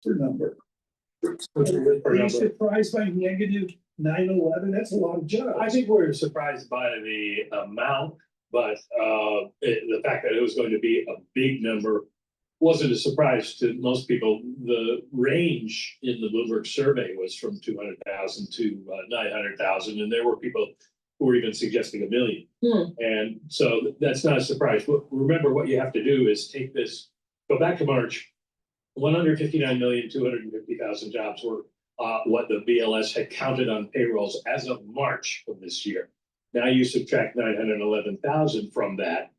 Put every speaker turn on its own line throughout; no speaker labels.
per number.
What's a good per
Are you
number?
surprised by negative 911? That's a lot of jobs.
I think we're surprised by the amount, but the fact that it was going to be a big number wasn't a surprise to most people. The range in the Bloomberg survey was from 200,000 to 900,000, and there were people who were even suggesting 1 million. And so that's not a surprise. But remember, what you have to do is take this, go back to March, 159,250,000 jobs were what the BLS had counted on payrolls as of March of this year. Now you subtract 911,000 from that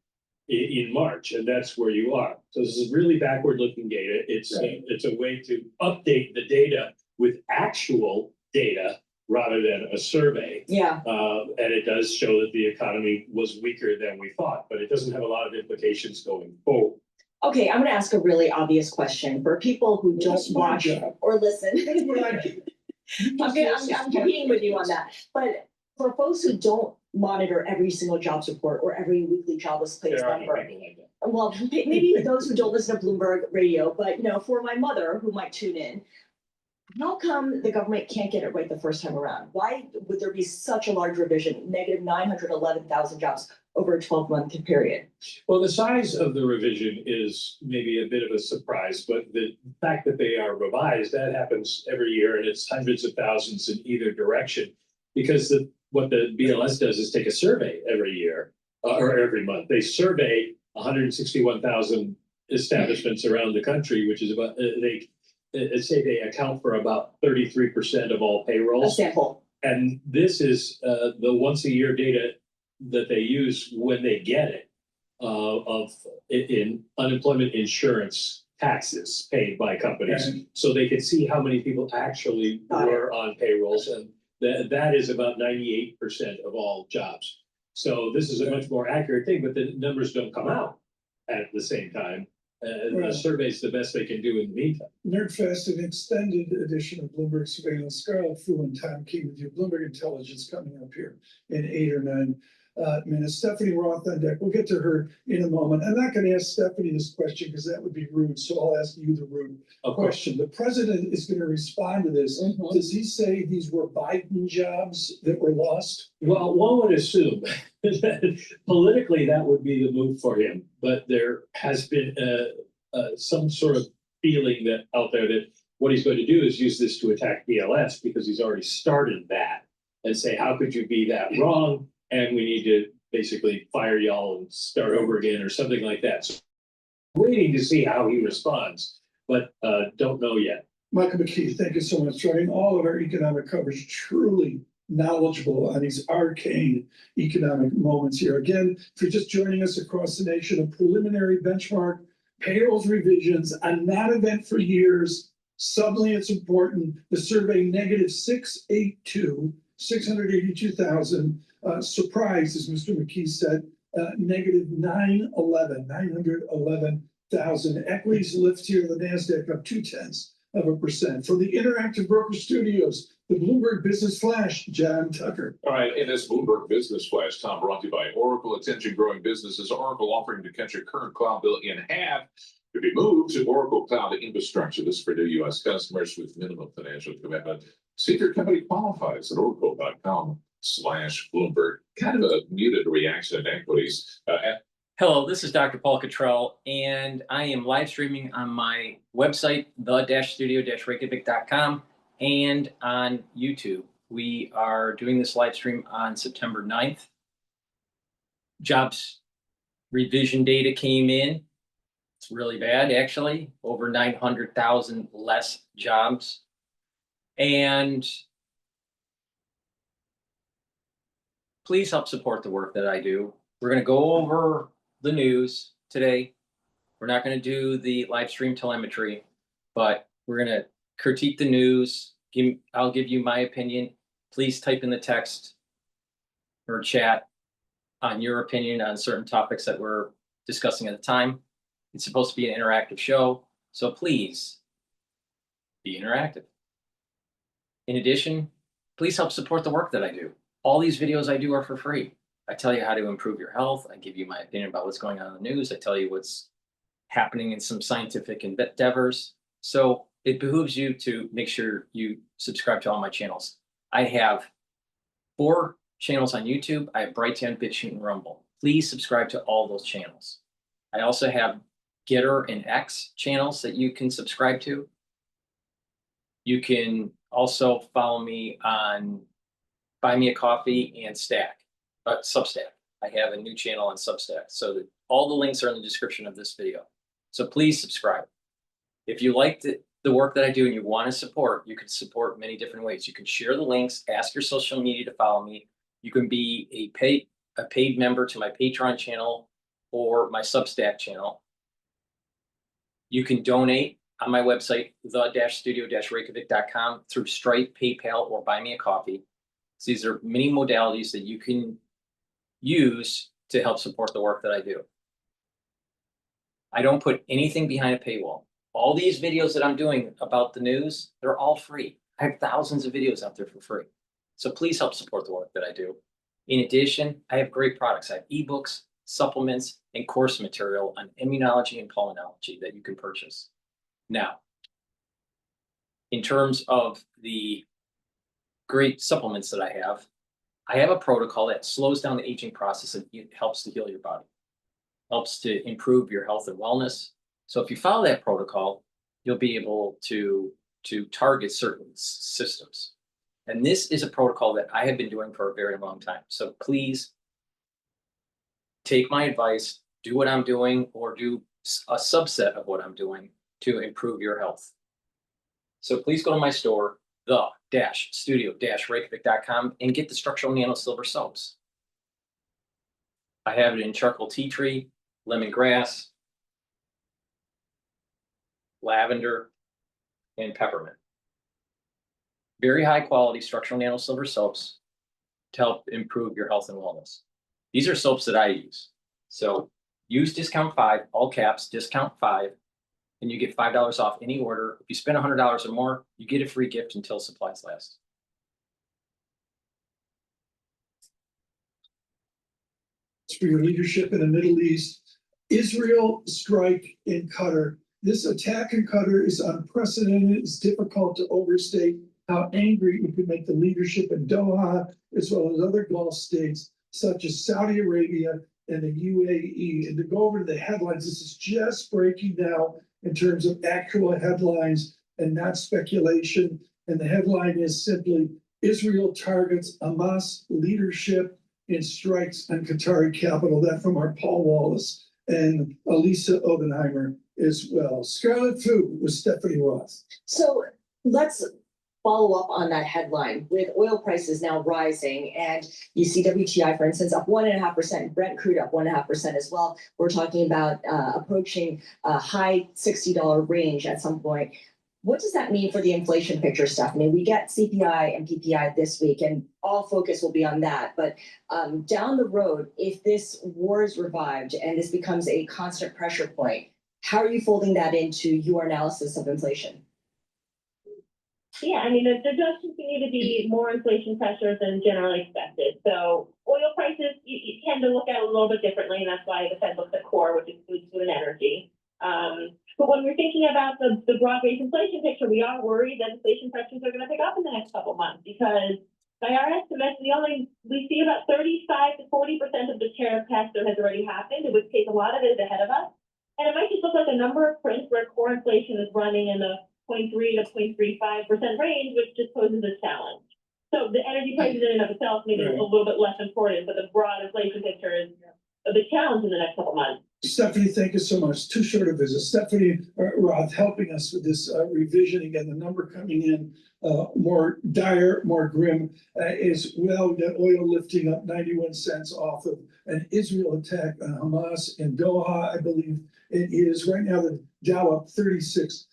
in March, and that's where you are. So this is really backward-looking data. It's a way to update the data with actual data rather than a survey.
Yeah.
And it does show that the economy was weaker than we thought, but it doesn't have a lot of implications going forward.
Okay, I'm gonna ask a really obvious question for people who don't
That's my
watch
job.
or listen.
That's what I do.
I'm competing with you on that. But for folks who don't monitor every single jobs report or every weekly jobless claims
There are
number,
people like that.
well, maybe those who don't listen to Bloomberg radio, but for my mother who might tune in, how come the government can't get it right the first time around? Why would there be such a large revision, negative 911,000 jobs over a 12-month period?
Well, the size of the revision is maybe a bit of a surprise, but the fact that they are revised, that happens every year, and it's hundreds of thousands in either direction. Because what the BLS does is take a survey every year or every month. They survey 161,000 establishments around the country, which is about they say they account for about 33% of all
A
payrolls.
sample.
And this is the once a year data that they use when they get it in unemployment insurance taxes paid by companies.
Right.
So they can see how many people actually were on payrolls, and that is about 98% of all jobs. So this is a much more accurate thing, but the numbers don't come out at the same time. The survey's the best they can do in the meantime.
NerdFest, an extended edition of Bloomberg Surveillance. Scarlett Fu and Tom Key with you. Bloomberg Intelligence coming up here in 8 or 9 minutes. Stephanie Roth on deck. We'll get to her in a moment. I'm not going to ask Stephanie this question because that would be rude. So I'll ask you the rude question. The president is going to respond to this. Does he say these were Biden jobs that were lost?
Well, one would assume that politically that would be the move for him, but there has been some sort of feeling that out there that what he's going to do is use this to attack BLS because he's already started that and say, how could you be that wrong? And we need to basically fire y'all and start over again or something like that. So waiting to see how he responds, but don't know yet.
Michael McKee, thank you so much for joining all of our economic coverage. Truly knowledgeable on these arcane economic moments here. Again, if you're just joining us across the nation, a preliminary benchmark payrolls revisions, a non-event for years. Suddenly it's important. The survey negative 682,000. Surprise, as Mr. McKee said, negative 911,000. Equities lift here, the NASDAQ up 0.2%. From the Interactive Broker Studios, the Bloomberg Business Flash, John Tucker.
All right, in this Bloomberg Business Flash, Tom, brought to you by Oracle. Attention growing businesses. Oracle offering to cut your current cloud bill in half to be moved to Oracle Cloud Infrastructure. This is for new U.S. customers with minimum financial commitment. See if your company qualifies at oracle.com/Bloomberg. Kind of a muted reaction in equities.
Hello, this is DrPaulCottrell, and I am live streaming on my website, the-studio-reykjavik.com, and on YouTube. We are doing this live stream on September 9th. Jobs revision data came in. It's really bad, actually. Over 900,000 less jobs. And please help support the work that I do. We're going to go over the news today. We're not going to do the live stream telemetry, but we're going to critique the news. I'll give you my opinion. Please type in the text or chat on your opinion on certain topics that we're discussing at the time. It's supposed to be an interactive show, so please be interactive. In addition, please help support the work that I do. All these videos I do are for free. I tell you how to improve your health. I give you my opinion about what's going on in the news. I tell you what's happening in some scientific endeavors. So it behooves you to make sure you subscribe to all my channels. I have 4 channels on YouTube. I have Brighteon, Bitchute, and Rumble. Please subscribe to all those channels. I also have GETTR and X channels that you can subscribe to. You can also follow me on Buy Me a Coffee and Substack. I have a new channel on Substack, so that all the links are in the description of this video. So please subscribe. If you like the work that I do and you want to support, you can support many different ways. You can share the links, ask your social media to follow me. You can be a paid member to my Patreon channel or my Substack channel. You can donate on my website, the-studio-reykjavik.com, through Stripe, PayPal, or Buy Me a Coffee. So these are many modalities that you can use to help support the work that I do. I don't put anything behind a paywall. All these videos that I'm doing about the news, they're all free. I have thousands of videos out there for free. So please help support the work that I do. In addition, I have great products. I have ebooks, supplements, and course material on immunology and pulmonology that you can purchase. Now, in terms of the great supplements that I have a protocol that slows down the aging process and it helps to heal your body, helps to improve your health and wellness. So if you follow that protocol, you'll be able to target certain systems. And this is a protocol that I have been doing for a very long time. So please take my advice, do what I'm doing, or do a subset of what I'm doing to improve your health. So please go to my store, the-studio-reykjavik.com, and get the structural nano silver soaps. I have it in charcoal tea tree, lemongrass, lavender, and peppermint. Very high quality structural nano silver soaps to help improve your health and wellness. These are soaps that I use. So use discount 5, all caps, discount 5, and you get $5 off any order. If you spend $100 or more, you get a free gift until supplies last.
For your leadership in the Middle East, Israel strike in Qatar. This attack in Qatar is unprecedented. It's difficult to overstate how angry it could make the leadership in Doha, as well as other Gulf states, such as Saudi Arabia and the UAE. And to go over to the headlines, this is just breaking down in terms of actual headlines and not speculation. And the headline is simply, Israel targets Hamas leadership in strikes on Qatari capital. That from our Paul Wallace and Elisa Obenheimer as well. Scarlet Food with Stephanie Roth.
So let's follow up on that headline with oil prices now rising, and you see WTI, for instance, up 1.5%, Brent crude up 1.5% as well. We're talking about approaching a high $60 range at some point. What does that mean for the inflation picture, Stephanie? We get CPI and PPI this week, and all focus will be on that. But down the road, if this war is revived and this becomes a constant pressure point, how are you folding that into your analysis of inflation?
Yeah, I mean, there does continue to be more inflation pressures than generally expected. So oil prices, you tend to look at it a little bit differently, and that's why the Fed looks at core, which includes food and energy. But when we're thinking about the broad-based inflation picture, we are worried that inflation pressures are going to pick up in the next couple of months, because by our estimates, we see about 35 to 40% of the tariff pass-through has already happened, in which case a lot of it is ahead of us. And it might just look like a number of prints where core inflation is running in the 0.3 to 0.35% range, which just poses a challenge. So the energy prices in and of itself maybe a little bit less important, but the broad inflation picture is a big challenge in the next couple months.
Stephanie, thank you so much. Too short a visit. Stephanie Roth helping us with this revision. Again, the number coming in more dire, more grim is, well, we got oil lifting up 91 cents off of an Israel attack on Hamas in Doha, I believe it is. Right now, the Dow up 36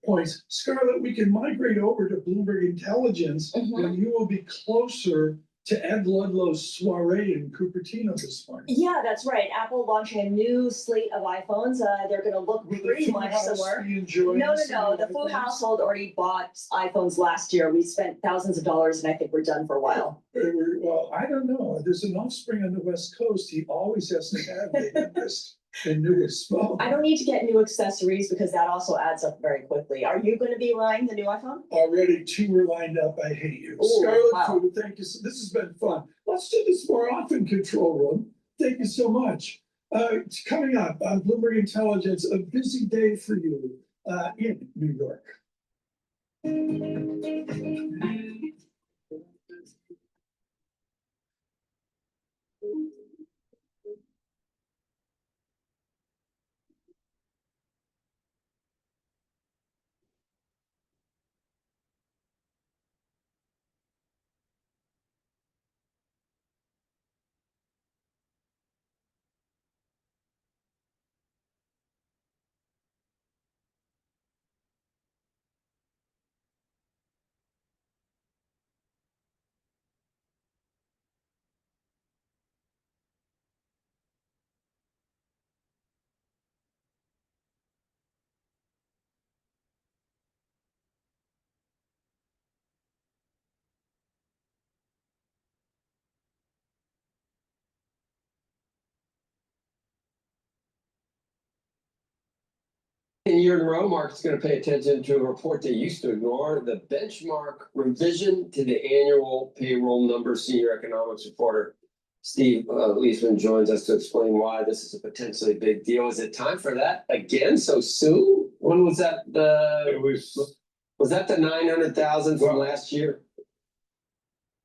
points. Scarlett, we can migrate over to Bloomberg Intelligence when you will be closer to Ed Ludlow's soiree in Cupertino this morning.
Yeah, that's right. Apple launching a new slate of iPhones. They're going to look pretty much similar. No. The full household already bought iPhones last year. We spent thousands of dollars, and I think we're done for a while.
Well, I don't know. There's an offspring on the West Coast. He always has to have the youngest. And newest phone.
I don't need to get new accessories because that also adds up very quickly. Are you gonna be buying the new iPhone?
Already 2 were lined up. I hate you.
Oh,
Scarlet
wow.
Food, thank you. This has been fun. Let's do this more often, Control Room. Thank you so much. It's coming up on Bloomberg Intelligence, a busy day for you in New York.
Year in a row, Mark's going to pay attention to a report they used to ignore, the benchmark revision to the annual payroll numbers. Senior economics reporter Steve Leisman joins us to explain why this is a potentially big deal. Is it time for that again so soon? When was that?
It
Was that the 900,000 from last year?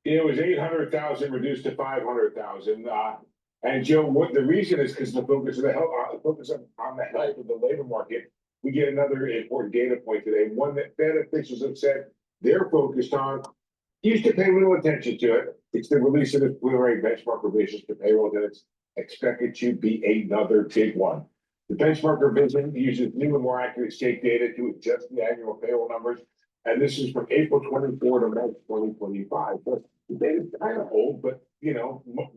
it was 800,000 reduced to 500,000. And Joe, what the reason is because the focus of the health, on the health of the labor market. We get another important data point today, one that Fed officials have said they're focused on. Used to pay little attention to it. It's the release of the preliminary benchmark revisions to payroll that it's expected to be another big one. The benchmark revision uses new and more accurate state data to adjust the annual payroll numbers. And this is from April 24 to March 2025. So the data is kind of old, but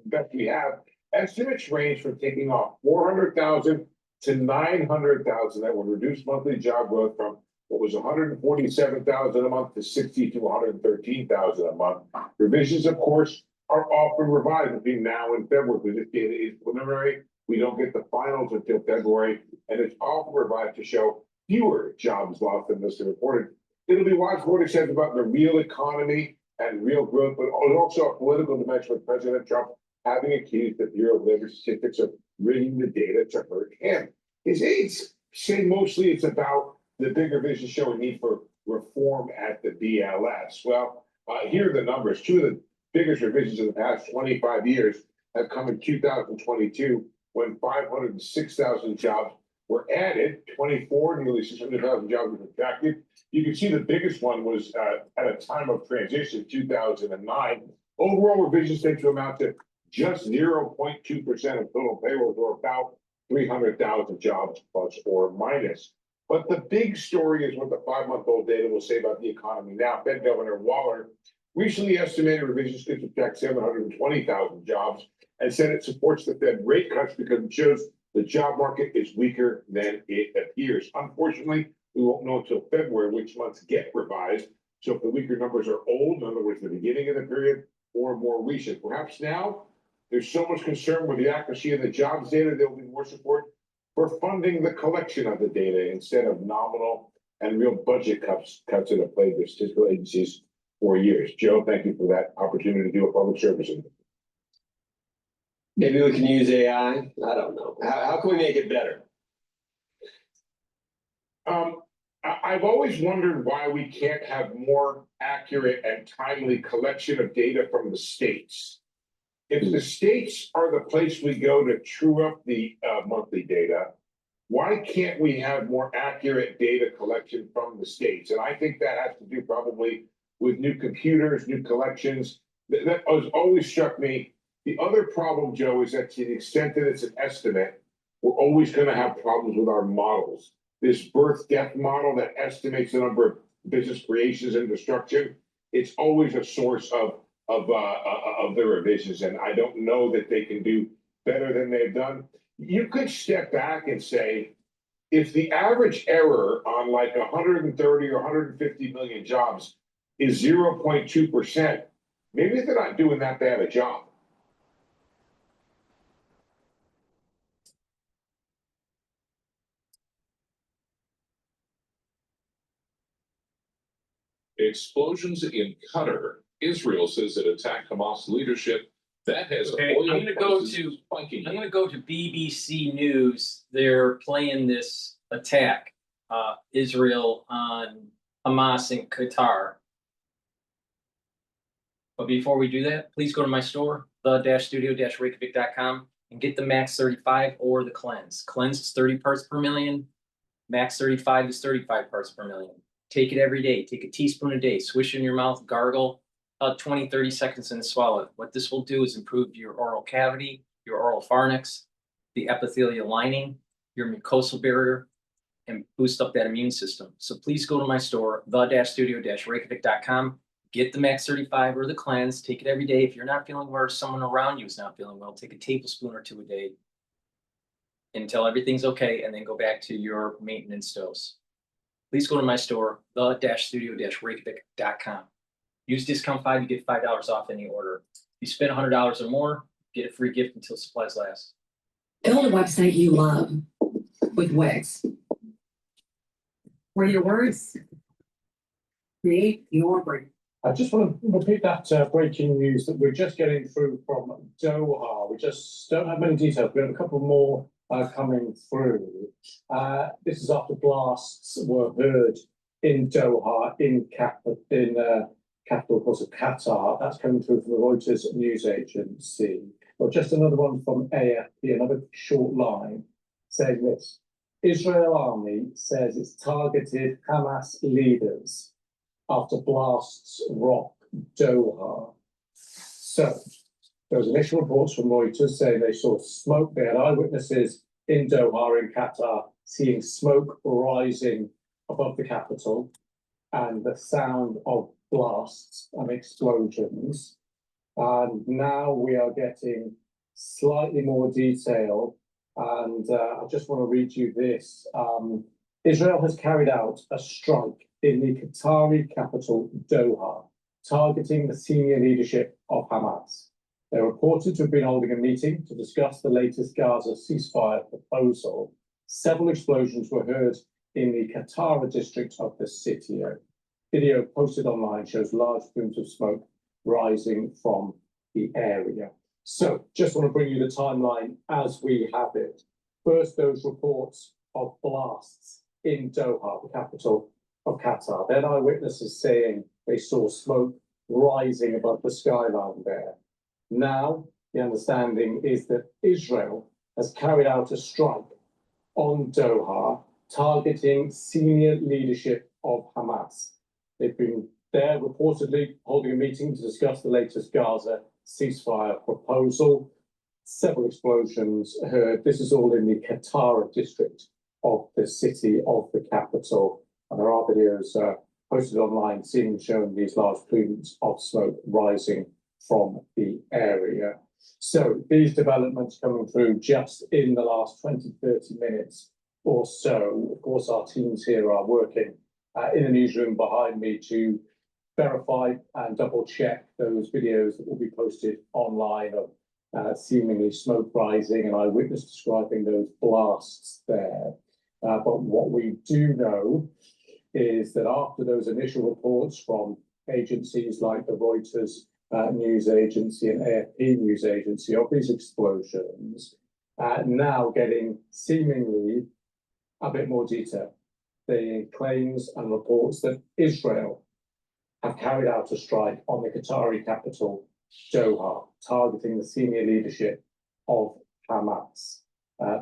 best we have. Estimates range from taking off 400,000 to 900,000 that would reduce monthly job growth from what was 147,000 a month to 60 to 113,000 a month. Revisions, of course, are often revised between now and February because this data is preliminary. We don't get the finals until February, and it's often revised to show fewer jobs lost than this reported. It'll be watched what it says about the real economy and real growth, but also a political dimension with President Trump having accused the Bureau of Labor Statistics of rigging the data to hurt him. His aides say mostly it's about the bigger vision showing need for reform at the BLS. Well, here are the numbers. Two of the biggest revisions in the past 25 years have come in 2022 when 506,000 jobs were added, 24, nearly 600,000 jobs were contracted. You can see the biggest one was at a time of transition, 2009. Overall revisions tend to amount to just 0.2% of total payrolls, or about 300,000 jobs plus or minus. But the big story is what the 5-month-old data will say about the economy now. Fed Governor Waller recently estimated revisions could subtract 720,000 jobs and said it supports the Fed rate cuts because it shows the job market is weaker than it appears. Unfortunately, we won't know until February which months get revised. So if the weaker numbers are old, in other words, the beginning of the period, or more recent, perhaps now there's so much concern with the accuracy of the jobs data, there will be more support for funding the collection of the data instead of nominal and real budget cuts that have plagued the statistical agencies for years. Joe, thank you for that opportunity to do a public service.
Maybe we can use AI. I don't know. How can we make it better?
I've always wondered why we can't have more accurate and timely collection of data from the states. If the states are the place we go to true up the monthly data, why can't we have more accurate data collection from the states? And I think that has to do probably with new computers, new collections. That has always struck me. The other problem, Joe, is that to the extent that it's an estimate, we're always going to have problems with our models. This birth-death model that estimates the number of business creations and destruction, it's always a source of the revisions, and I don't know that they can do better than they've done. You could step back and say, if the average error on like 130 or 150 million jobs is 0.2%, maybe they're not doing that bad a job.
Explosions in Qatar. Israel says it attacked Hamas leadership. That has
Okay,
oil
I'm gonna go
prices
to-
spiking.
I'm gonna go to BBC News. They're playing this attack, Israel on Hamas in Qatar. But before we do that, please go to my store, the-studio-reykjavik.com, and get the Max 35 or the Cleanse. Cleanse is 30 parts per million. Max 35 is 35 parts per million. Take it every day. Take a teaspoon a day. Swish in your mouth, gargle, about 20, 30 seconds and swallow it. What this will do is improve your oral cavity, your oral pharynx, the epithelial lining, your mucosal barrier, and boost up that immune system. So please go to my store, the-studio-reykjavik.com. Get the Max 35 or the Cleanse. Take it every day. If you're not feeling well or someone around you is not feeling well, take a tablespoon or two a day until everything's okay, and then go back to your maintenance dose. Please go to my store, the-studio-reykjavik.com. Use discount 5, you get $5 off any order. If you spend $100 or more, get a free gift until supplies last.
Build a website you love with Wix, where your words create your brand.
I just want to repeat that breaking news that we're just getting through from Doha. We just don't have many details. We have a couple more coming through. This is after blasts were heard in Doha, in capital, of course, of Qatar. That's coming through from the Reuters news agency. Well, just another one from AFP, another short line saying this. Israel army says it's targeted Hamas leaders after blasts rock Doha. So there was initial reports from Reuters saying they saw smoke. They had eyewitnesses in Doha, in Qatar, seeing smoke rising above the capital and the sound of blasts and explosions. And now we are getting slightly more detail. And I just want to read you this. Israel has carried out a strike in the Qatari capital, Doha, targeting the senior leadership of Hamas. They're reported to have been holding a meeting to discuss the latest Gaza ceasefire proposal. Several explosions were heard in the Qatar district of the city. Video posted online shows large plumes of smoke rising from the area. So just want to bring you the timeline as we have it. First, those reports of blasts in Doha, the capital of Qatar. Then eyewitnesses saying they saw smoke rising above the skyline there. Now, the understanding is that Israel has carried out a strike on Doha, targeting senior leadership of Hamas. They've been there reportedly holding a meeting to discuss the latest Gaza ceasefire proposal. Several explosions heard. This is all in the Qatar district of the city of the capital. And there are videos posted online showing these large plumes of smoke rising from the area. So these developments coming through just in the last 20, 30 minutes or so. Of course, our teams here are working in the newsroom behind me to verify and double check those videos that will be posted online of seemingly smoke rising and eyewitness describing those blasts there. But what we do know is that after those initial reports from agencies like the Reuters news agency and AFP news agency of these explosions, now getting seemingly a bit more detail. The claims and reports that Israel have carried out a strike on the Qatari capital, Doha, targeting the senior leadership of Hamas.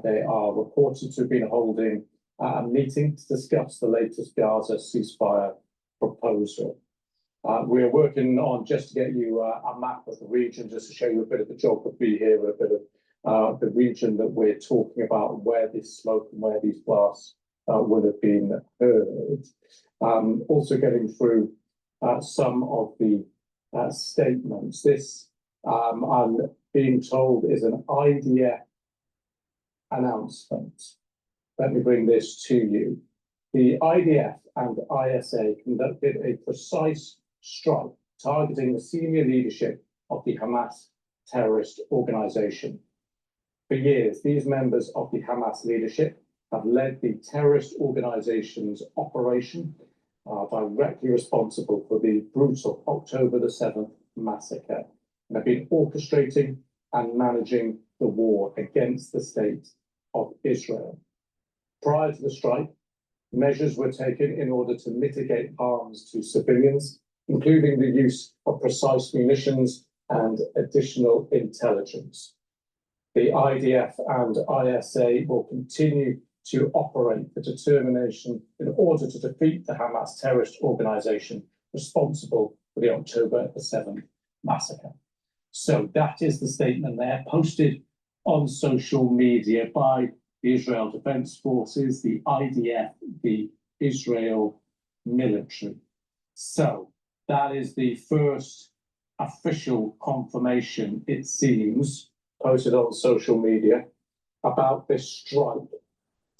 They are reported to have been holding a meeting to discuss the latest Gaza ceasefire proposal. We're working on just to get you a map of the region, just to show you a bit of the geography here, a bit of the region that we're talking about, where this smoke and where these blasts would have been heard. Also getting through some of the statements. This, I'm being told, is an IDF announcement. Let me bring this to you. The IDF and ISA conducted a precise strike targeting the senior leadership of the Hamas terrorist organization. For years, these members of the Hamas leadership have led the terrorist organization's operation are directly responsible for the brutal October the 7th massacre and have been orchestrating and managing the war against the state of Israel. Prior to the strike, measures were taken in order to mitigate harms to civilians, including the use of precise munitions and additional intelligence. The IDF and ISA will continue to operate with determination in order to defeat the Hamas terrorist organization responsible for the October the 7th massacre. So that is the statement there, posted on social media by the Israel Defense Forces, the IDF, the Israel military. So that is the first official confirmation, it seems, posted on social media about this strike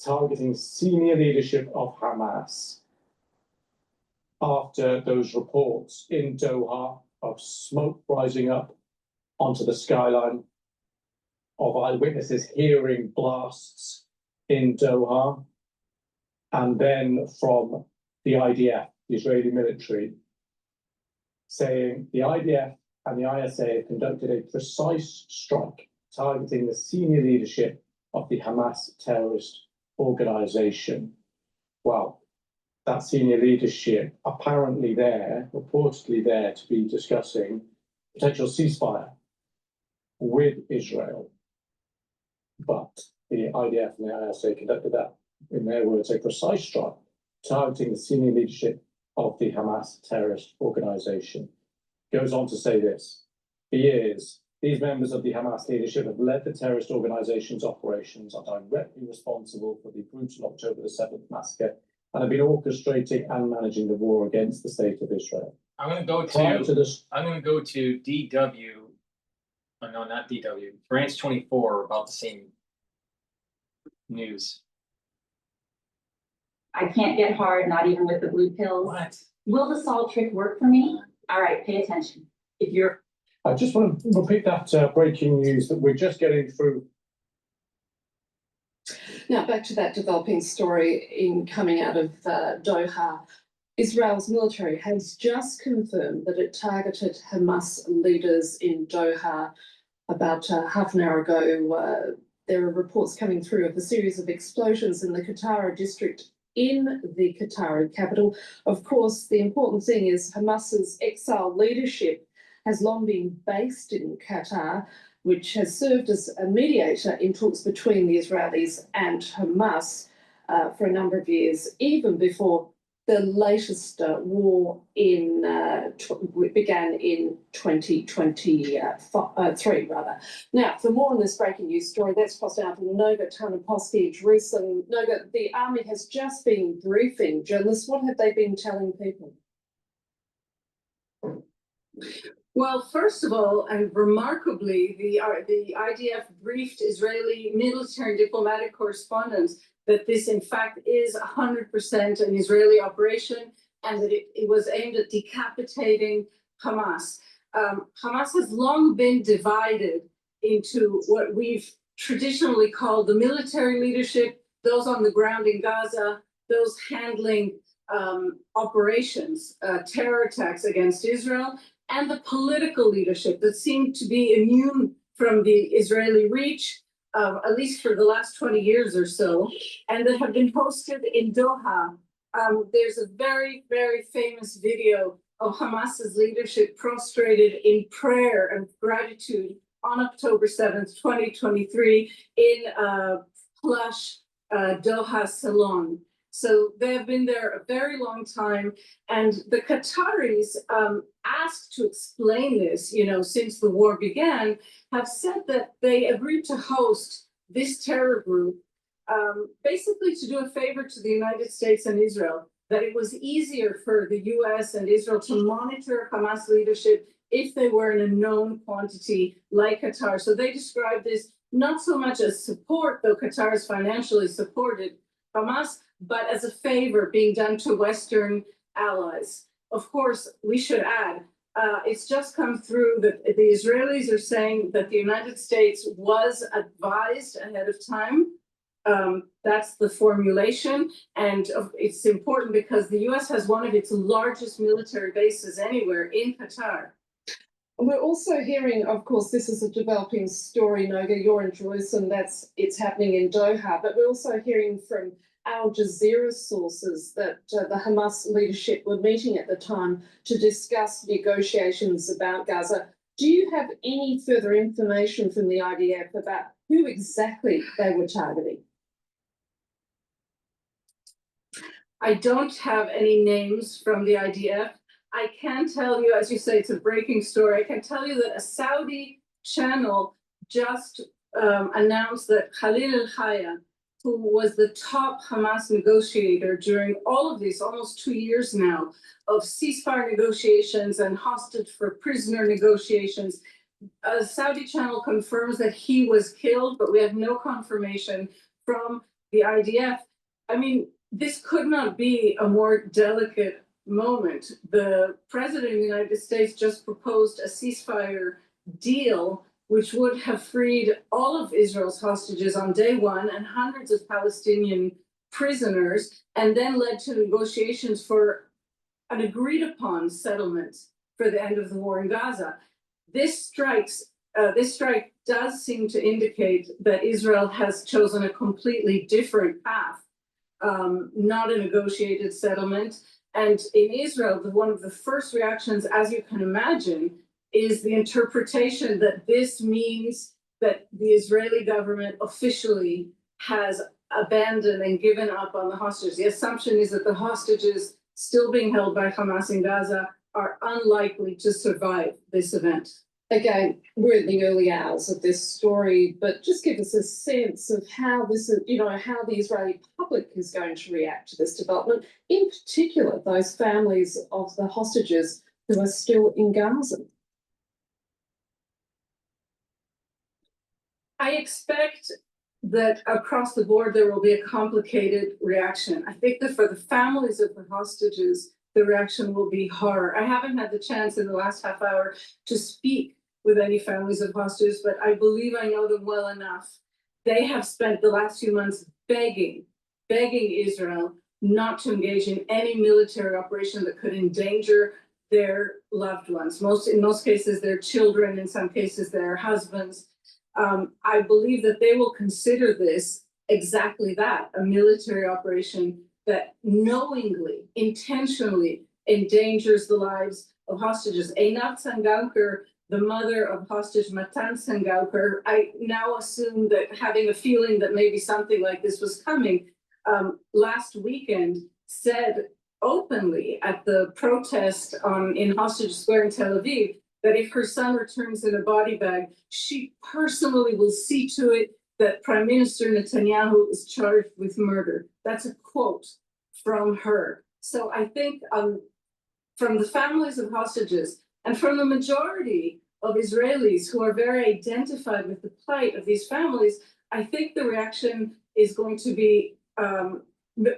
targeting senior leadership of Hamas after those reports in Doha of smoke rising up onto the skyline, of eyewitnesses hearing blasts in Doha, and then from the IDF, the Israeli military, saying the IDF and the ISA have conducted a precise strike targeting the senior leadership of the Hamas terrorist organization. Well, that senior leadership apparently there, reportedly there to be discussing potential ceasefire with Israel. But the IDF and the ISA conducted that, in their words, a precise strike targeting the senior leadership of the Hamas terrorist organization. Goes on to say this: for years, these members of the Hamas leadership have led the terrorist organization's operations, are directly responsible for the brutal October the 7th massacre, and have been orchestrating and managing the war against the state of Israel.
I'm going to go
Prior to this,
I'm going to go to DW. Oh, no, not DW. France 24 about the same news.
I can't get hard, not even with the blue pills.
What?
Will the salt trick work for me? All right, pay attention. If you're
I just want to repeat that breaking news that we're just getting through.
Now, back to that developing story in coming out of Doha. Israel's military has just confirmed that it targeted Hamas leaders in Doha about half an hour ago. There are reports coming through of a series of explosions in the Qatar district in the Qatar capital. Of course, the important thing is Hamas's exiled leadership has long been based in Qatar, which has served as a mediator in talks between the Israelis and Hamas for a number of years, even before the latest war began in 2023, rather. Now, for more on this breaking news story, that's passed out from Noga Tarnopolsky, Jerusalem. Noga, the army has just been briefing journalists. What have they been telling people?
Well, first of all, and remarkably, the IDF briefed Israeli military and diplomatic correspondents that this, in fact, is 100% an Israeli operation and that it was aimed at decapitating Hamas. Hamas has long been divided into what we've traditionally called the military leadership, those on the ground in Gaza, those handling operations, terror attacks against Israel, and the political leadership that seemed to be immune from the Israeli reach, at least for the last 20 years or so, and that have been posted in Doha. There's a very, very famous video of Hamas's leadership prostrated in prayer and gratitude on October 7th, 2023, in a plush Doha salon. So they have been there a very long time, and the Qataris, asked to explain this, since the war began, have said that they agreed to host this terror group, basically to do a favor to the United States and Israel, that it was easier for the US and Israel to monitor Hamas leadership if they were in a known quantity like Qatar. So they described this not so much as support, though Qatar has financially supported Hamas, but as a favor being done to Western allies. Of course, we should add, it's just come through that the Israelis are saying that the United States was advised ahead of time That's the formulation, and it's important because the US has one of its largest military bases anywhere in Qatar.
We're also hearing, of course, this is a developing story, Noga, you're in Jerusalem, it's happening in Doha, but we're also hearing from Al Jazeera sources that the Hamas leadership were meeting at the time to discuss negotiations about Gaza. Do you have any further information from the IDF about who exactly they were targeting?
I don't have any names from the IDF. I can tell you, as you say, it's a breaking story. I can tell you that a Saudi channel just announced that Khalil al-Hayya, who was the top Hamas negotiator during all of these, almost 2 years now, of ceasefire negotiations and hostage for prisoner negotiations, a Saudi channel confirms that he was killed, but we have no confirmation from the IDF. I mean, this could not be a more delicate moment. The president of the United States just proposed a ceasefire deal which would have freed all of Israel's hostages on day one and hundreds of Palestinian prisoners, and then led to negotiations for an agreed upon settlement for the end of the war in Gaza. This strike does seem to indicate that Israel has chosen a completely different path, not a negotiated settlement. And in Israel, one of the first reactions, as you can imagine, is the interpretation that this means that the Israeli government officially has abandoned and given up on the hostages. The assumption is that the hostages still being held by Hamas in Gaza are unlikely to survive this event.
Again, we're in the early hours of this story, but just give us a sense of how this, how the Israeli public is going to react to this development, in particular, those families of the hostages who are still in Gaza.
I expect that across the board there will be a complicated reaction. I think that for the families of the hostages, the reaction will be horror. I haven't had the chance in the last half hour to speak with any families of hostages, but I believe I know them well enough. They have spent the last few months begging Israel not to engage in any military operation that could endanger their loved ones. In most cases, their children, in some cases, their husbands. I believe that they will consider this exactly that, a military operation that knowingly, intentionally endangers the lives of hostages. Einat Sangauker, the mother of hostage Matan Sangauker, I now assume that having a feeling that maybe something like this was coming, last weekend said openly at the protest in Hostage Square in Tel Aviv that if her son returns in a body bag, she personally will see to it that Prime Minister Netanyahu is charged with murder. That's a quote from her. So I think from the families of hostages and from the majority of Israelis who are very identified with the plight of these families, I think the reaction is going to be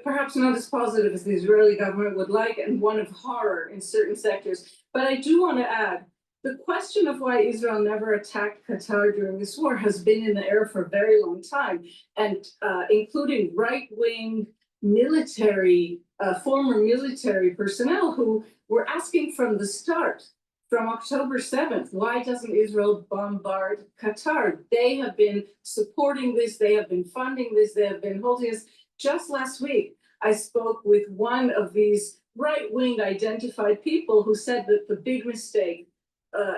perhaps not as positive as the Israeli government would like, and one of horror in certain sectors. But I do want to add, the question of why Israel never attacked Qatar during this war has been in the air for a very long time, and including right-wing military, former military personnel who were asking from the start, from October 7th, why doesn't Israel bombard Qatar? They have been supporting this, they have been funding this, they have been holding this. Just last week, I spoke with one of these right-wing identified people who said that the big mistake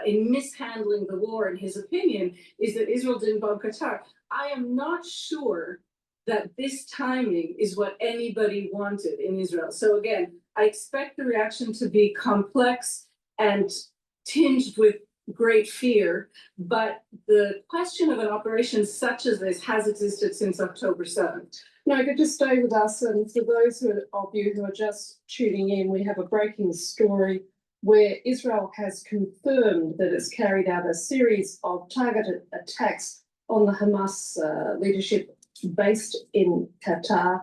in mishandling the war, in his opinion, is that Israel didn't bomb Qatar. I am not sure that this timing is what anybody wanted in Israel. So again, I expect the reaction to be complex and tinged with great fear, but the question of an operation such as this has existed since October 7th.
No, but just stay with us, and for those of you who are just tuning in, we have a breaking story where Israel has confirmed that it's carried out a series of targeted attacks on the Hamas leadership based in Qatar.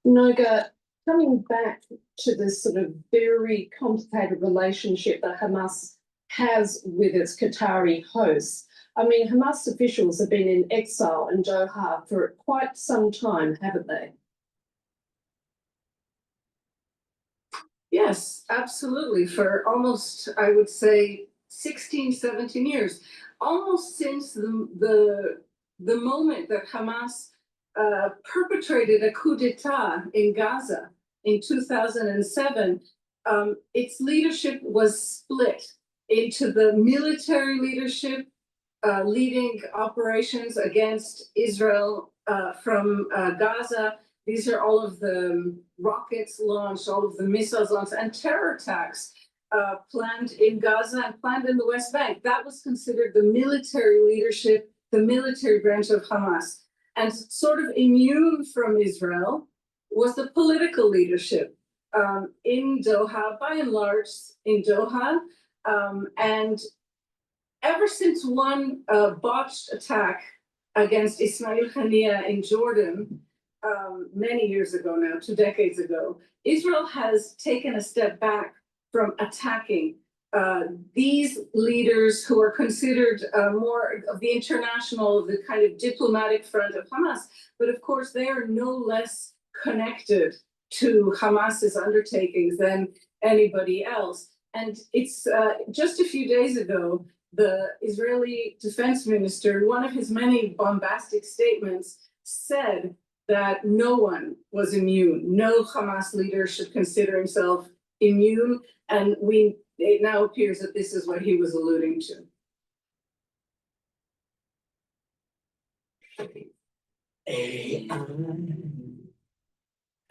Noga, coming back to this sort of very complicated relationship that Hamas has with its Qatari hosts, I mean, Hamas officials have been in exile in Doha for quite some time, haven't they?
Yes, absolutely. For almost, I would say, 16, 17 years, almost since the moment that Hamas perpetrated a coup d'etat in Gaza in 2007, its leadership was split into the military leadership leading operations against Israel from Gaza. These are all of the rockets launched, all of the missiles launched, and terror attacks planned in Gaza and planned in the West Bank. That was considered the military leadership, the military branch of Hamas. And sort of immune from Israel was the political leadership in Doha, by and large in Doha. And ever since one botched attack against Ismail Haniyeh in Jordan, many years ago now, 2 decades ago, Israel has taken a step back from attacking these leaders who are considered more of the international, the kind of diplomatic front of Hamas. But of course, they are no less connected to Hamas's undertakings than anybody else. And it's just a few days ago, the Israeli defense minister, in one of his many bombastic statements, said that no one was immune. No Hamas leader should consider himself immune. And it now appears that this is what he was alluding to.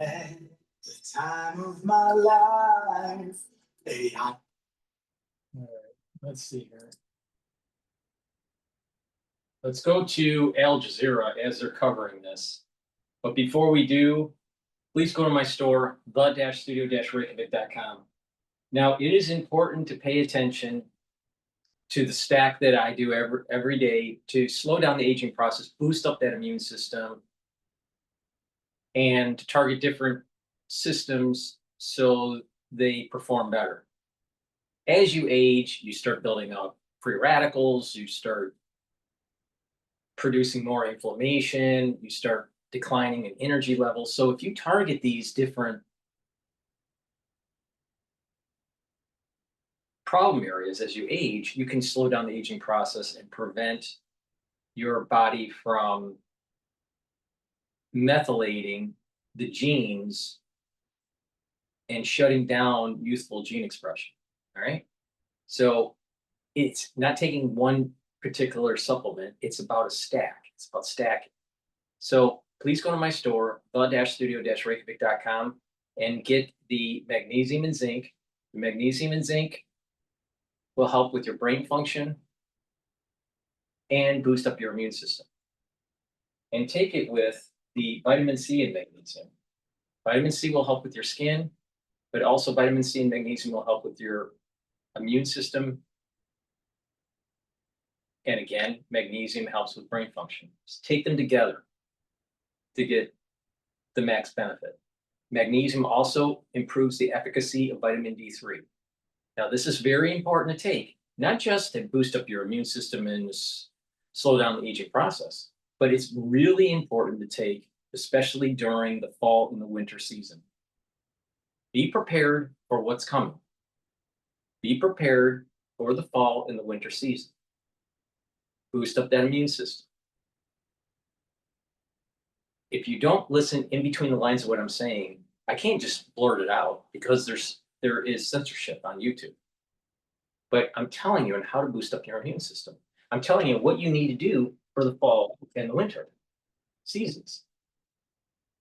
At the time of my life.
All right, let's see here. Let's go to Al Jazeera as they're covering this. But before we do, please go to my store, the-studio-reykjavik.com. Now, it is important to pay attention to the stack that I do every day to slow down the aging process, boost up that immune system, and to target different systems so they perform better. As you age, you start building up free radicals, you start producing more inflammation, you start declining in energy levels. So if you target these different problem areas as you age, you can slow down the aging process and prevent your body from methylating the genes and shutting down youthful gene expression. All right. So it's not taking one particular supplement, it's about a stack. It's about stacking. So please go to my store, the-studio-reykjavik.com, and get the magnesium and zinc. The magnesium and zinc will help with your brain function and boost up your immune system. And take it with the vitamin C and magnesium. Vitamin C will help with your skin, but also vitamin C and magnesium will help with your immune system. And again, magnesium helps with brain function. Just take them together to get the max benefit. Magnesium also improves the efficacy of vitamin D3. Now, this is very important to take, not just to boost up your immune system and slow down the aging process, but it's really important to take, especially during the fall and the winter season. Be prepared for what's coming. Be prepared for the fall and the winter season. Boost up that immune system. If you don't listen in between the lines of what I'm saying, I can't just blurt it out because there is censorship on YouTube. But I'm telling you on how to boost up your immune system. I'm telling you what you need to do for the fall and the winter seasons,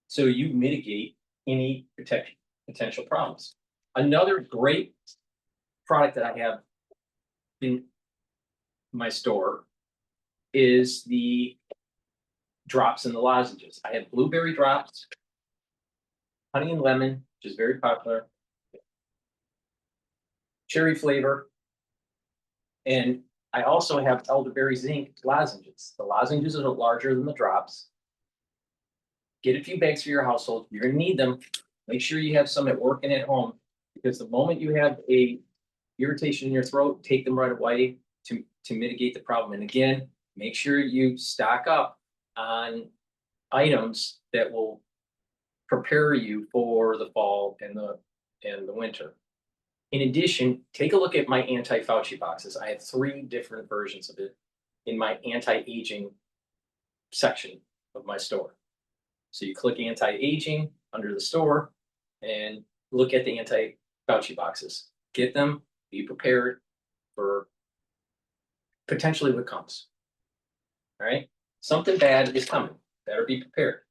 so you mitigate any potential problems. Another great product that I have in my store is the drops and the lozenges. I have blueberry drops, honey and lemon, which is very popular, cherry flavor, and I also have elderberry zinc lozenges. The lozenges are larger than the drops. Get a few bags for your household. You're gonna need them. Make sure you have some at work and at home, because the moment you have a irritation in your throat, take them right away to mitigate the problem. And again,
make sure you stock up on items that will prepare you for the fall and the winter. In addition, take a look at my anti-Fauci boxes. I have 3 different versions of it in my anti-aging section of my store. So you click anti-aging under the store and look at the anti-Fauci boxes. Get them, be prepared for potentially what comes. All right, something bad is coming. Better be prepared.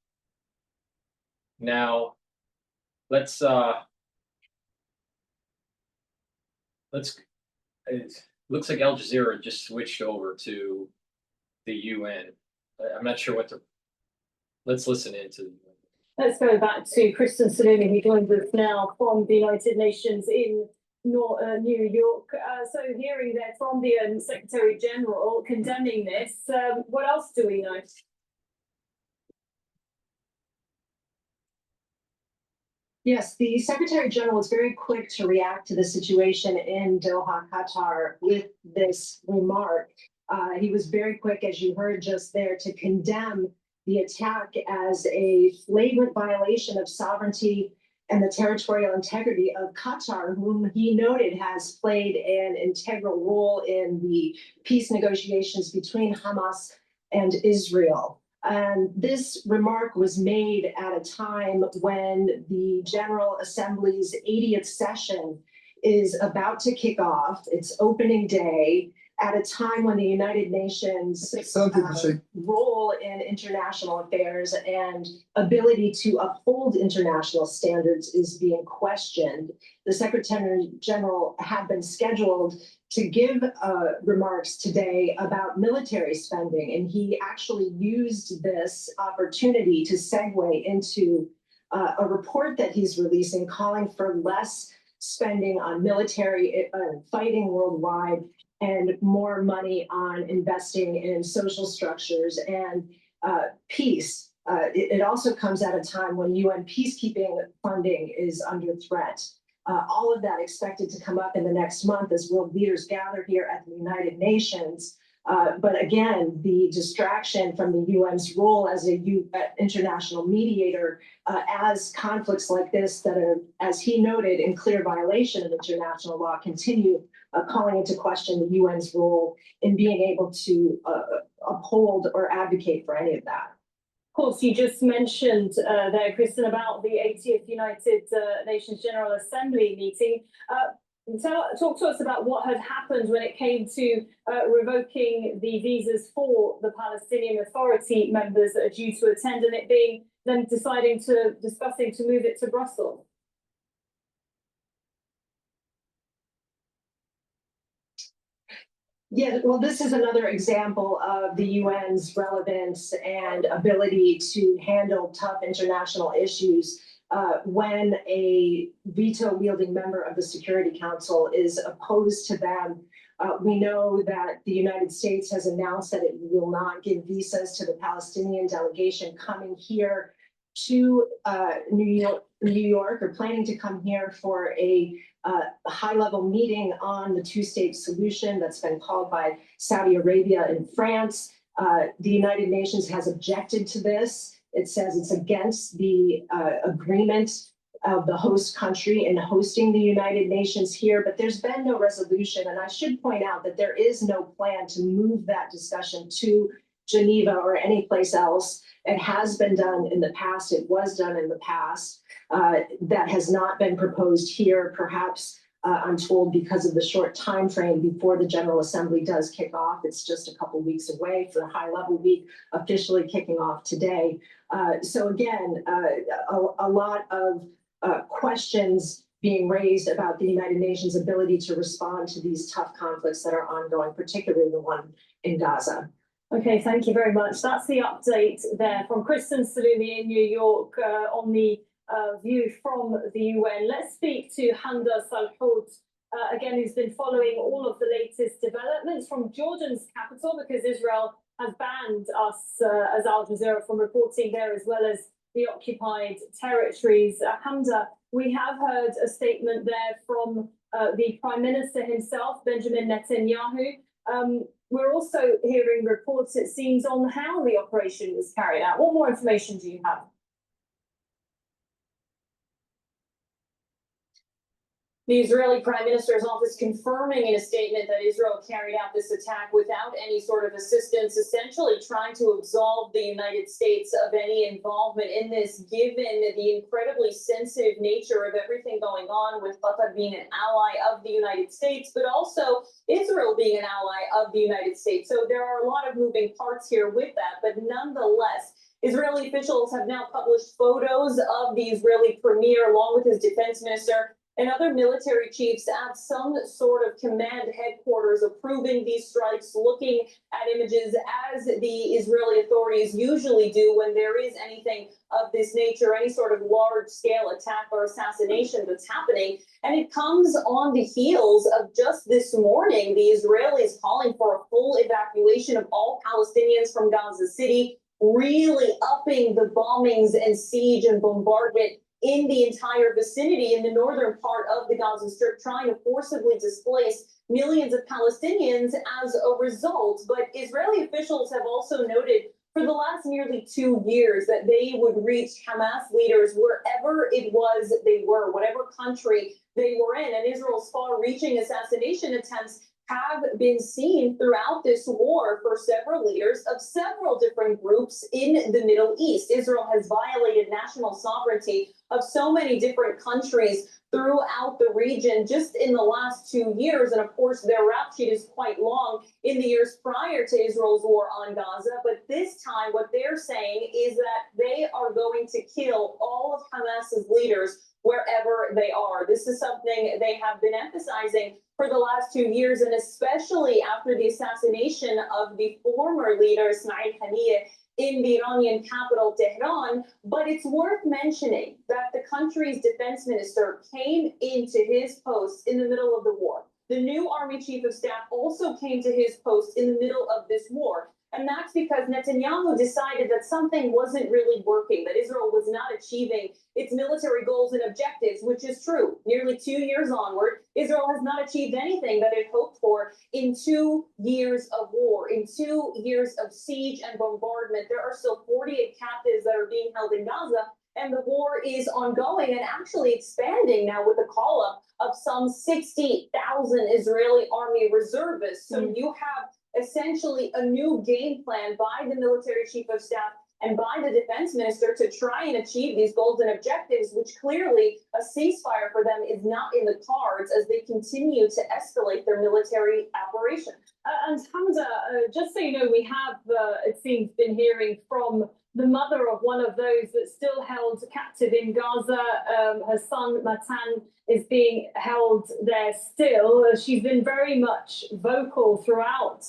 Now, let's it looks like Al Jazeera just switched over to the UN. I'm not sure what to. Let's listen into.
Let's go back to Kristen Salumi, who joins us now from the United Nations in New York. So hearing there from the Secretary General condemning this, what else do we know?
Yes, the Secretary General was very quick to react to the situation in Doha, Qatar, with this remark. He was very quick, as you heard just there, to condemn the attack as a flagrant violation of sovereignty and the territorial integrity of Qatar, whom he noted has played an integral role in the peace negotiations between Hamas and Israel. And this remark was made at a time when the General Assembly's 80th session is about to kick off, its opening day, at a time when the United Nations role in international affairs and ability to uphold international standards is being questioned. The Secretary General had been scheduled to give remarks today about military spending, and he actually used this opportunity to segue into a report that he's releasing calling for less spending on military fighting worldwide and more money on investing in social structures and peace. It also comes at a time when UN peacekeeping funding is under threat. All of that expected to come up in the next month as world leaders gather here at the United Nations. But again, the distraction from the UN's role as a international mediator as conflicts like this that are, as he noted, in clear violation of international law continue, calling into question the UN's role in being able to uphold or advocate for any of that.
Of course, you just mentioned there, Kristen, about the 80th United Nations General Assembly meeting. Talk to us about what had happened when it came to revoking the visas for the Palestinian Authority members that are due to attend, and it being them discussing to move it to Brussels.
Yeah, well, this is another example of the UN's relevance and ability to handle tough international issues when a veto-wielding member of the Security Council is opposed to them. We know that the United States has announced that it will not give visas to the Palestinian delegation coming here to New York, or planning to come here for a high-level meeting on the two-state solution that's been called by Saudi Arabia and France. The United Nations has objected to this. It says it's against the agreement of the host country in hosting the United Nations here, but there's been no resolution. And I should point out that there is no plan to move that discussion to Geneva or any place else. It has been done in the past. It was done in the past. That has not been proposed here, perhaps I'm told because of the short time frame before the General Assembly does kick off. It's just a couple weeks away for the high-level week officially kicking off today. So again, a lot of questions being raised about the United Nations' ability to respond to these tough conflicts that are ongoing, particularly the one in Gaza.
Okay, thank you very much. That's the update there from Kristen Salumi in New York on the view from the UN. Let's speak to Handa Salhoud, again, who's been following all of the latest developments from Jordan's capital, because Israel has banned us as Al Jazeera from reporting there, as well as the occupied territories. Handa, we have heard a statement there from the Prime Minister himself, Benjamin Netanyahu, We're also hearing reports, it seems, on how the operation was carried out. What more information do you have? The Israeli Prime Minister's office confirming in a statement that Israel carried out this attack without any sort of assistance, essentially trying to absolve the United States of any involvement in this, given the incredibly sensitive nature of everything going on, with Qatar being an ally of the United States, but also Israel being an ally of the United States. So there are a lot of moving parts here with that, but nonetheless, Israeli officials have now published photos of the Israeli premier along with his defense minister and other military chiefs at some sort of command headquarters approving these strikes, looking at images as the Israeli authorities usually do when there is anything of this nature, any sort of large-scale attack or assassination that's happening. And it comes on the heels of just this morning, the Israelis calling for a full evacuation of all Palestinians from Gaza City, really upping the bombings and siege and bombardment in the entire vicinity in the northern part of the Gaza Strip, trying to forcibly displace millions of Palestinians as a result. But Israeli officials have also noted for the last nearly 2 years that they would reach Hamas leaders wherever it was they were, whatever country they were in. And Israel's far-reaching assassination attempts have been seen throughout this war for several leaders of several different groups in the Middle East. Israel has violated national sovereignty of so many different countries throughout the region just in the last 2 years. And of course, their rap sheet is quite long in the years prior to Israel's war on Gaza. But this time, what they're saying is that they are going to kill all of Hamas's leaders wherever they are. This is something they have been emphasizing for the last 2 years, and especially after the assassination of the former leader, Ismail Haniyeh, in the Iranian capital, Tehran. But it's worth mentioning that the country's defense minister came into his post in the middle of the war. The new army chief of staff also came to his post in the middle of this war. And that's because Netanyahu decided that something wasn't really working, that Israel was not achieving its military goals and objectives, which is true. Nearly 2 years onward, Israel has not achieved anything that it hoped for in 2 years of war, in 2 years of siege and bombardment. There are still 48 captives that are being held in Gaza, and the war is ongoing and actually expanding now with the call-up of some 60,000 Israeli army reservists. So you have essentially a new game plan by the military chief of staff and by the defense minister to try and achieve these goals and objectives, which clearly a ceasefire for them is not in the cards as they continue to escalate their military operation. And Hamza, just so you know, we have, it seems, been hearing from the mother of one of those that's still held captive in Gaza. Her son, Matan, is being held there still. She's been very much vocal throughout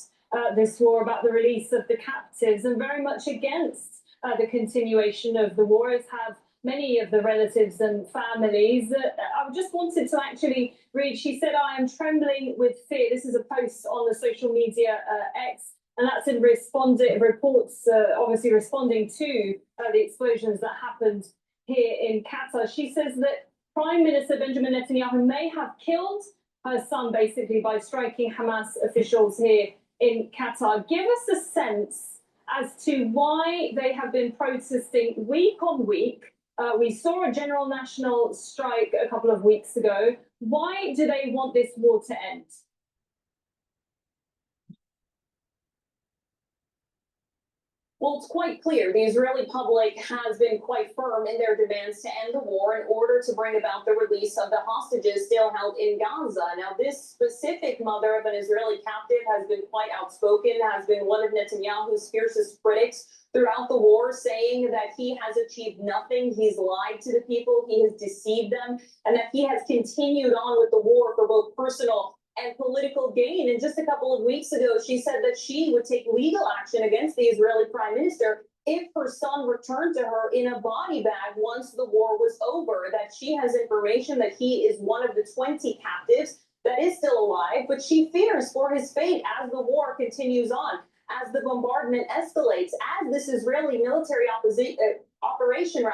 this war about the release of the captives and very much against the continuation of the war, as have many of the relatives and families. I just wanted to actually read, she said, "I am trembling with fear." This is a post on the social media X, and that's in reports, obviously responding to the explosions that happened here in Qatar. She says that Prime Minister Benjamin Netanyahu may have killed her son basically by striking Hamas officials here in Qatar. Give us a sense as to why they have been protesting week on week. We saw a general national strike a couple of weeks ago. Why do they want this war to end?
Well, it's quite clear the Israeli public has been quite firm in their demands to end the war in order to bring about the release of the hostages still held in Gaza. Now, this specific mother of an Israeli captive has been quite outspoken, has been one of Netanyahu's fiercest critics throughout the war, saying that he has achieved nothing. He's lied to the people, he has deceived them, and that he has continued on with the war for both personal and political gain. And just a couple of weeks ago, she said that she would take legal action against the Israeli prime minister if her son returned to her in a body bag once the war was over, that she has information that he is one of the 20 captives that is still alive, but she fears for his fate as the war continues on, as the bombardment escalates, as this Israeli military operation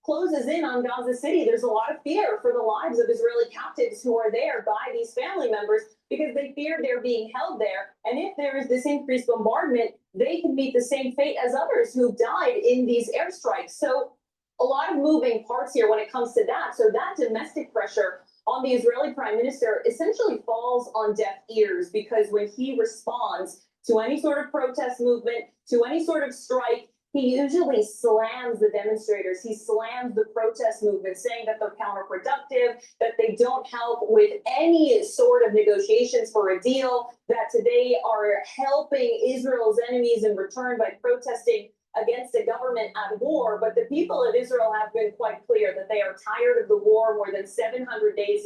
closes in on Gaza City, there's a lot of fear for the lives of Israeli captives who are there by these family members because they fear they're being held there. And if there is this increased bombardment, they can meet the same fate as others who died in these airstrikes. So a lot of moving parts here when it comes to that. So that domestic pressure on the Israeli prime minister essentially falls on deaf ears because when he responds to any sort of protest movement, to any sort of strike, he usually slams the demonstrators. He slams the protest movement, saying that they're counterproductive, that they don't help with any sort of negotiations for a deal, that today are helping Israel's enemies in return by protesting against a government at war. But the people of Israel have been quite clear that they are tired of the war. More than 700 days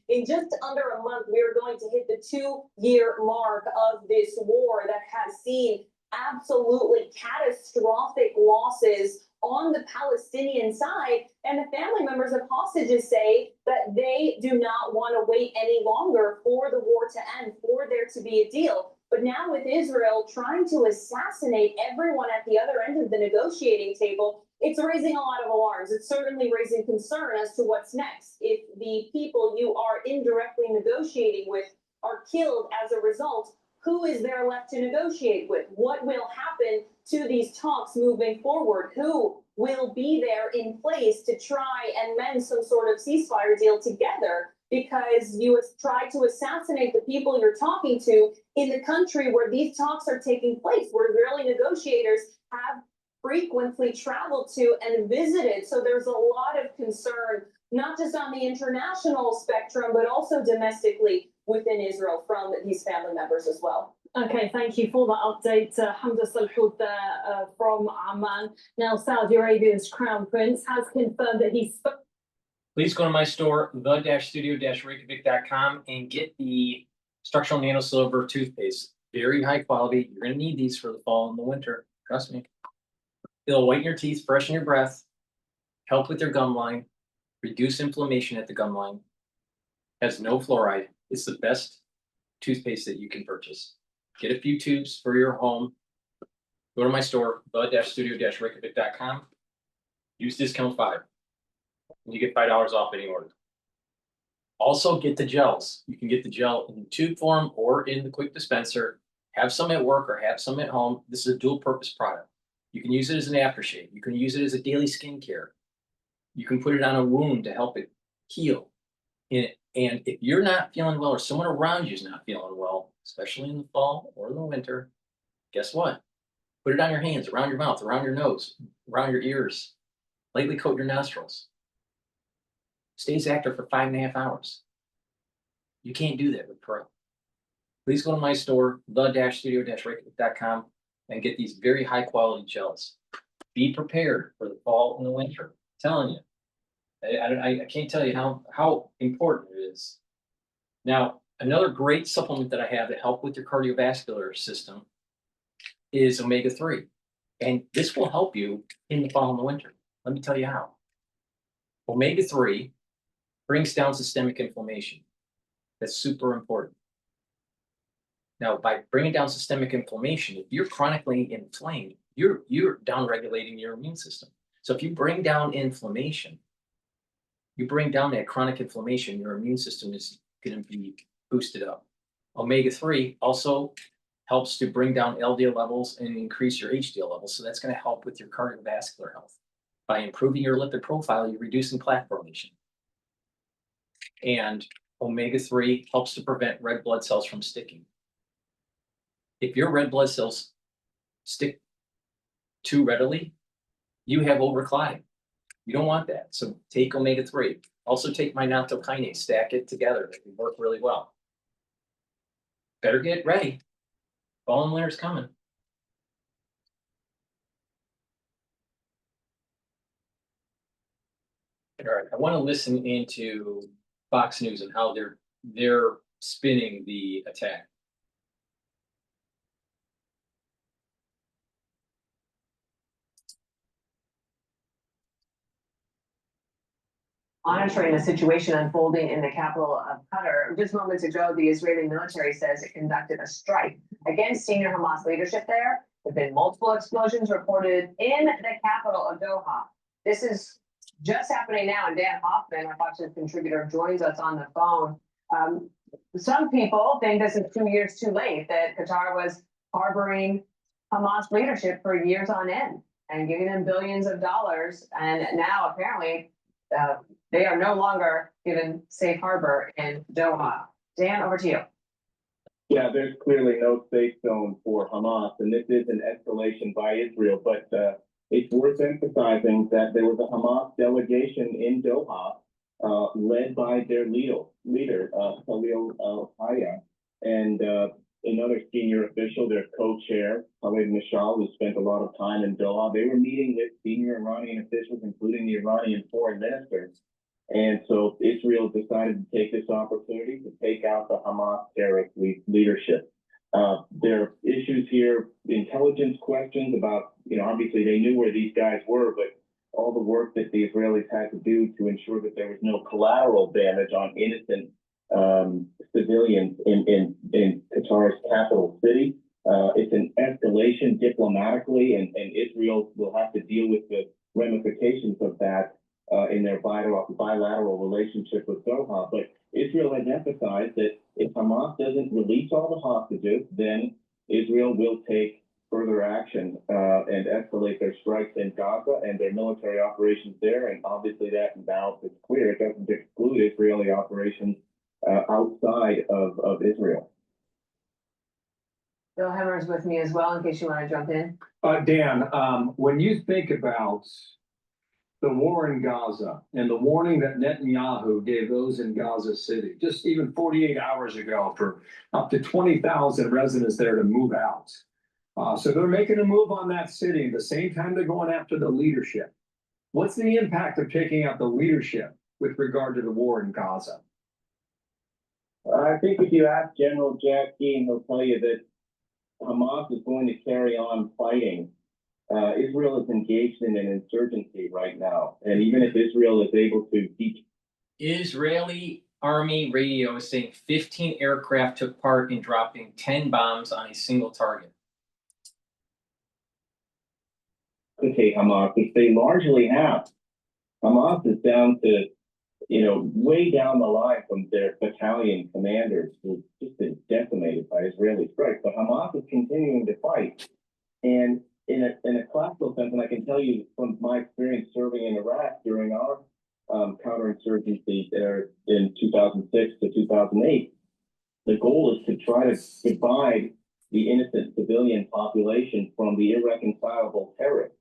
in just under a month, we are going to hit the 2-year mark of this war that has seen absolutely catastrophic losses on the Palestinian side. And the family members of hostages say that they do not want to wait any longer for the war to end, for there to be a deal. But now with Israel trying to assassinate everyone at the other end of the negotiating table, it's raising a lot of alarms. It's certainly raising concern as to what's next. If the people you are indirectly negotiating with are killed as a result, who is there left to negotiate with? What will happen to these talks moving forward? Who will be there in place to try and mend some sort of ceasefire deal together? Because you try to assassinate the people you're talking to in the country where these talks are taking place, where Israeli negotiators have frequently traveled to and visited. So there's a lot of concern, not just on the international spectrum, but also domestically within Israel from these family members as well. Okay, thank you for that update, Hamda Salhoud there from Amman. Now, Saudi Arabia's Crown Prince has confirmed that he spoke.
Please go to my store, the-studio-reykjavik.com, and get the structural nano silver toothpaste. Very high quality. You're going to need these for the fall and the winter. Trust me. It'll whiten your teeth, freshen your breath, help with your gum line, reduce inflammation at the gum line. Has no fluoride. It's the best toothpaste that you can purchase. Get a few tubes for your home. Go to my store, the-studio-reykjavik.com. Use discount 5. And you get $5 off any order. Also get the gels. You can get the gel in tube form or in the quick dispenser. Have some at work or have some at home. This is a dual purpose product. You can use it as an aftershave. You can use it as a daily skincare. You can put it on a wound to help it heal. And if you're not feeling well or someone around you is not feeling well, especially in the fall or the winter, guess what? Put it on your hands, around your mouth, around your nose, around your ears. Lightly coat your nostrils. Stays active for 5.5 hours. You can't do that with Pro. Please go to my store, the-studio-reykjavik.com, and get these very high quality gels. Be prepared for the fall and the winter. I'm telling you. I can't tell you how important it is. Now, another great supplement that I have to help with your cardiovascular system is omega-3. And this will help you in the fall and the winter. Let me tell you how. Omega-3 brings down systemic inflammation. That's super important. Now, by bringing down systemic inflammation, if you're chronically inflamed, you're down-regulating your immune system. So if you bring down inflammation, you bring down that chronic inflammation, your immune system is going to be boosted up. Omega-3 also helps to bring down LDL levels and increase your HDL levels. So that's going to help with your cardiovascular health. By improving your lipid profile, you're reducing plaque formation. And omega-3 helps to prevent red blood cells from sticking. If your red blood cells stick too readily, you have overclotting. You don't want that. So take omega-3. Also take my nattokinase, stack it together. They work really well. Better get ready. Fall and winter's coming. All right, I want to listen into Fox News and how they're spinning the attack.
Monitoring the situation unfolding in the capital of Qatar. Just moments ago, the Israeli military says it conducted a strike against senior Hamas leadership there. There have been multiple explosions reported in the capital of Doha. This is just happening now, and Dan Hoffman, our Fox News contributor, joins us on the phone. Some people think this is 2 years too late, that Qatar was harboring Hamas leadership for years on end and giving them billions of dollars. And now apparently they are no longer given safe harbor in Doha. Dan, over to you.
Yeah, there's clearly no safe zone for Hamas, and this is an escalation by Israel. But it's worth emphasizing that there was a Hamas delegation in Doha, led by their leader, Khalil al-Hayya, and another senior official, their co-chair, Khalid Mashal, who spent a lot of time in Doha. They were meeting with senior Iranian officials, including the Iranian foreign minister. And so Israel decided to take this opportunity to take out the Hamas terrorist leadership. There are issues here, intelligence questions about, obviously they knew where these guys were, but all the work that the Israelis had to do to ensure that there was no collateral damage on innocent civilians in Qatar's capital city. It's an escalation diplomatically, and Israel will have to deal with the ramifications of that in their bilateral relationship with Doha. But Israel has emphasized that if Hamas doesn't release all the hostages, then Israel will take further action and escalate their strikes in Gaza and their military operations there. And obviously that now it's clear, it doesn't exclude Israeli operations outside of Israel.
Bill Hemmer is with me as well, in case you want to jump in.
Dan, when you think about the war in Gaza and the warning that Netanyahu gave those in Gaza City, just even 48 hours ago, for up to 20,000 residents there to move out. So they're making a move on that city at the same time they're going after the leadership. What's the impact of taking out the leadership with regard to the war in Gaza?
I think if you ask General Jack Keane, he'll tell you that Hamas is going to carry on fighting. Israel is engaged in an insurgency right now. And even if Israel is able to keep...
Israeli Army radio is saying 15 aircraft took part in dropping 10 bombs on a single target.
Okay, Hamas, which they largely have. Hamas is down to, way down the line from their battalion commanders who've just been decimated by Israeli strikes. But Hamas is continuing to fight. And in a classical sense, and I can tell you from my experience serving in Iraq during our counterinsurgency there in 2006 to 2008, the goal is to try to divide the innocent civilian population from the irreconcilable terrorists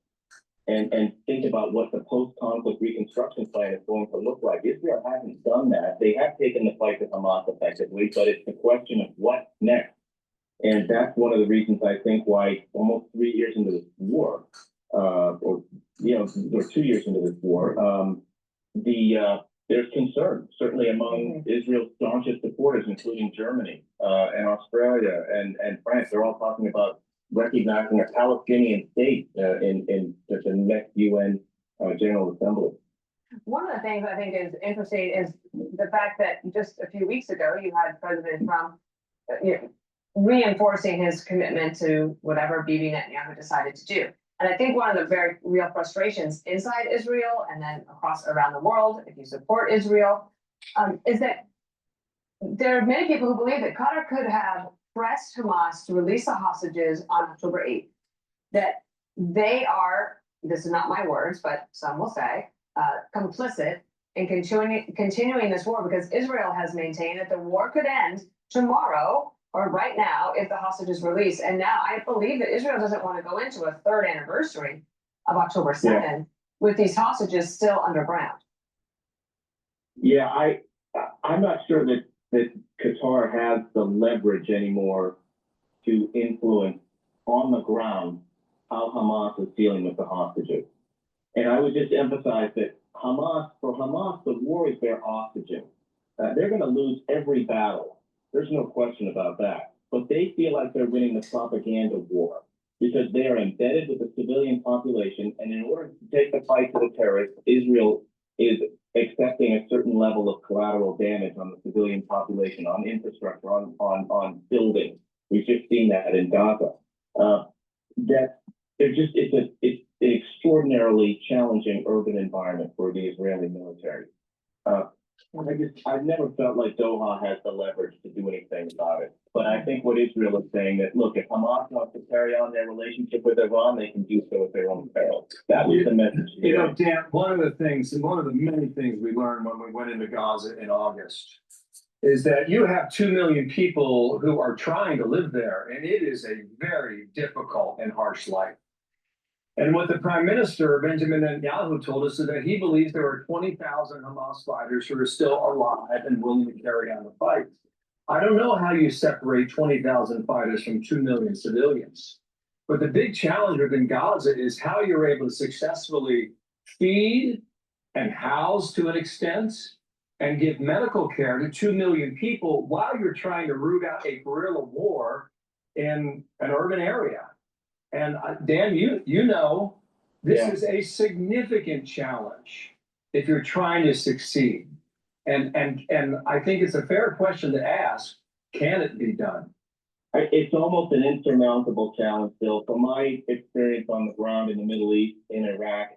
and think about what the post-conflict reconstruction plan is going to look like. Israel hasn't done that. They have taken the fight to Hamas effectively, but it's the question of what next. And that's one of the reasons I think why almost 3 years into this war, or 2 years into this war, there's concern, certainly among Israel's staunchest supporters, including Germany and Australia and France. They're all talking about recognizing a Palestinian state in the next UN General Assembly.
One of the things I think is interesting is the fact that just a few weeks ago, you had President Trump reinforcing his commitment to whatever Bibi Netanyahu decided to do. And I think one of the very real frustrations inside Israel and then around the world, if you support Israel, is that there are many people who believe that Qatar could have pressed Hamas to release the hostages on October 8th. That they are, this is not my words, but some will say, complicit in continuing this war, because Israel has maintained that the war could end tomorrow or right now if the hostages release. And now I believe that Israel doesn't want to go into a third anniversary of October 2nd with these hostages still underground.
Yeah, I'm not sure that Qatar has the leverage anymore to influence on the ground how Hamas is dealing with the hostages. And I would just emphasize that for Hamas, the war is their oxygen. They're going to lose every battle. There's no question about that. But they feel like they're winning the propaganda war because they are embedded with the civilian population. And in order to take the fight to the terrorists, Israel is accepting a certain level of collateral damage on the civilian population, on infrastructure, on buildings. We've just seen that in Gaza. That they're just it's an extraordinarily challenging urban environment for the Israeli military. I've never felt like Doha has the leverage to do anything about it. But I think what Israel is saying that, look, if Hamas wants to carry on their relationship with Iran, they can do so at their own peril. That was the message.
You know, Dan, one of the things, and one of the many things we learned when we went into Gaza in August, is that you have 2 million people who are trying to live there, and it is a very difficult and harsh life. And what the Prime Minister, Benjamin Netanyahu, told us is that he believes there are 20,000 Hamas fighters who are still alive and willing to carry on the fight. I don't know how you separate 20,000 fighters from 2 million civilians. But the big challenge within Gaza is how you're able to successfully feed and house to an extent and give medical care to 2 million people while you're trying to root out a guerrilla war in an urban area. And Dan, you know, this is a significant challenge if you're trying to succeed. And I think it's a fair question to ask, can it be done?
It's almost an insurmountable challenge, Bill. From my experience on the ground in the Middle East, in Iraq,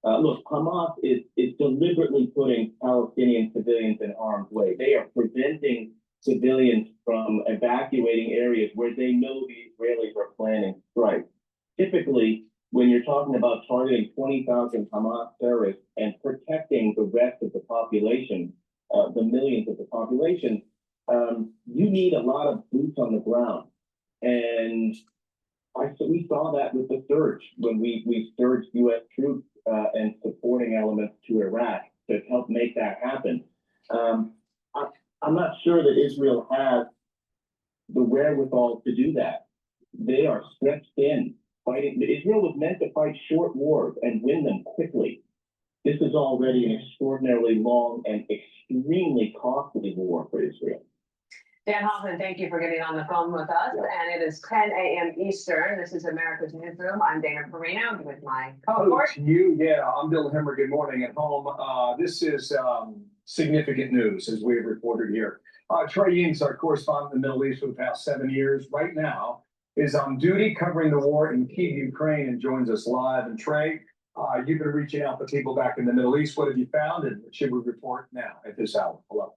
look, Hamas is deliberately putting Palestinian civilians in harm's way. They are preventing civilians from evacuating areas where they know the Israelis are planning strikes. Typically, when you're talking about targeting 20,000 Hamas terrorists and protecting the rest of the population, the millions of the population, you need a lot of boots on the ground. And we saw that with the surge when we surged U.S. troops and supporting elements to Iraq to help make that happen. I'm not sure that Israel has the wherewithal to do that. They are stretched thin. Fighting. Israel was meant to fight short wars and win them quickly. This is already an extraordinarily long and extremely costly war for Israel.
Dan Hoffman, thank you for getting on the phone with us. And it is 10 a.m. Eastern. This is America's Newsroom. I'm Dana Perino with my cohort.
I'm Bill Hemmer. Good morning at home. This is significant news, as we have reported here. Trey Ying's our correspondent in the Middle East for the past 7 years. Right now is on duty covering the war in Kyiv, Ukraine, and joins us live. And Trey, you've been reaching out to people back in the Middle East. What have you found, and what should we report now at this hour? Hello.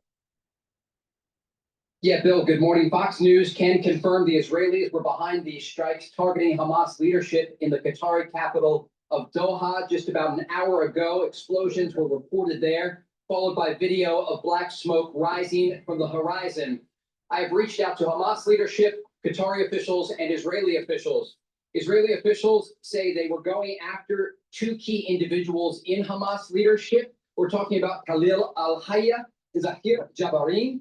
Yeah, Bill, good morning. Fox News can confirm the Israelis were behind these strikes targeting Hamas leadership in the Qatari capital of Doha. Just about an hour ago, explosions were reported there, followed by video of black smoke rising from the horizon. I have reached out to Hamas leadership, Qatari officials, and Israeli officials. Israeli officials say they were going after 2 key individuals in Hamas leadership. We're talking about Khalil al-Hayya and Zahir Jabarin.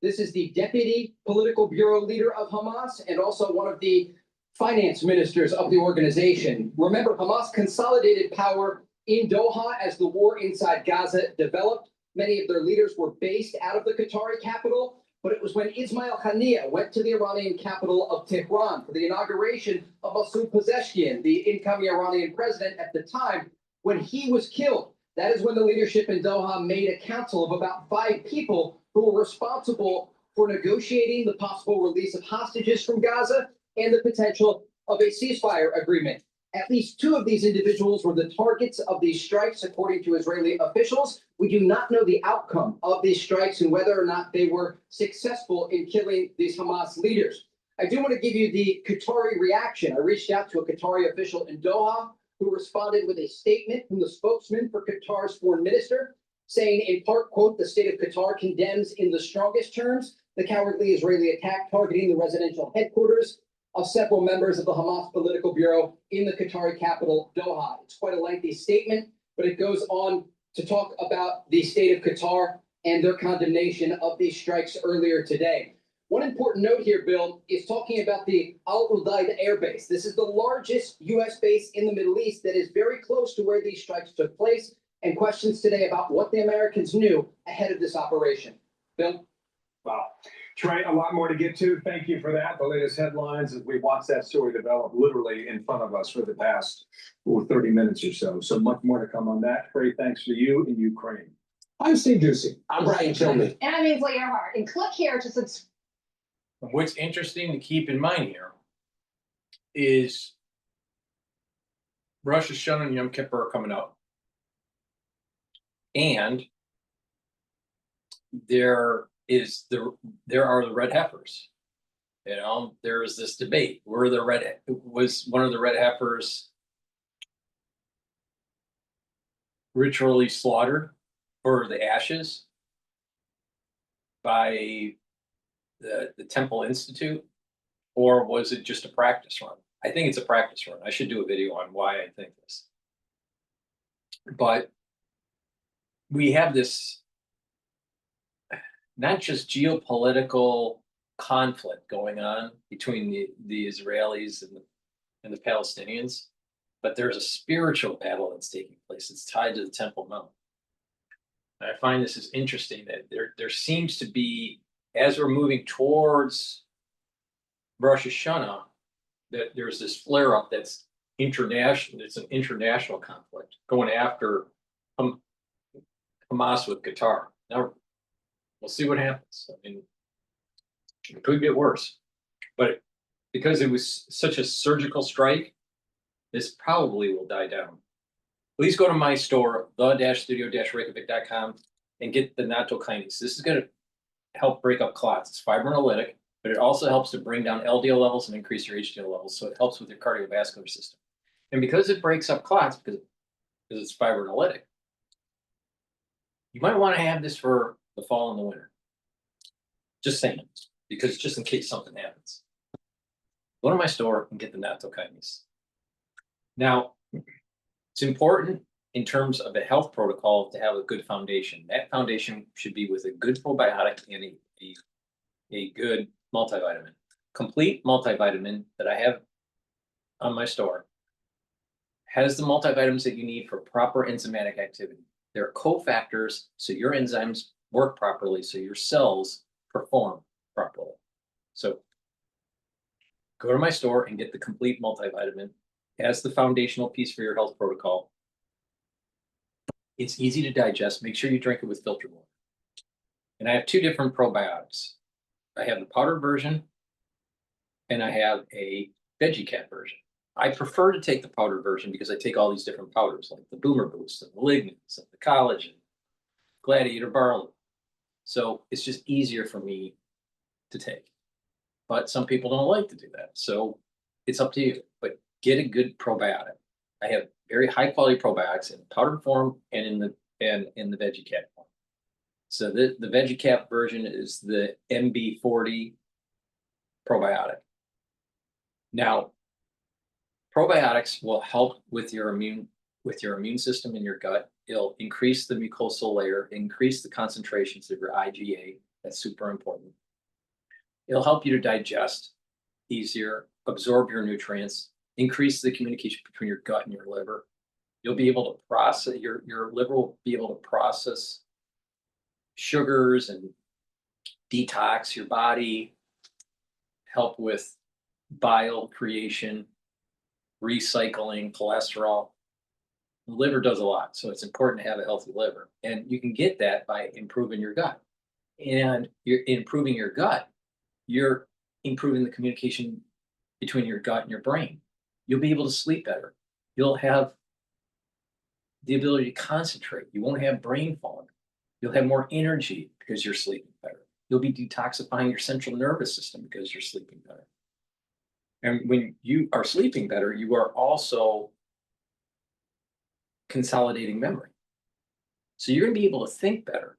This is the deputy political bureau leader of Hamas and also one of the finance ministers of the organization. Remember, Hamas consolidated power in Doha as the war inside Gaza developed. Many of their leaders were based out of the Qatari capital. But it was when Ismail Haniyeh went to the Iranian capital of Tehran for the inauguration of Masoud Pezeshkian, the incoming Iranian president at the time, when he was killed. That is when the leadership in Doha made a council of about 5 people who were responsible for negotiating the possible release of hostages from Gaza and the potential of a ceasefire agreement. At least 2 of these individuals were the targets of these strikes, according to Israeli officials. We do not know the outcome of these strikes and whether or not they were successful in killing these Hamas leaders. I do want to give you the Qatari reaction. I reached out to a Qatari official in Doha who responded with a statement from the spokesman for Qatar's foreign minister, saying in part, quote, the state of Qatar condemns in the strongest terms the cowardly Israeli attack targeting the residential headquarters of several members of the Hamas political bureau in the Qatari capital, Doha. It's quite a lengthy statement, but it goes on to talk about the state of Qatar and their condemnation of these strikes earlier today. One important note here, Bill, is talking about the Al Udeid Air Base. This is the largest U.S. base in the Middle East that is very close to where these strikes took place, and questions today about what the Americans knew ahead of this operation. Bill?
Wow. Trey, a lot more to get to. Thank you for that. The latest headlines as we watch that story develop literally in front of us for the past 30 minutes or so. So much more to come on that. Trey, thanks to you in Ukraine.
I'm Steve Ducey. I'm Brighteon Channel.
And I'm Ainsley Earhart. And click here to subscribe.
What's interesting to keep in mind here is Rosh Hashanah and Yom Kippur are coming up. And there are the red heifers. You know, there is this debate. Was one of the red heifers ritually slaughtered for the ashes by the Temple Institute, or was it just a practice run? I think it's a practice run. I should do a video on why I think this. But we have this not just geopolitical conflict going on between the Israelis and the Palestinians, but there's a spiritual battle that's taking place. It's tied to the Temple Mount. And I find this is interesting that there seems to be, as we're moving towards Rosh Hashanah, that there's this flare up that's international. It's an international conflict going after Hamas with Qatar. Now we'll see what happens. I mean, it could get worse, but because it was such a surgical strike, this probably will die down. Please go to my store, the-studio-reykjavik.com, and get the nattokinase. This is going to help break up clots. It's fibrinolytic, but it also helps to bring down LDL levels and increase your HDL levels. So it helps with your cardiovascular system. And because it breaks up clots, because it's fibrinolytic, you might want to have this for the fall and the winter. Just saying, because just in case something happens. Go to my store and get the nattokinase. Now, it's important in terms of a health protocol to have a good foundation. That foundation should be with a good probiotic and a good multivitamin. Complete multivitamin that I have on my store has the multivitamins that you need for proper enzymatic activity. They're cofactors so your enzymes work properly, so your cells perform properly. So go to my store and get the complete multivitamin as the foundational piece for your health protocol. It's easy to digest. Make sure you drink it with filtered water. And I have two different probiotics. I have the powdered version and I have a veggie cat version. I prefer to take the powdered version because I take all these different powders like the Boomer Boost and the lignans and the collagen, Gladiator barley. So it's just easier for me to take. But some people don't like to do that. So it's up to you. But get a good probiotic. I have very high quality probiotics in powdered form and in the veggie cat form. So the veggie cat version is the Ep40 probiotic. Now, probiotics will help with your immune system in your gut. It'll increase the mucosal layer, increase the concentrations of your IgA. That's super important. It'll help you to digest easier, absorb your nutrients, increase the communication between your gut and your liver. You'll be able to process, your liver will be able to process sugars and detox your body, help with bile creation, recycling, cholesterol. The liver does a lot, so it's important to have a healthy liver. And you can get that by improving your gut. And you're improving your gut, you're improving the communication between your gut and your brain. You'll be able to sleep better. You'll have the ability to concentrate. You won't have brain fog. You'll have more energy because you're sleeping better. You'll be detoxifying your central nervous system because you're sleeping better. And when you are sleeping better, you are also consolidating memory. So you're going to be able to think better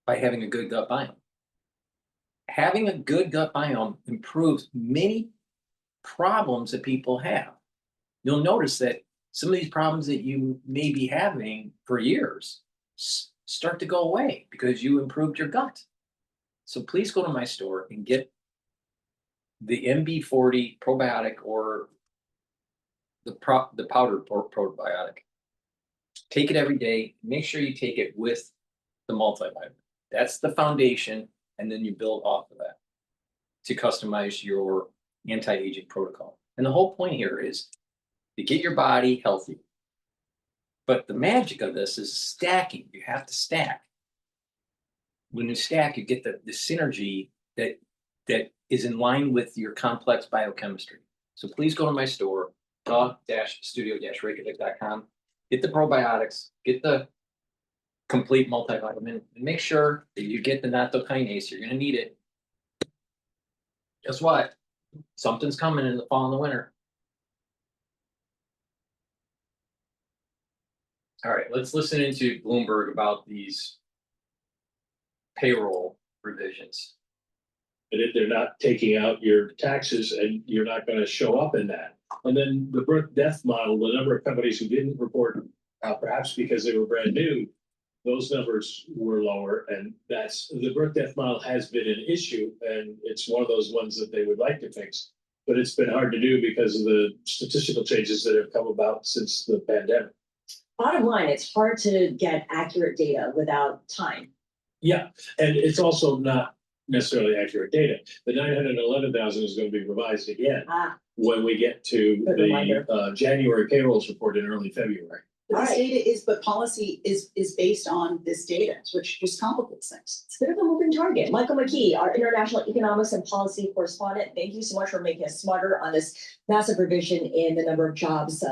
by having a good gut biome. Having a good gut biome improves many problems that people have. You'll notice that some of these problems that you may be having for years start to go away because you improved your gut. So please go to my store and get the Ep40 probiotic or the powdered probiotic. Take it every day. Make sure you take it with the multivitamin. That's the foundation, and then you build off of that to customize your anti-aging protocol. And the whole point here is to get your body healthy. But the magic of this is stacking. You have to stack. When you stack, you get the synergy that is in line with your complex biochemistry. So please go to my store, the-studio-reykjavik.com. Get the probiotics, get the complete multivitamin, and make sure that you get the nattokinase. You're gonna need it. Guess what? Something's coming in the fall and the winter. All right, let's listen into Bloomberg about these payroll revisions.
And if they're not taking out your taxes and you're not gonna show up in that. And then the birth death model, the number of companies who didn't report, perhaps because they were brand new, those numbers were lower, and that's, the birth death model has been an issue, and it's one of those ones that they would like to fix. But it's been hard to do because of the statistical changes that have come about since the pandemic.
Bottom line, it's hard to get accurate data without time.
Yeah, and it's also not necessarily accurate data. The 911,000 is going to be revised again when we get to the January payrolls report in early February.
But this data is, but policy is based on this data, which just complicates things.
It's a bit of a moving target. Michael McKee, our international economics and policy correspondent, thank you so much for making us smarter on this massive revision in the number of jobs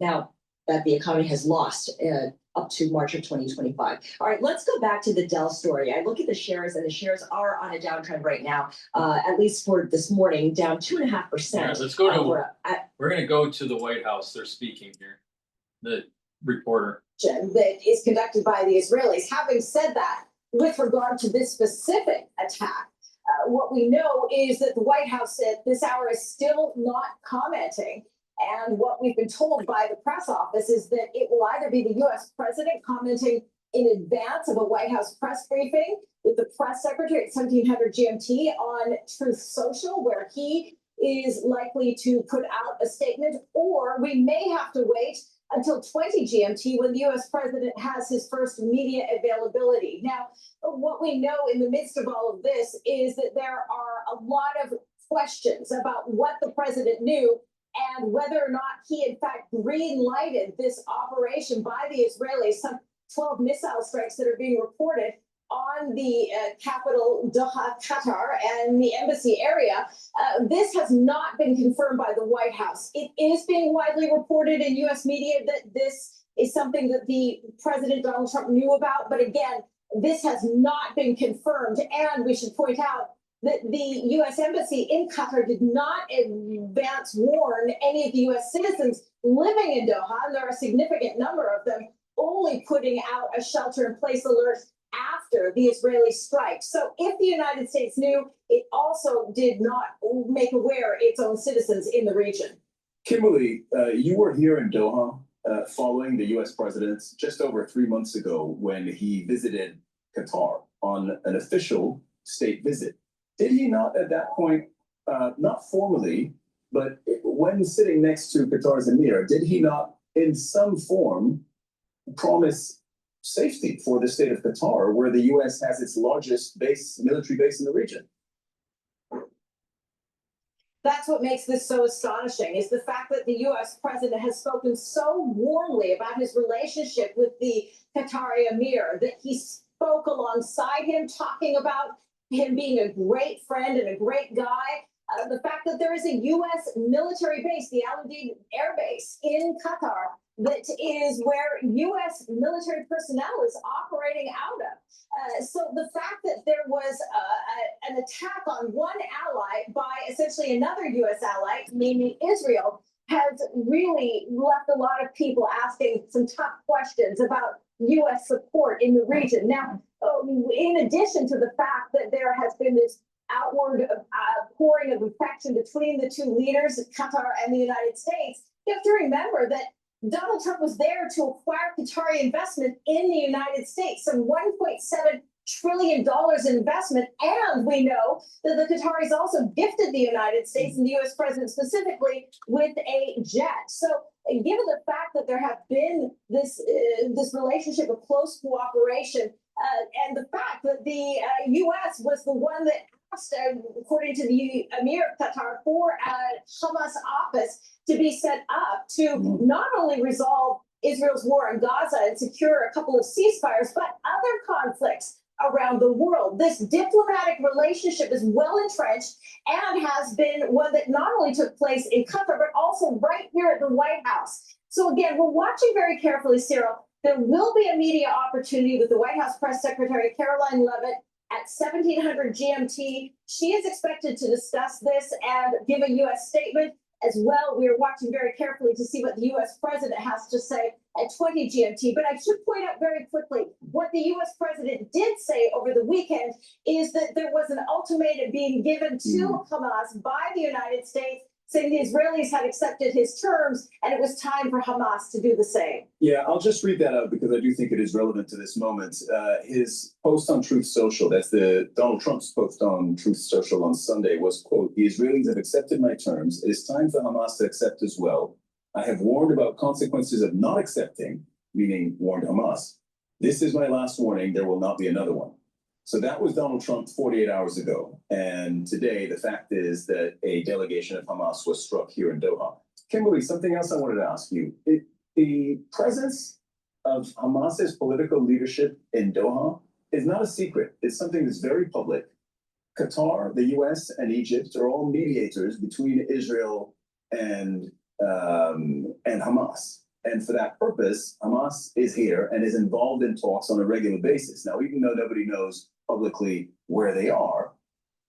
now that the economy has lost up to March of 2025. All right, let's go back to the Dell story. I look at the shares, and the shares are on a downtrend right now, at least for this morning, down 2.5%.
Yeah, let's go to, we're going to go to the White House. They're speaking here. The reporter.
That is conducted by the Israelis. Having said that, with regard to this specific attack, what we know is that the White House at this hour is still not commenting. And what we've been told by the press office is that it will either be the U.S. president commenting in advance of a White House press briefing with the press secretary at 1700 GMT on Truth Social, where he is likely to put out a statement, or we may have to wait until 20 GMT when the U.S. president has his first media availability. Now, what we know in the midst of all of this is that there are a lot of questions about what the president knew and whether or not he, in fact, green-lighted this operation by the Israelis, some 12 missile strikes that are being reported on the capital, Doha, Qatar, and the embassy area. This has not been confirmed by the White House. It is being widely reported in U.S. media that this is something that the President Donald Trump knew about. But again, this has not been confirmed. And we should point out that the U.S. Embassy in Qatar did not advance warn any of the U.S. citizens living in Doha, and there are a significant number of them, only putting out a shelter-in-place alert after the Israeli strike. So if the United States knew, it also did not make aware its own citizens in the region.
Kimberly, you were here in Doha following the U.S. president just over 3 months ago when he visited Qatar on an official state visit. Did he not at that point, not formally, but when sitting next to Qatar's emir, did he not in some form promise safety for the state of Qatar, where the U.S. has its largest military base in the region?
That's what makes this so astonishing, is the fact that the U.S. president has spoken so warmly about his relationship with the Qatari emir, that he spoke alongside him, talking about him being a great friend and a great guy. The fact that there is a U.S. military base, the Al Udeid Air Base in Qatar, that is where U.S. military personnel is operating out of. So the fact that there was an attack on one ally by essentially another U.S. ally, namely Israel, has really left a lot of people asking some tough questions about U.S. support in the region. Now, in addition to the fact that there has been this outward pouring of affection between the two leaders, Qatar and the United States, you have to remember that Donald Trump was there to acquire Qatari investment in the United States, some $1.7 trillion in investment. And we know that the Qataris also gifted the United States and the U.S. president specifically with a jet. So given the fact that there have been this relationship of close cooperation, and the fact that the U.S. was the one that asked, according to the Emir of Qatar, for a Hamas office to be set up to not only resolve Israel's war in Gaza and secure a couple of ceasefires, but other conflicts around the world. This diplomatic relationship is well entrenched and has been one that not only took place in Qatar, but also right here at the White House. So again, we're watching very carefully, Cyril. There will be a media opportunity with the White House Press Secretary Caroline Leavitt at 1700 GMT. She is expected to discuss this and give a U.S. statement as well. We are watching very carefully to see what the U.S. president has to say at 20 GMT. But I should point out very quickly, what the U.S. president did say over the weekend is that there was an ultimatum being given to Hamas by the United States, saying the Israelis had accepted his terms and it was time for Hamas to do the same.
Yeah, I'll just read that out because I do think it is relevant to this moment. His post on Truth Social, that's the Donald Trump's post on Truth Social on Sunday, was, quote, "The Israelis have accepted my terms. It is time for Hamas to accept as well. I have warned about consequences of not accepting," meaning warned Hamas. "This is my last warning. There will not be another one." So that was Donald Trump 48 hours ago. And today, the fact is that a delegation of Hamas was struck here in Doha. Kimberly, something else I wanted to ask you. The presence of Hamas's political leadership in Doha is not a secret. It's something that's very public. Qatar, the US, and Egypt are all mediators between Israel and Hamas. And for that purpose, Hamas is here and is involved in talks on a regular basis. Now, even though nobody knows publicly where they are,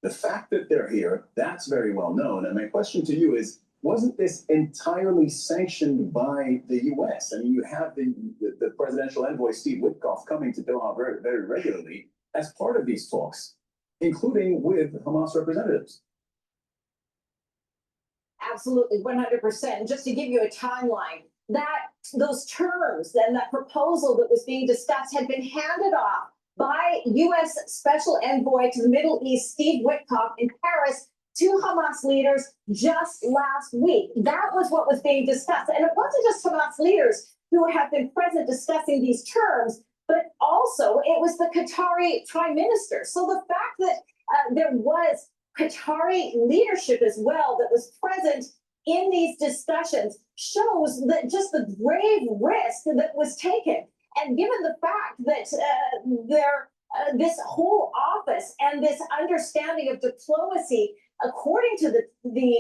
the fact that they're here, that's very well known. And my question to you is, wasn't this entirely sanctioned by the US? I mean, you have the presidential envoy, Steve Witkoff, coming to Doha very, very regularly as part of these talks, including with Hamas representatives.
Absolutely, 100%. And just to give you a timeline, those terms and that proposal that was being discussed had been handed off by U.S. Special Envoy to the Middle East, Steve Witkoff, in Paris to Hamas leaders just last week. That was what was being discussed. And it wasn't just Hamas leaders who have been present discussing these terms, but also it was the Qatari prime minister. So the fact that there was Qatari leadership as well that was present in these discussions shows that just the grave risk that was taken. And given the fact that this whole office and this understanding of diplomacy, according to the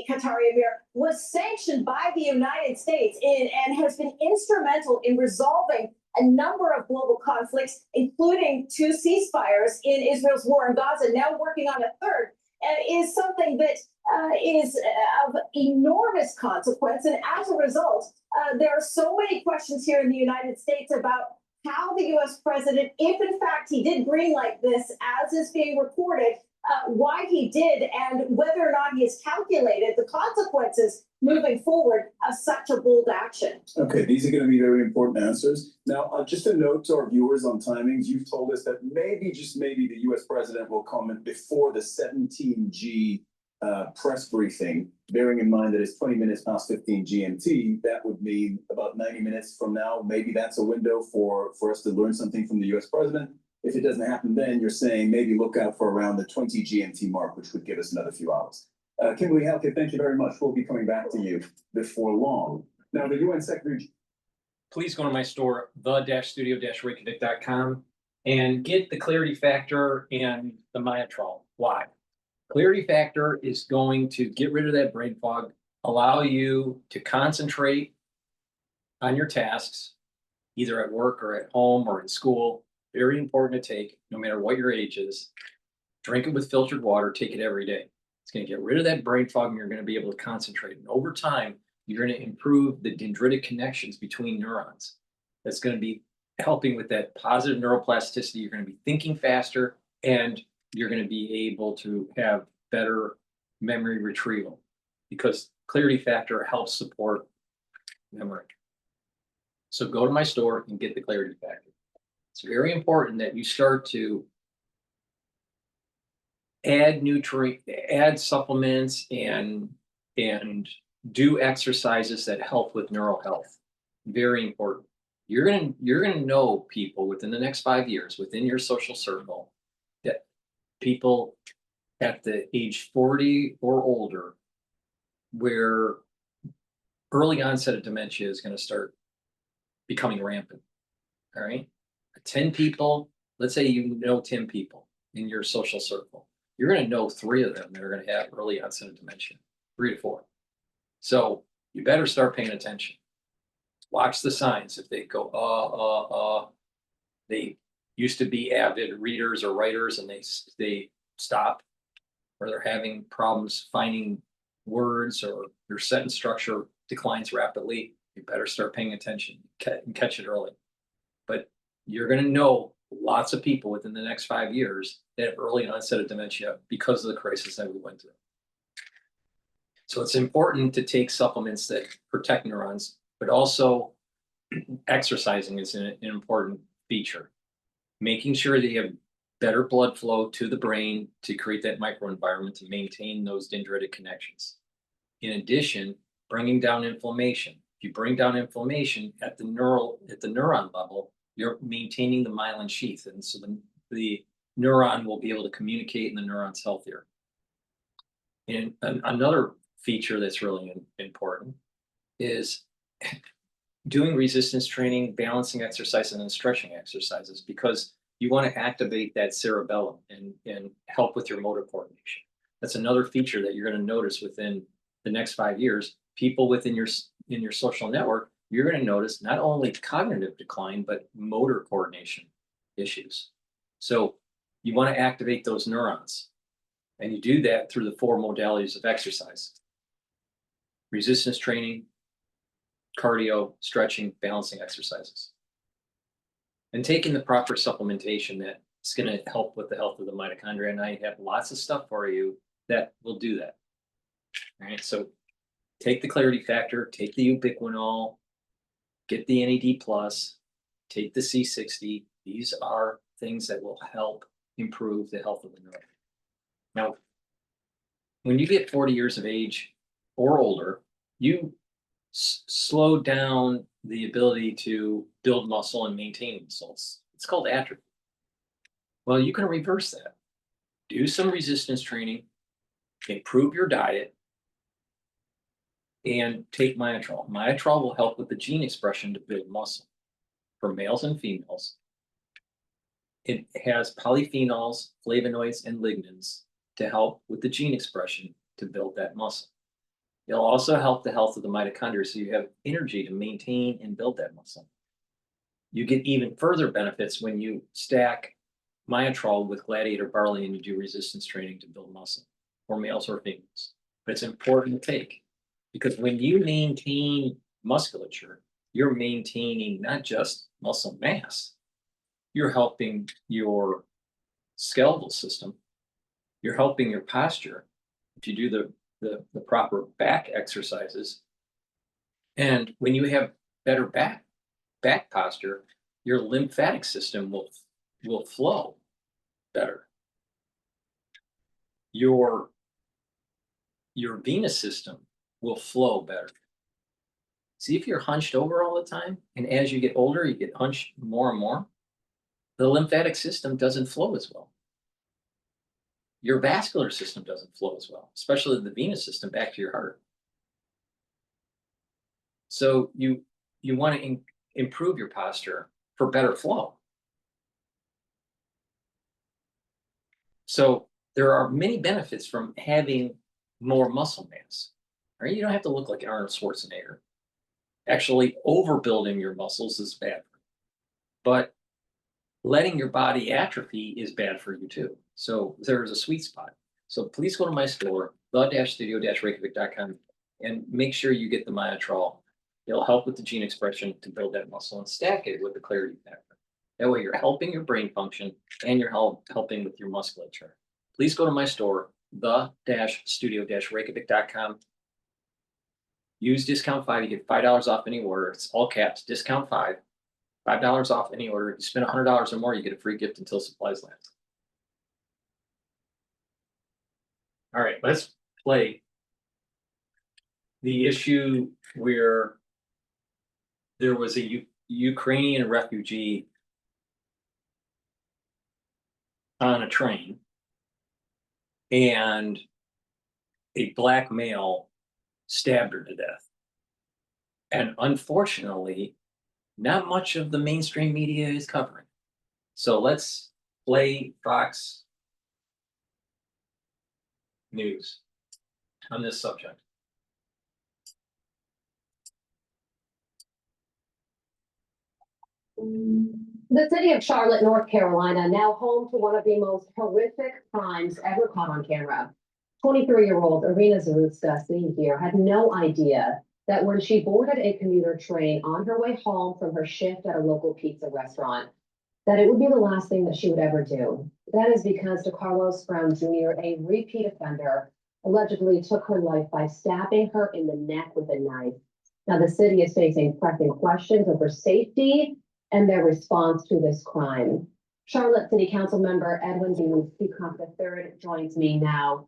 Qatari Emir, was sanctioned by the United States and has been instrumental in resolving a number of global conflicts, including 2 ceasefires in Israel's war in Gaza, now working on a third, is something that is of enormous consequence. And as a result, there are so many questions here in the United States about how the U.S. president, if in fact he did greenlight this, as is being reported, why he did, and whether or not he has calculated the consequences moving forward of such a bold action. Okay,
these are going to be very important answers. Now, just a note to our viewers on timings. You've told us that maybe, just maybe, the U.S. president will comment before the 17G press briefing, bearing in mind that it's 20 minutes past 15 GMT. That would mean about 90 minutes from now. Maybe that's a window for us to learn something from the U.S. president. If it doesn't happen then, you're saying maybe look out for around the 20 GMT mark, which would give us another few hours. Kimberly Halkett, thank you very much. We'll be coming back to you before long. Now, the UN Secretary...
Please go to my store, the-studio-reykjavik.com, and get the Clarity Factor and the Myotrol. Why? Clarity Factor is going to get rid of that brain fog, allow you to concentrate on your tasks, either at work or at home or in school. Very important to take, no matter what your age is. Drink it with filtered water, take it every day. It's going to get rid of that brain fog and you're going to be able to concentrate. And over time, you're going to improve the dendritic connections between neurons. That's going to be helping with that positive neuroplasticity. You're going to be thinking faster and you're going to be able to have better memory retrieval because Clarity Factor helps support memory. So go to my store and get the Clarity Factor. It's very important that you start to add supplements and do exercises that help with neural health. Very important. You're gonna know people within the next 5 years within your social circle that people at the age 40 or older where early onset of dementia is going to start becoming rampant. All right. 10 people let's say you know 10 people in your social circle. You're going to know 3 of them that are going to have early onset of dementia, 3 to 4. So you better start paying attention. Watch the signs. If they go, they used to be avid readers or writers and they stop, or they're having problems finding words, or their sentence structure declines rapidly, you better start paying attention and catch it early. But you're going to know lots of people within the next 5 years that have early onset of dementia because of the crisis that we went through. So it's important to take supplements that protect neurons, but also exercising is an important feature. Making sure that you have better blood flow to the brain to create that microenvironment to maintain those dendritic connections. In addition, bringing down inflammation. If you bring down inflammation at the neuron level, you're maintaining the myelin sheath, and so the neuron will be able to communicate and the neuron's healthier. And another feature that's really important is doing resistance training, balancing exercise, and then stretching exercises, because you want to activate that cerebellum and help with your motor coordination. That's another feature that you're going to notice within the next 5 years. People within your social network, you're going to notice not only cognitive decline, but motor coordination issues. So you want to activate those neurons. And you do that through the 4 modalities of exercise: resistance training, cardio, stretching, balancing exercises. And taking the proper supplementation that's going to help with the health of the mitochondria. And I have lots of stuff for you that will do that. All right, so take the clarity factor, take the ubiquinol, get the NAD+, take the C60. These are things that will help improve the health of the neuron. Now, when you get 40 years of age or older, you slow down the ability to build muscle and maintain muscles. It's called atrophy. Well, you can reverse that. Do some resistance training, improve your diet, and take myotrol. Myotrol will help with the gene expression to build muscle for males and females. It has polyphenols, flavonoids, and lignans to help with the gene expression to build that muscle. It'll also help the health of the mitochondria, so you have energy to maintain and build that muscle. You get even further benefits when you stack myotrol with gladiator barley and you do resistance training to build muscle, for males or females. But it's important to take, because when you maintain musculature, you're maintaining not just muscle mass, you're helping your skeletal system, you're helping your posture. If you do the proper back exercises, and when you have better back posture, your lymphatic system will flow better. Your venous system will flow better. See, if you're hunched over all the time, and as you get older, you get hunched more and more, the lymphatic system doesn't flow as well. Your vascular system doesn't flow as well, especially the venous system back to your heart. So you want to improve your posture for better flow. So there are many benefits from having more muscle mass. Right? You don't have to look like Arnold Schwarzenegger. Actually, overbuilding your muscles is bad, but letting your body atrophy is bad for you too. So there's a sweet spot. So please go to my store, the-studio-reykjavik.com, and make sure you get the myotrol. It'll help with the gene expression to build that muscle, and stack it with the clarity factor. That way you're helping your brain function and you're helping with your musculature. Please go to my store, the-studio-reykjavik.com. Use discount 5, you get $5 off any order. It's all caps, discount 5. $5 off any order. If you spend $100 or more, you get a free gift until supplies last. All right, let's play the issue where there was a Ukrainian refugee on a train, and a black male stabbed her to death. And unfortunately, not much of the mainstream media is covering. So let's play Fox News on this subject.
The city of Charlotte, North Carolina, now home to one of the most horrific crimes ever caught on camera. 23-year-old Irina Zarutska, seen here, had no idea that when she boarded a commuter train on her way home from her shift at a local pizza restaurant, that it would be the last thing that she would ever do. That is because DeCarlos Brown Jr., a repeat offender, allegedly took her life by stabbing her in the neck with a knife. Now, the city is facing pressing questions over safety and their response to this crime. Charlotte City Council member Edwin D. Peacock III joins me now.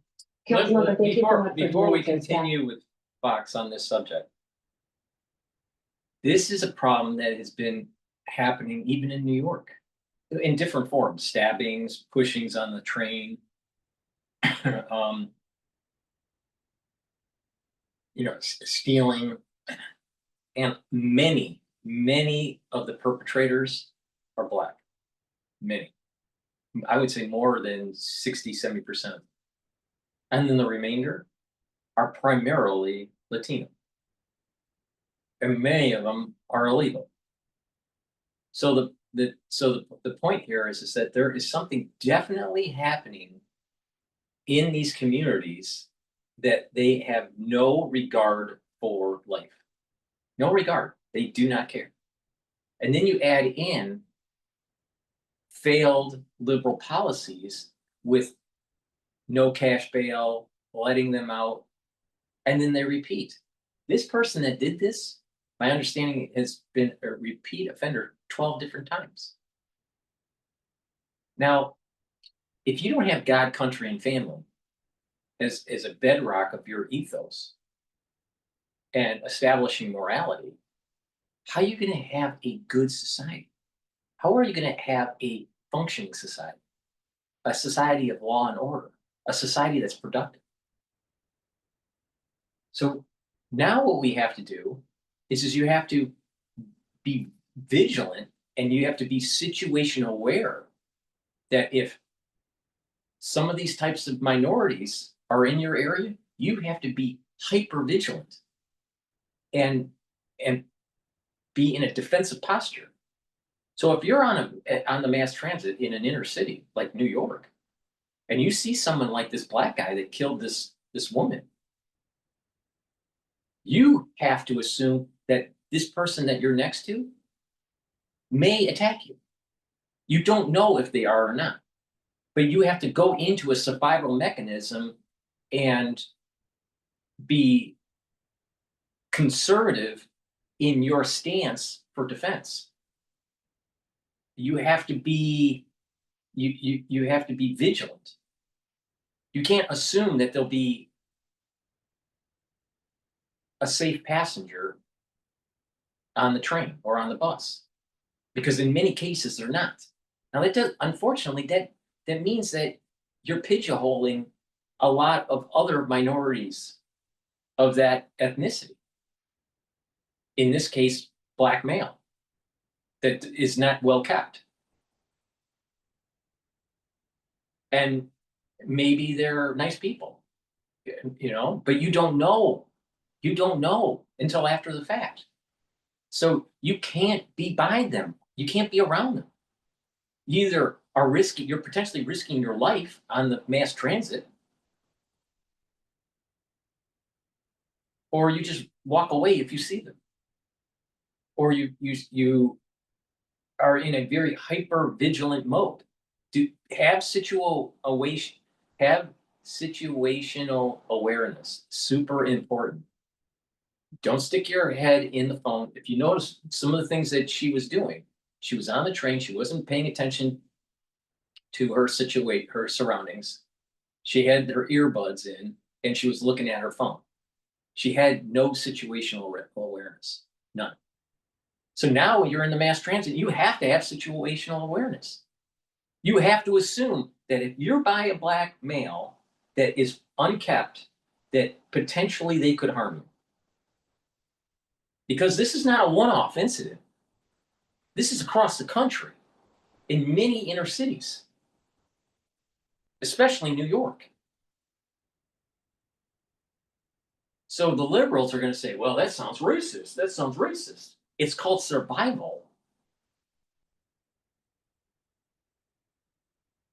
Councilmember, thank you so much for
Before we
joining us.
continue with Fox on this subject, this is a problem that has been happening even in New York in different forms: stabbings, pushings on the train, stealing, and many of the perpetrators are Black. Many. I would say more than 60–70%. And then the remainder are primarily Latino. And many of them are illegal. So the point here is that there is something definitely happening in these communities that they have no regard for life. No regard. They do not care. And then you add in failed liberal policies with no cash bail, letting them out, and then they repeat. This person that did this, my understanding, has been a repeat offender 12 different times. Now, if you don't have God, country, and family as a bedrock of your ethos and establishing morality, how are you going to have a good society? How are you going to have a functioning society? A society of law and order, a society that's productive. So now what we have to do is you have to be vigilant and you have to be situation aware that if some of these types of minorities are in your area, you have to be hyper vigilant and be in a defensive posture. So if you're on the mass transit in an inner city like New York, and you see someone like this Black guy that killed this woman, you have to assume that this person that you're next to may attack you. You don't know if they are or not, but you have to go into a survival mechanism and be conservative in your stance for defense. You have to be you have to be vigilant. You can't assume that there'll be a safe passenger on the train or on the bus, because in many cases they're not. Now that does, unfortunately, that means that you're pigeonholing a lot of other minorities of that ethnicity. In this case, Black male, that is not well kept. And maybe they're nice people, but you don't know. You don't know until after the fact. So you can't be by them. You can't be around them. You either are you're potentially risking your life on the mass transit, or you just walk away if you see them. Or you are in a very hyper vigilant mode. Have situational awareness. Super important. Don't stick your head in the phone. If you notice some of the things that she was doing, she was on the train, she wasn't paying attention to her surroundings. She had her earbuds in and she was looking at her phone. She had no situational awareness, none. So now when you're in the mass transit, you have to have situational awareness. You have to assume that if you're by a Black male that is unkept, that potentially they could harm you. Because this is not a one-off incident. This is across the country, in many inner cities. especially New York. So the liberals are going to say, well, that sounds racist. That sounds racist. It's called survival.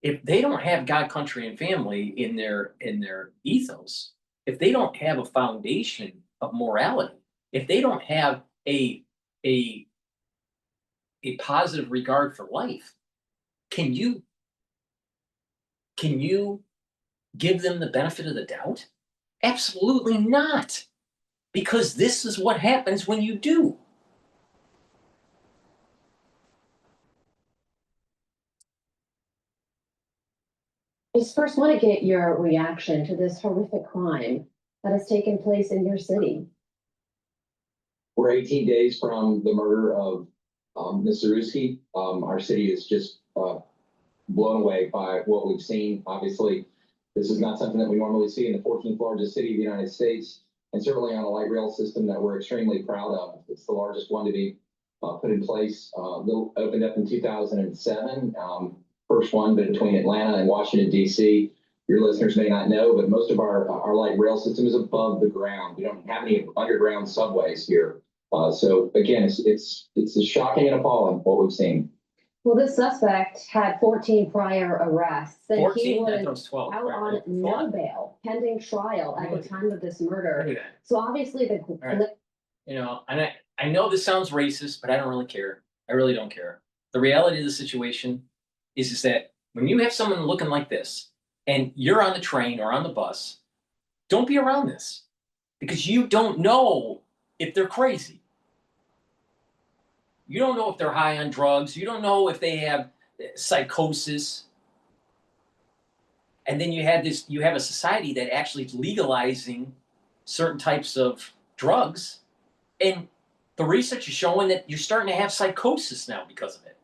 If they don't have God, country, and family in their ethos, if they don't have a foundation of morality, if they don't have a positive regard for life, can you give them the benefit of the doubt? Absolutely not. Because this is what happens when you do.
I just first want to get your reaction to this horrific crime that has taken place in your city.
We're 18 days from the murder of Mr. Ruski. Our city is just blown away by what we've seen. Obviously, this is not something that we normally see in the 14th largest city of the United States, and certainly on a light rail system that we're extremely proud of. It's the largest one to be put in place. Opened up in 2007. First one between Atlanta and Washington, D.C. Your listeners may not know, but most of our light rail system is above the ground. We don't have any underground subways here. So again, it's shocking and appalling what we've seen.
Well, this suspect had 14 prior arrests. And
14?
he
I
was
thought it was 12.
out on no bail pending trial at the time of this murder.
Look at that.
So obviously the
Right. You know, and I know this sounds racist, but I don't really care. I really don't care. The reality of the situation is that when you have someone looking like this and you're on the train or on the bus, don't be around this because you don't know if they're crazy. You don't know if they're high on drugs. You don't know if they have psychosis. And then you have a society that actually is legalizing certain types of drugs. And the research is showing that you're starting to have psychosis now because of it.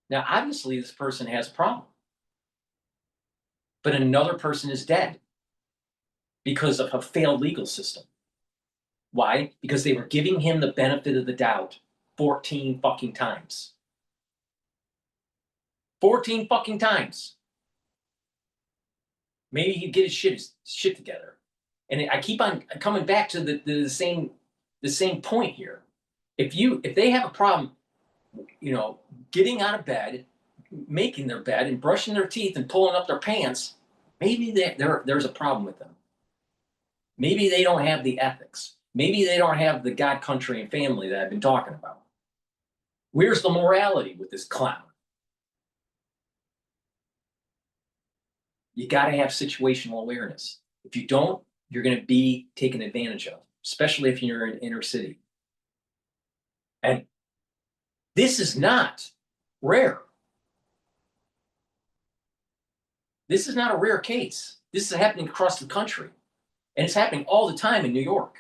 Now, obviously, this person has a problem. But another person is dead because of a failed legal system. Why? Because they were giving him the benefit of the doubt 14 fucking times. 14 fucking times. Maybe he'd get his shit together. And I keep on coming back to the same point here. If they have a problem, you know, getting out of bed, making their bed and brushing their teeth and pulling up their pants, maybe there's a problem with them. Maybe they don't have the ethics. Maybe they don't have the God, country, and family that I've been talking about. Where's the morality with this clown? You got to have situational awareness. If you don't, you're going to be taken advantage of, especially if you're in inner city. And this is not rare. This is not a rare case. This is happening across the country. And it's happening all the time in New York.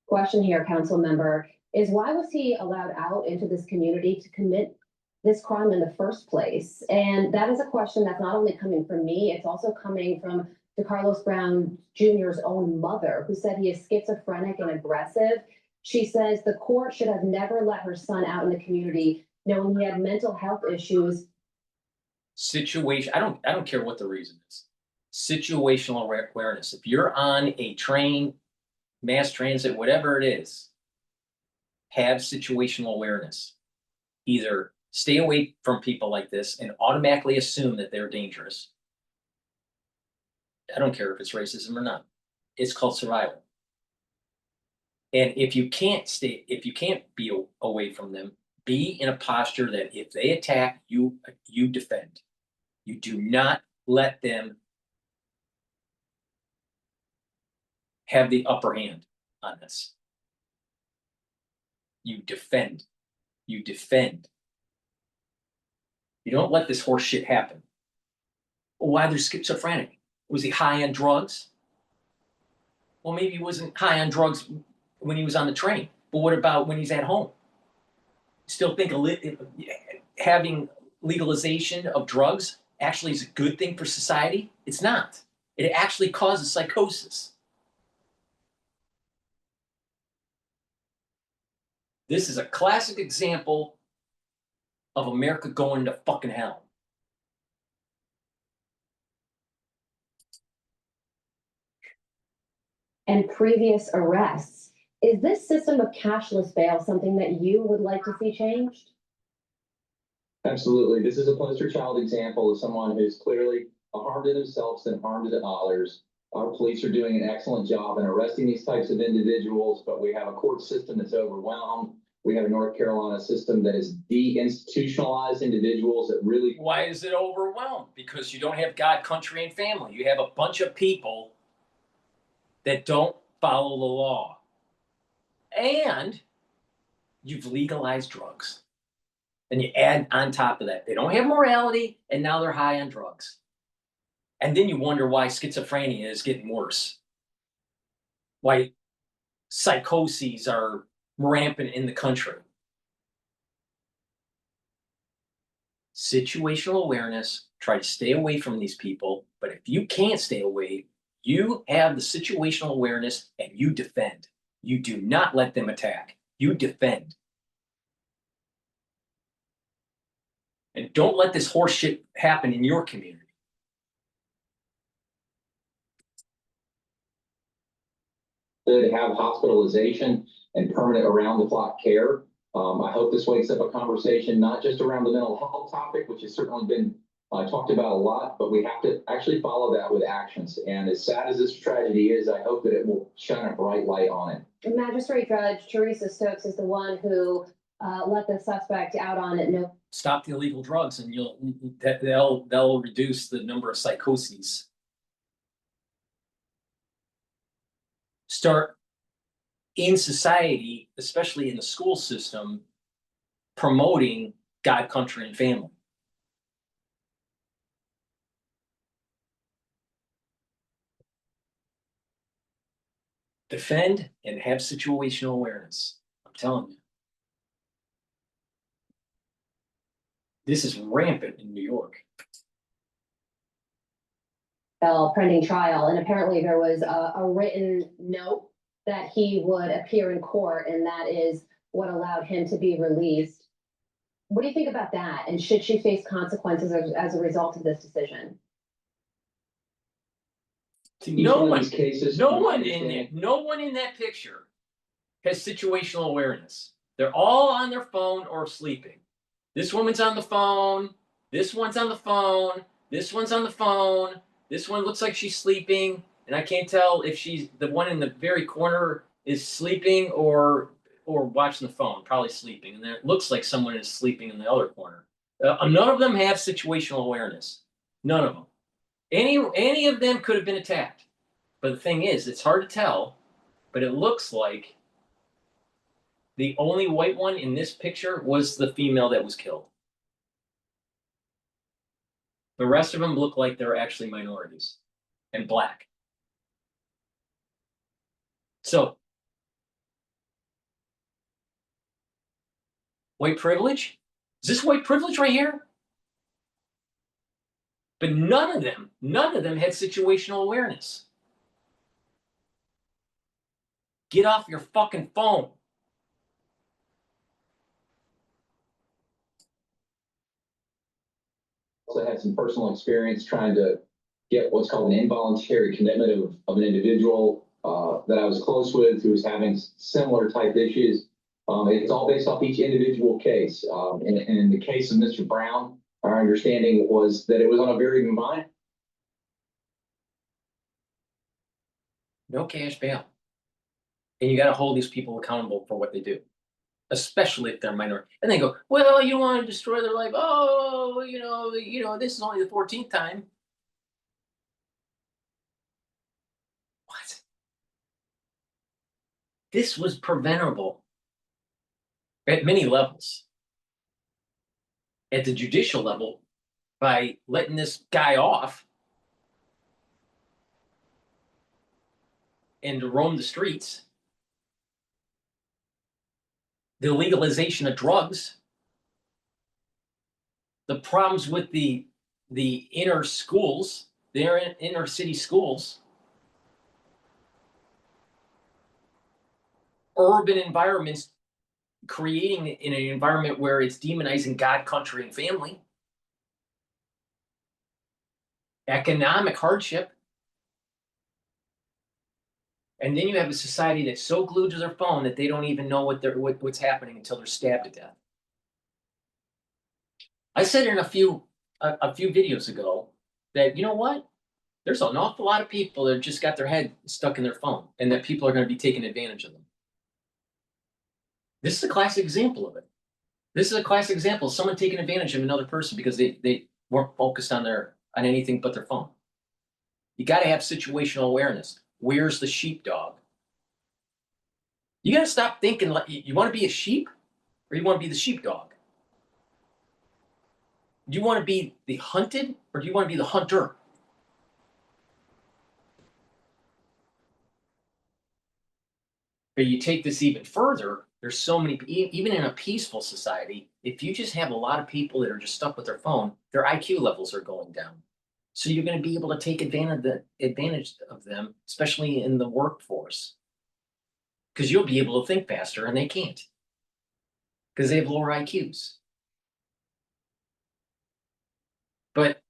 question here, council member, is why was he allowed out into this community to commit this crime in the first place? And that is a question that's not only coming from me, it's also coming from DeCarlos Brown Jr.'s own mother, who said he is schizophrenic and aggressive. She says the court should have never let her son out in the community, knowing he had mental health issues.
Situation, I don't care what the reason is. Situational awareness. If you're on a train, mass transit, whatever it is, have situational awareness. Either stay away from people like this and automatically assume that they're dangerous. I don't care if it's racism or not. It's called survival. And if you can't be away from them, be in a posture that if they attack, you defend. You do not let them have the upper hand on this. You defend. You defend. You don't let this horse shit happen. Why they're schizophrenic? Was he high on drugs? Well, maybe he wasn't high on drugs when he was on the train. But what about when he's at home? Still think having legalization of drugs actually is a good thing for society? It's not. It actually causes psychosis. This is a classic example of America going to fucking hell.
And previous arrests. Is this system of cashless bail something that you would like to see changed?
Absolutely. This is a poster child example of someone who's clearly a harm to themselves and harm to others. Our police are doing an excellent job in arresting these types of individuals, but we have a court system that's overwhelmed. We have a North Carolina system that is de-institutionalized individuals that really.
Why is it overwhelmed? Because you don't have God, country, and family. You have a bunch of people that don't follow the law. And you've legalized drugs. And you add on top of that, they don't have morality, and now they're high on drugs. And then you wonder why schizophrenia is getting worse. Why psychoses are rampant in the country. Situational awareness, try to stay away from these people, but if you can't stay away, you have the situational awareness and you defend. You do not let them attack. You defend. And don't let this horse shit happen in your community.
To have hospitalization and permanent around-the-clock care. I hope this wakes up a conversation, not just around the mental health topic, which has certainly been talked about a lot, but we have to actually follow that with actions. And as sad as this tragedy is, I hope that it will shine a bright light on it.
Magistrate Judge Teresa Stokes is the one who let the suspect out on it. No.
Stop the illegal drugs, and they'll reduce the number of psychoses. Start in society, especially in the school system, promoting God, country, and family. Defend and have situational awareness. I'm telling you. This is rampant in New York.
Pending trial, and apparently there was a written note that he would appear in court, and that is what allowed him to be released. What do you think about that? And should she face consequences as a result of this decision?
No one in that picture has situational awareness. They're all on their phone or sleeping. This woman's on the phone. This one's on the phone. This one's on the phone. This one looks like she's sleeping, and I can't tell if she's the one in the very corner is sleeping or watching the phone, probably sleeping. And then it looks like someone is sleeping in the other corner. None of them have situational awareness. None of them. Any of them could have been attacked. But the thing is, it's hard to tell, but it looks like the only white one in this picture was the female that was killed. The rest of them look like they're actually minorities and black. So, white privilege? Is this white privilege right here? But none of them had situational awareness. Get off your fucking phone.
Also had some personal experience trying to get what's called an involuntary commitment of an individual that I was close with who was having similar type issues. It's all based off each individual case. And in the case of Mr. Brown, our understanding was that it was on a very minor.
No cash bail. And you got to hold these people accountable for what they do, especially if they're minority. And they go, well, you want to destroy their life. Oh, you know, this is only the 14th time. What? This was preventable at many levels. At the judicial level, by letting this guy off and to roam the streets. The legalization of drugs, the problems with the inner schools, the inner city schools, urban environments creating in an environment where it's demonizing God, country, and family. Economic hardship. And then you have a society that's so glued to their phone that they don't even know what's happening until they're stabbed to death. I said in a few videos ago that, you know what? There's an awful lot of people that just got their head stuck in their phone, and that people are going to be taking advantage of them. This is a classic example of it. This is a classic example of someone taking advantage of another person because they weren't focused on anything but their phone. You got to have situational awareness. Where's the sheepdog? You got to stop thinking like you want to be a sheep or you want to be the sheepdog. Do you want to be the hunted or do you want to be the hunter? But you take this even further, there's so many, even in a peaceful society, if you just have a lot of people that are just stuck with their phone, their IQ levels are going down. So you're going to be able to take advantage of them, especially in the workforce. Because you'll be able to think faster and they can't. Because they have lower IQs. But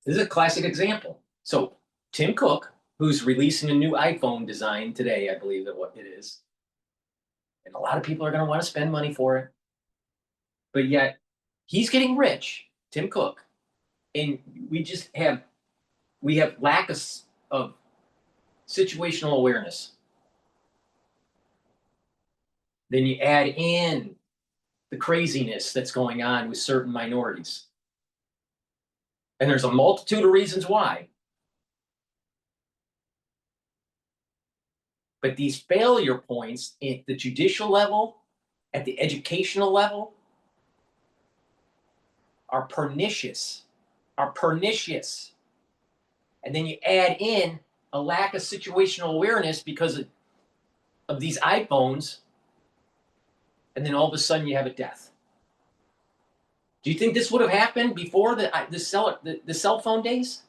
this is a classic example. So Tim Cook, who's releasing a new iPhone design today, I believe that what it is. And a lot of people are going to want to spend money for it. But yet he's getting rich, Tim Cook. And we have lack of situational awareness. Then you add in the craziness that's going on with certain minorities. And there's a multitude of reasons why. But these failure points at the judicial level, at the educational level, are pernicious. And then you add in a lack of situational awareness because of these iPhones, and then all of a sudden you have a death. Do you think this would have happened before the cell phone days?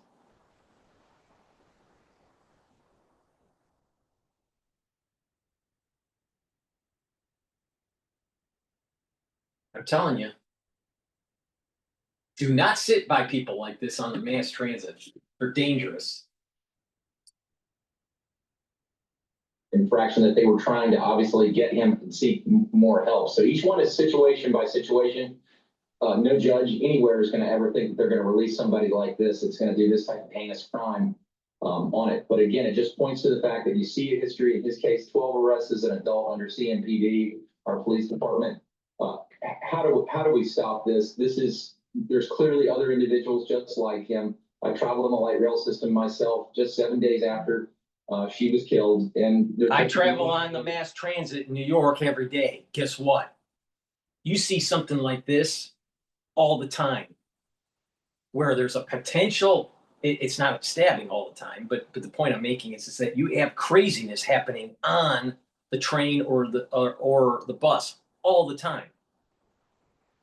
I'm telling you. Do not sit by people like this on the mass transit. They're dangerous.
Infraction that they were trying to obviously get him to seek more help. So each one is situation by situation. No judge anywhere is going to ever think that they're going to release somebody like this that's going to do this type of heinous crime on it. But again, it just points to the fact that you see a history. In his case, 12 arrests as an adult under CMPD, our police department. How do we stop this? There's clearly other individuals just like him. I traveled on the light rail system myself just 7 days after she was killed. And
I travel on the mass transit in New York every day. Guess what? You see something like this all the time, where there's a potential. It's not stabbing all the time, but the point I'm making is that you have craziness happening on the train or the bus all the time.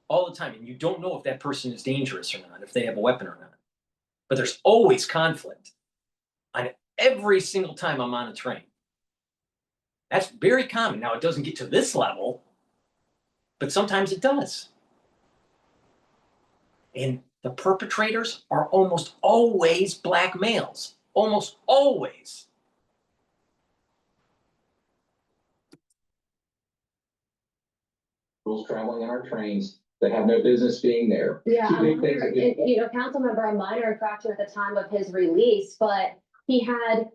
All the time. And you don't know if that person is dangerous or not, if they have a weapon or not. But there's always conflict on every single time I'm on a train. That's very common. Now, it doesn't get to this level, but sometimes it does. And the perpetrators are almost always black males. Almost always.
Rules traveling on our trains that have no business being there.
Yeah,
Two big things
council member, a minor infraction at the time of his release, but he had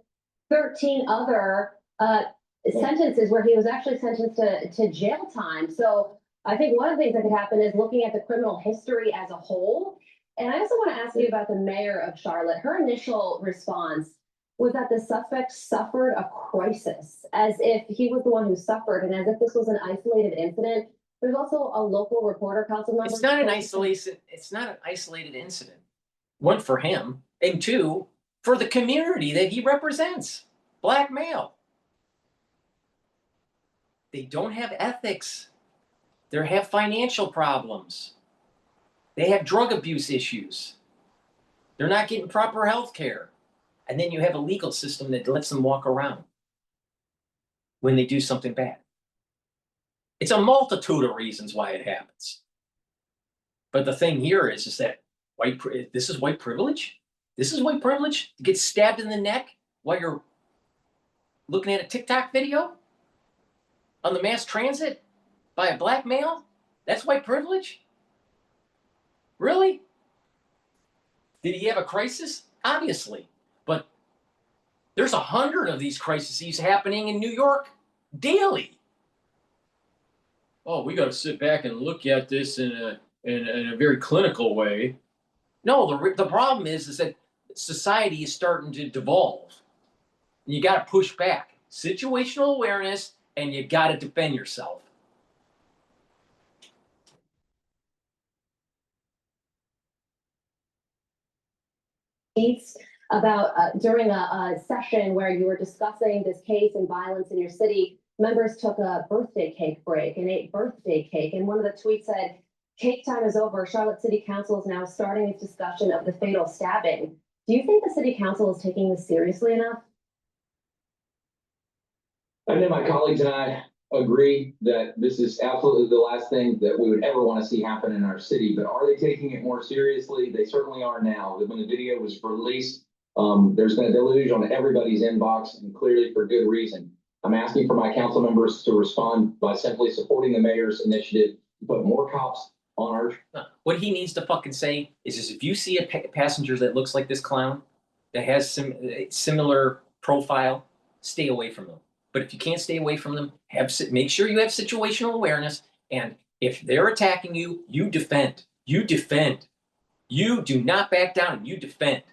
13 other sentences where he was actually sentenced to jail time. So I think one of the things that could happen is looking at the criminal history as a whole. And I also want to ask you about the mayor of Charlotte. Her initial response was that the suspect suffered a crisis, as if he was the one who suffered and as if this was an isolated incident. There's also a local reporter, council member.
It's not an isolated incident. One, for him, and two, for the community that he represents. Black male. They don't have ethics. They have financial problems. They have drug abuse issues. They're not getting proper health care. And then you have a legal system that lets them walk around when they do something bad. It's a multitude of reasons why it happens. But the thing here is that this is white privilege. This is white privilege to get stabbed in the neck while you're looking at a TikTok video on the mass transit by a black male. That's white privilege? Really? Did he have a crisis? Obviously. But there's 100 of these crises happening in New York daily. Oh, we got to sit back and look at this in a very clinical way. No, the problem is that society is starting to devolve. And you got to push back. Situational awareness, and you got to defend yourself.
About during a session where you were discussing this case and violence in your city, members took a birthday cake break and ate birthday cake. And one of the tweets said, "Cake time is over. Charlotte City Council is now starting its discussion of the fatal stabbing." Do you think the city council is taking this seriously enough?
I know my colleagues and I agree that this is absolutely the last thing that we would ever want to see happen in our city, but are they taking it more seriously? They certainly are now. When the video was released, there's been a deluge on everybody's inbox, and clearly for good reason. I'm asking for my council members to respond by simply supporting the mayor's initiative to put more cops on our.
What he needs to fucking say is if you see a passenger that looks like this clown, that has similar profile, stay away from them. But if you can't stay away from them, make sure you have situational awareness. And if they're attacking you, you defend. You defend. You do not back down, and you defend.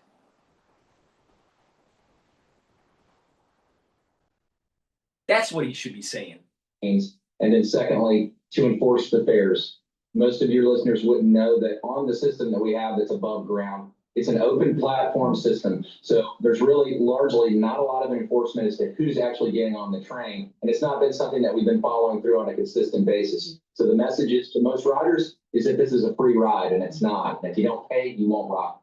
That's what he should be saying.
And then secondly, to enforce the fares. Most of your listeners wouldn't know that on the system that we have that's above ground, it's an open platform system. So there's really largely not a lot of enforcement as to who's actually getting on the train. And it's not been something that we've been following through on a consistent basis. So the message is to most riders is that this is a free ride, and it's not. And if you don't pay, you won't ride.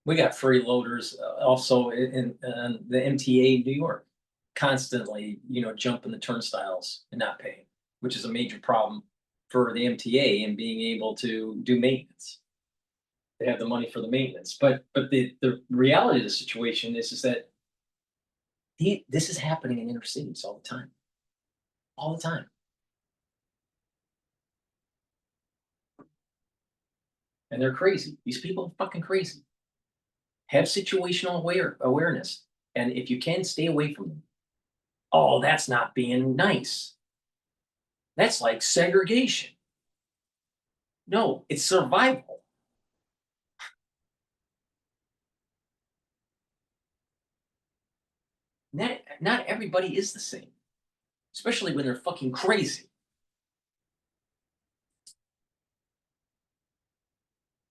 We got freeloaders also in the MTA in New York, constantly, jumping the turnstiles and not paying, which is a major problem for the MTA and being able to do maintenance. They have the money for the maintenance, but the reality of the situation is that this is happening in inner cities all the time, and they're crazy. These people are fucking crazy. Have situational awareness, and if you can, stay away from them. Oh, that's not being nice. That's like segregation. No, it's survival. Not everybody is the same, especially when they're fucking crazy.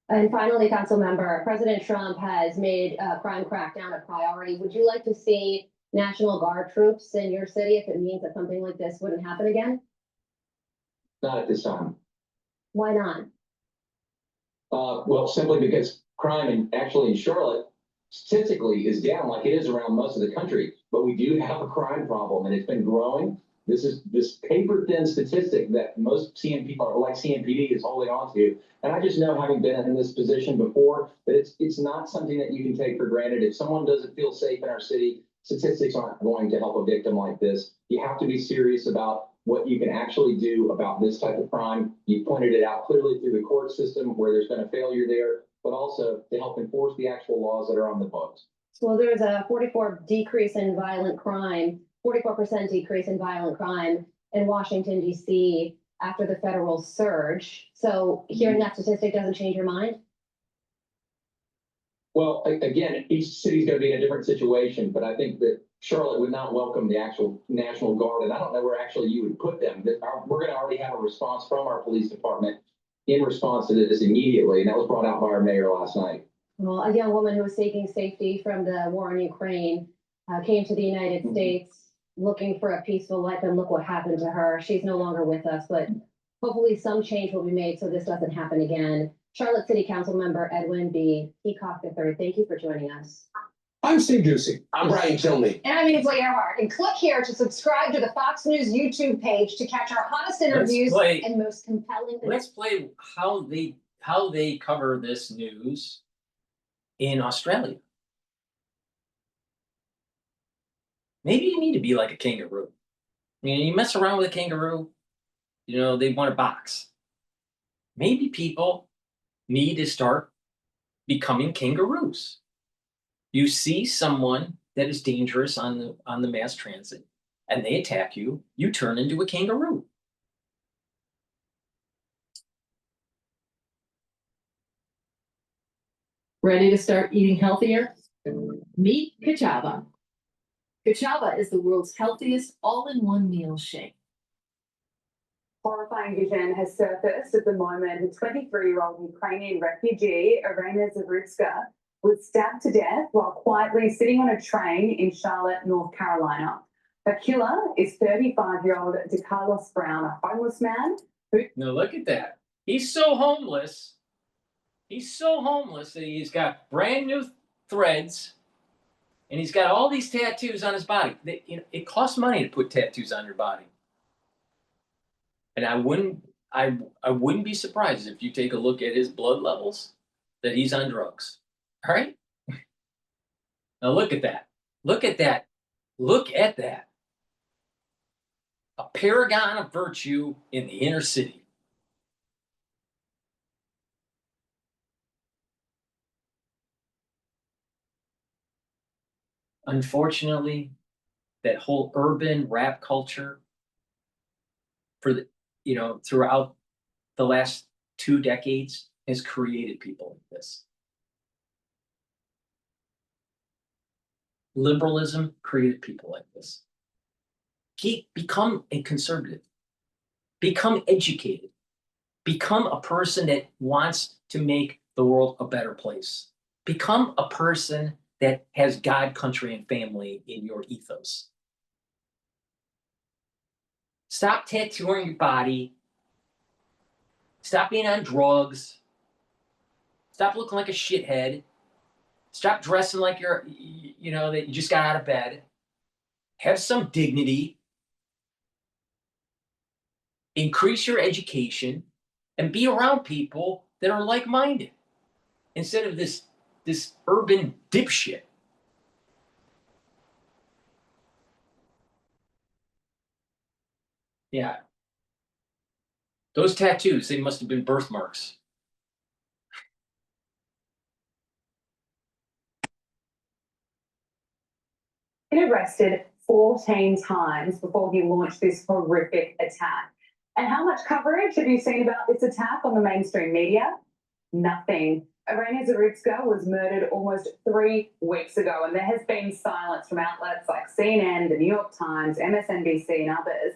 And finally, council member, President Trump has made crime crackdown a priority. Would you like to see National Guard troops in your city if it means that something like this wouldn't happen again?
Not at this time.
Why not?
Well, simply because crime actually in Charlotte statistically is down like it is around most of the country, but we do have a crime problem and it's been growing. This is this paper thin statistic that most CMPD is holding on to. And I just know, having been in this position before, that it's not something that you can take for granted. If someone doesn't feel safe in our city, statistics aren't going to help a victim like this. You have to be serious about what you can actually do about this type of crime. You pointed it out clearly through the court system where there's been a failure there, but also to help enforce the actual laws that are on the books.
Well, there's a 44% decrease in violent crime in Washington, D.C. after the federal surge. So hearing that statistic doesn't change your mind?
Well, again, each city's going to be in a different situation, but I think that Charlotte would not welcome the actual National Guard, and I don't know where actually you would put them. We're going to already have a response from our police department in response to this immediately, and that was brought out by our mayor last night.
Well, a young woman who was seeking safety from the war in Ukraine came to the United States looking for a peaceful life, and look what happened to her. She's no longer with us, but hopefully some change will be made so this doesn't happen again. Charlotte City Council member Edwin B. Peacock III, thank you for joining us.
I'm Steve Ducey. I'm Brian Kilmeade.
And I'm Ainsley Earhart. And click here to subscribe to the Fox News YouTube page to catch our hottest interviews and most compelling.
Let's play how they cover this news in Australia. Maybe you need to be like a kangaroo. You mess around with a kangaroo, they want a box. Maybe people need to start becoming kangaroos. You see someone that is dangerous on the mass transit, and they attack you, you turn into a kangaroo.
Ready to start eating healthier? Meet Kachava. Kachava is the world's healthiest all-in-one meal shake.
Horrifying vision has surfaced at the moment. A 23-year-old Ukrainian refugee, Irina Zavrutska, was stabbed to death while quietly sitting on a train in Charlotte, North Carolina. Her killer is 35-year-old DeCarlos Brown, a homeless man who...
Now look at that. He's so homeless. He's so homeless that he's got brand new threads, and he's got all these tattoos on his body. It costs money to put tattoos on your body. And I wouldn't be surprised if you take a look at his blood levels that he's on drugs. All right? Now look at that. Look at that. Look at that. A paragon of virtue in the inner city. Unfortunately, that whole urban rap culture throughout the last 2 decades has created people like this. Liberalism created people like this. Become a conservative. Become educated. Become a person that wants to make the world a better place. Become a person that has God, country, and family in your ethos. Stop tattooing your body. Stop being on drugs. Stop looking like a shithead. Stop dressing like that you just got out of bed. Have some dignity. Increase your education and be around people that are like-minded instead of this urban dipshit. Yeah. Those tattoos, they must have been birthmarks.
been arrested 14 times before he launched this horrific attack. And how much coverage have you seen about this attack on the mainstream media? Nothing. Irina Zavrutska was murdered almost 3 weeks ago, and there has been silence from outlets like CNN, the New York Times, MSNBC, and others.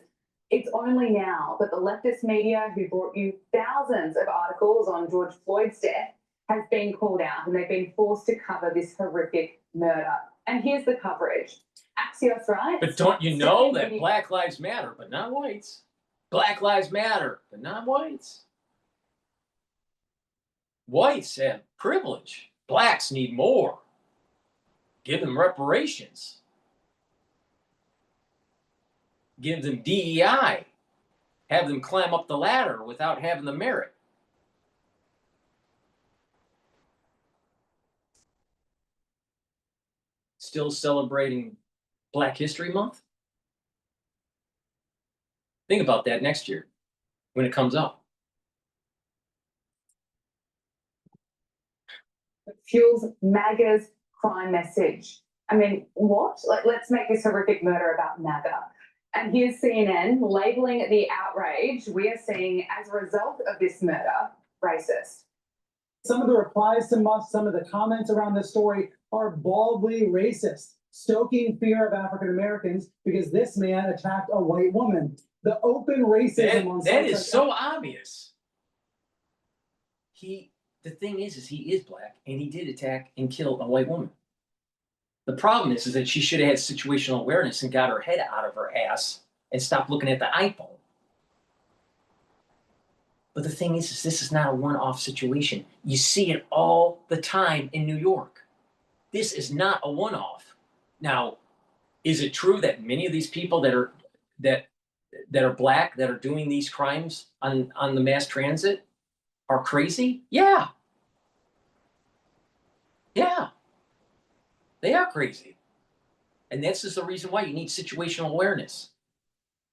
It's only now that the leftist media, who brought you thousands of articles on George Floyd's death, has been called out, and they've been forced to cover this horrific murder. And here's the coverage. Axios writes...
But don't you know that Black Lives Matter, but not whites? Black Lives Matter, but not whites. Whites have privilege. Blacks need more. Give them reparations. Give them DEI. Have them climb up the ladder without having the merit. Still celebrating Black History Month? Think about that next year when it comes up.
Fuels MAGA's crime message. I mean, what? Let's make this horrific murder about MAGA. And here's CNN labeling the outrage we are seeing as a result of this murder racist.
Some of the replies to Musk, some of the comments around this story are baldly racist, stoking fear of African Americans because this man attacked a white woman. The open racism on
that is so obvious. The thing is he is black, and he did attack and kill a white woman. The problem is that she should have had situational awareness and got her head out of her ass and stopped looking at the iPhone. But the thing is this is not a one-off situation. You see it all the time in New York. this is not a one-off. Now, is it true that many of these people that are black that are doing these crimes on the mass transit are crazy? Yeah. Yeah. They are crazy. And this is the reason why you need situational awareness.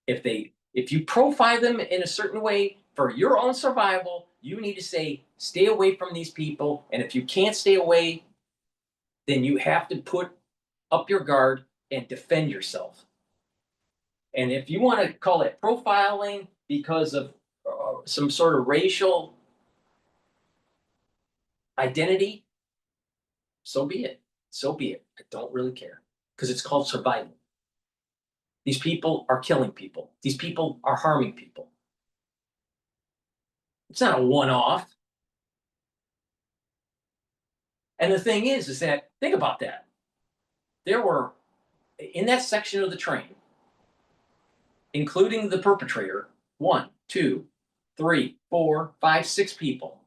If you profile them in a certain way for your own survival, you need to say, stay away from these people. And if you can't stay away, then you have to put up your guard and defend yourself. And if you want to call it profiling because of some sort of racial identity, so be it. So be it. I don't really care, because it's called survival. These people are killing people. These people are harming people. It's not a one-off. And the thing is that, think about that. There were, in that section of the train, including the perpetrator, 1, 2, 3, 4, 5, 6 people.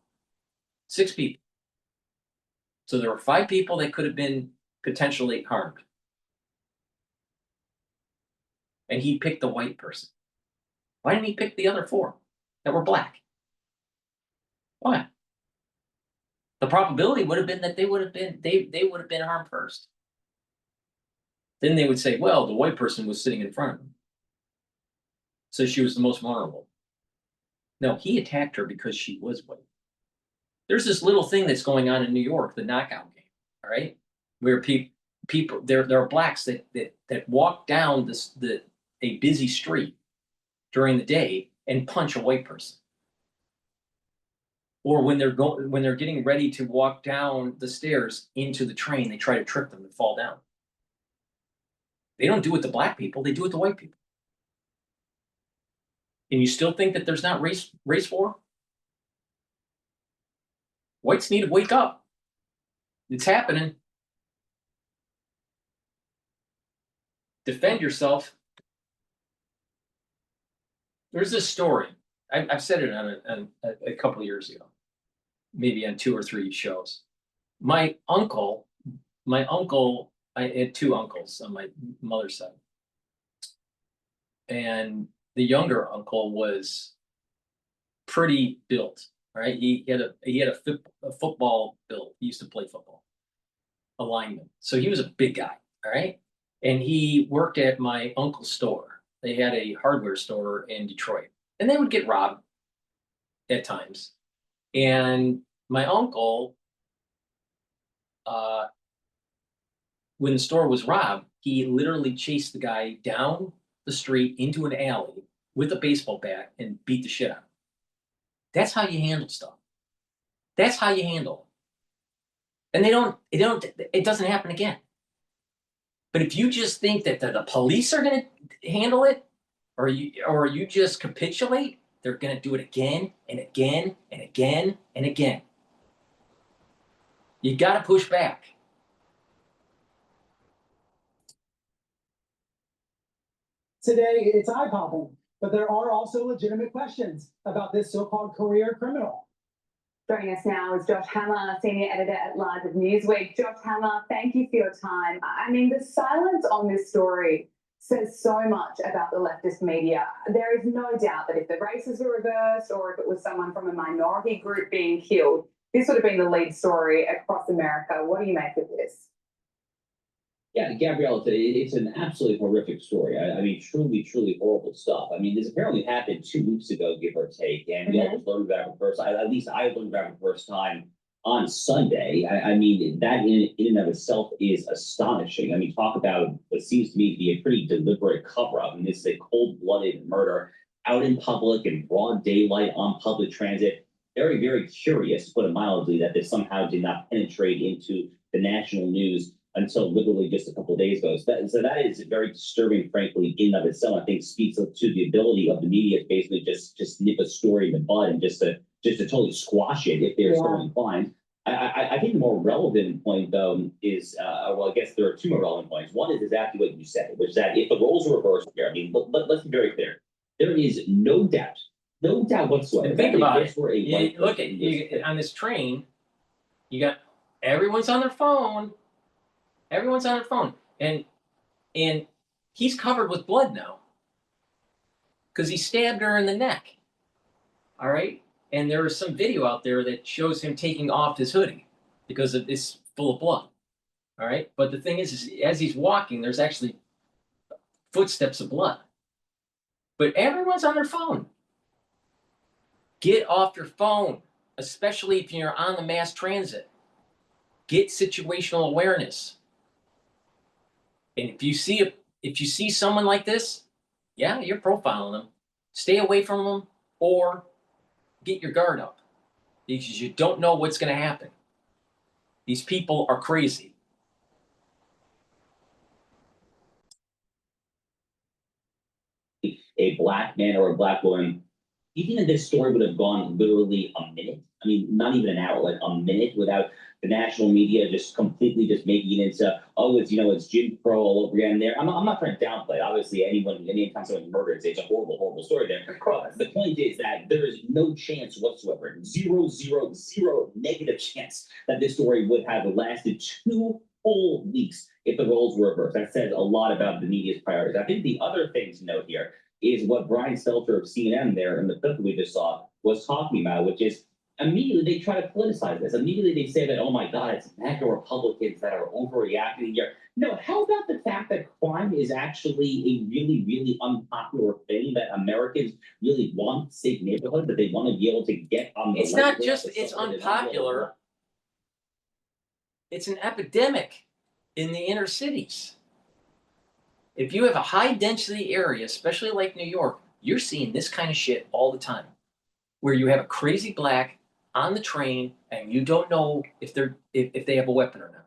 6 people. So there were 5 people that could have been potentially harmed. And he picked the white person. Why didn't he pick the other 4 that were black? Why? The probability would have been that they would have been harmed first. Then they would say, well, the white person was sitting in front of him, so she was the most vulnerable. No, he attacked her because she was white. There's this little thing that's going on in New York, the knockout game, all right, where people there are blacks that walk down a busy street during the day and punch a white person. Or when they're getting ready to walk down the stairs into the train, they try to trip them and fall down. They don't do it to black people, they do it to white people. And you still think that there's not race war? Whites need to wake up. It's happening. Defend yourself. There's this story. I've said it on a couple of years ago, maybe on 2 or 3 shows. My uncle, I had 2 uncles on my mother's side. And the younger uncle was pretty built, right? He had a football build. He used to play football, a lineman. So he was a big guy, all right? And he worked at my uncle's store. They had a hardware store in Detroit. And they would get robbed at times. And my uncle, when the store was robbed, he literally chased the guy down the street into an alley with a baseball bat and beat the shit out of him. That's how you handle stuff. That's how you handle it. And it doesn't happen again. But if you just think that the police are going to handle it, or you just capitulate, they're going to do it again and again and again and again. You got to push back.
Today, it's eye-popping, but there are also legitimate questions about this so-called career criminal.
Joining us now is Josh Hammer, Senior Editor-at-Large of Newsweek. Josh Hammer, thank you for your time. I mean, the silence on this story says so much about the leftist media. There is no doubt that if the races were reversed or if it was someone from a minority group being killed, this would have been the lead story across America. What do you make of this?
Yeah, Gabrielle, it's an absolutely horrific story. I mean, truly, truly horrible stuff. I mean, this apparently happened 2 weeks ago, give or take, and we all just learned about it for the first time. At least I learned about it for the first time on Sunday. I mean, that in and of itself is astonishing. I mean, talk about what seems to me to be a pretty deliberate cover-up. I mean, this is a cold-blooded murder out in public in broad daylight on public transit. Very, very curious, to put it mildly, that this somehow did not penetrate into the national news until literally just a couple of days ago. So that is very disturbing, frankly, in and of itself. I think speaks to the ability of the media to basically just nip a story in the bud and just to totally squash it if they're so inclined. I think the more relevant point, though, is, well, I guess there are 2 more relevant points. One is exactly what you said, which is that if the roles are reversed here, I mean, let's be very clear. There is no doubt whatsoever.
And think about it. Look at on this train, you got everyone's on their phone. Everyone's on their phone, and he's covered with blood now because he stabbed her in the neck. All right, and there is some video out there that shows him taking off his hoodie because it's full of blood. All right, but the thing is as he's walking, there's actually footsteps of blood. But everyone's on their phone. Get off your phone, especially if you're on the mass transit. Get situational awareness. And if you see someone like this, yeah, you're profiling them. Stay away from them or get your guard up because you don't know what's going to happen. These people are crazy.
A black man or a black woman, even if this story would have gone literally a minute, I mean, not even an hour, like a minute without the national media just completely just making it into, oh, it's, it's Jim Crow all over again there. I'm not trying to downplay it. Obviously, anytime someone's murdered, it's a horrible, horrible story there. Of course. The point is that there is no chance whatsoever, zero negative chance that this story would have lasted 2 whole weeks if the roles were reversed. That says a lot about the media's priorities. I think the other thing to note here is what Brian Stelter of CNN there in the clip that we just saw was talking about, which is immediately they try to politicize this. Immediately they say that, oh my God, it's MAGA Republicans that are overreacting here. No, how about the fact that crime is actually a really, really unpopular thing that Americans really want safe neighborhoods, that they want to be able to get on the
It's not just it's unpopular. It's an epidemic in the inner cities. If you have a high density area, especially like New York, you're seeing this kind of shit all the time, where you have a crazy black on the train and you don't know if they have a weapon or not.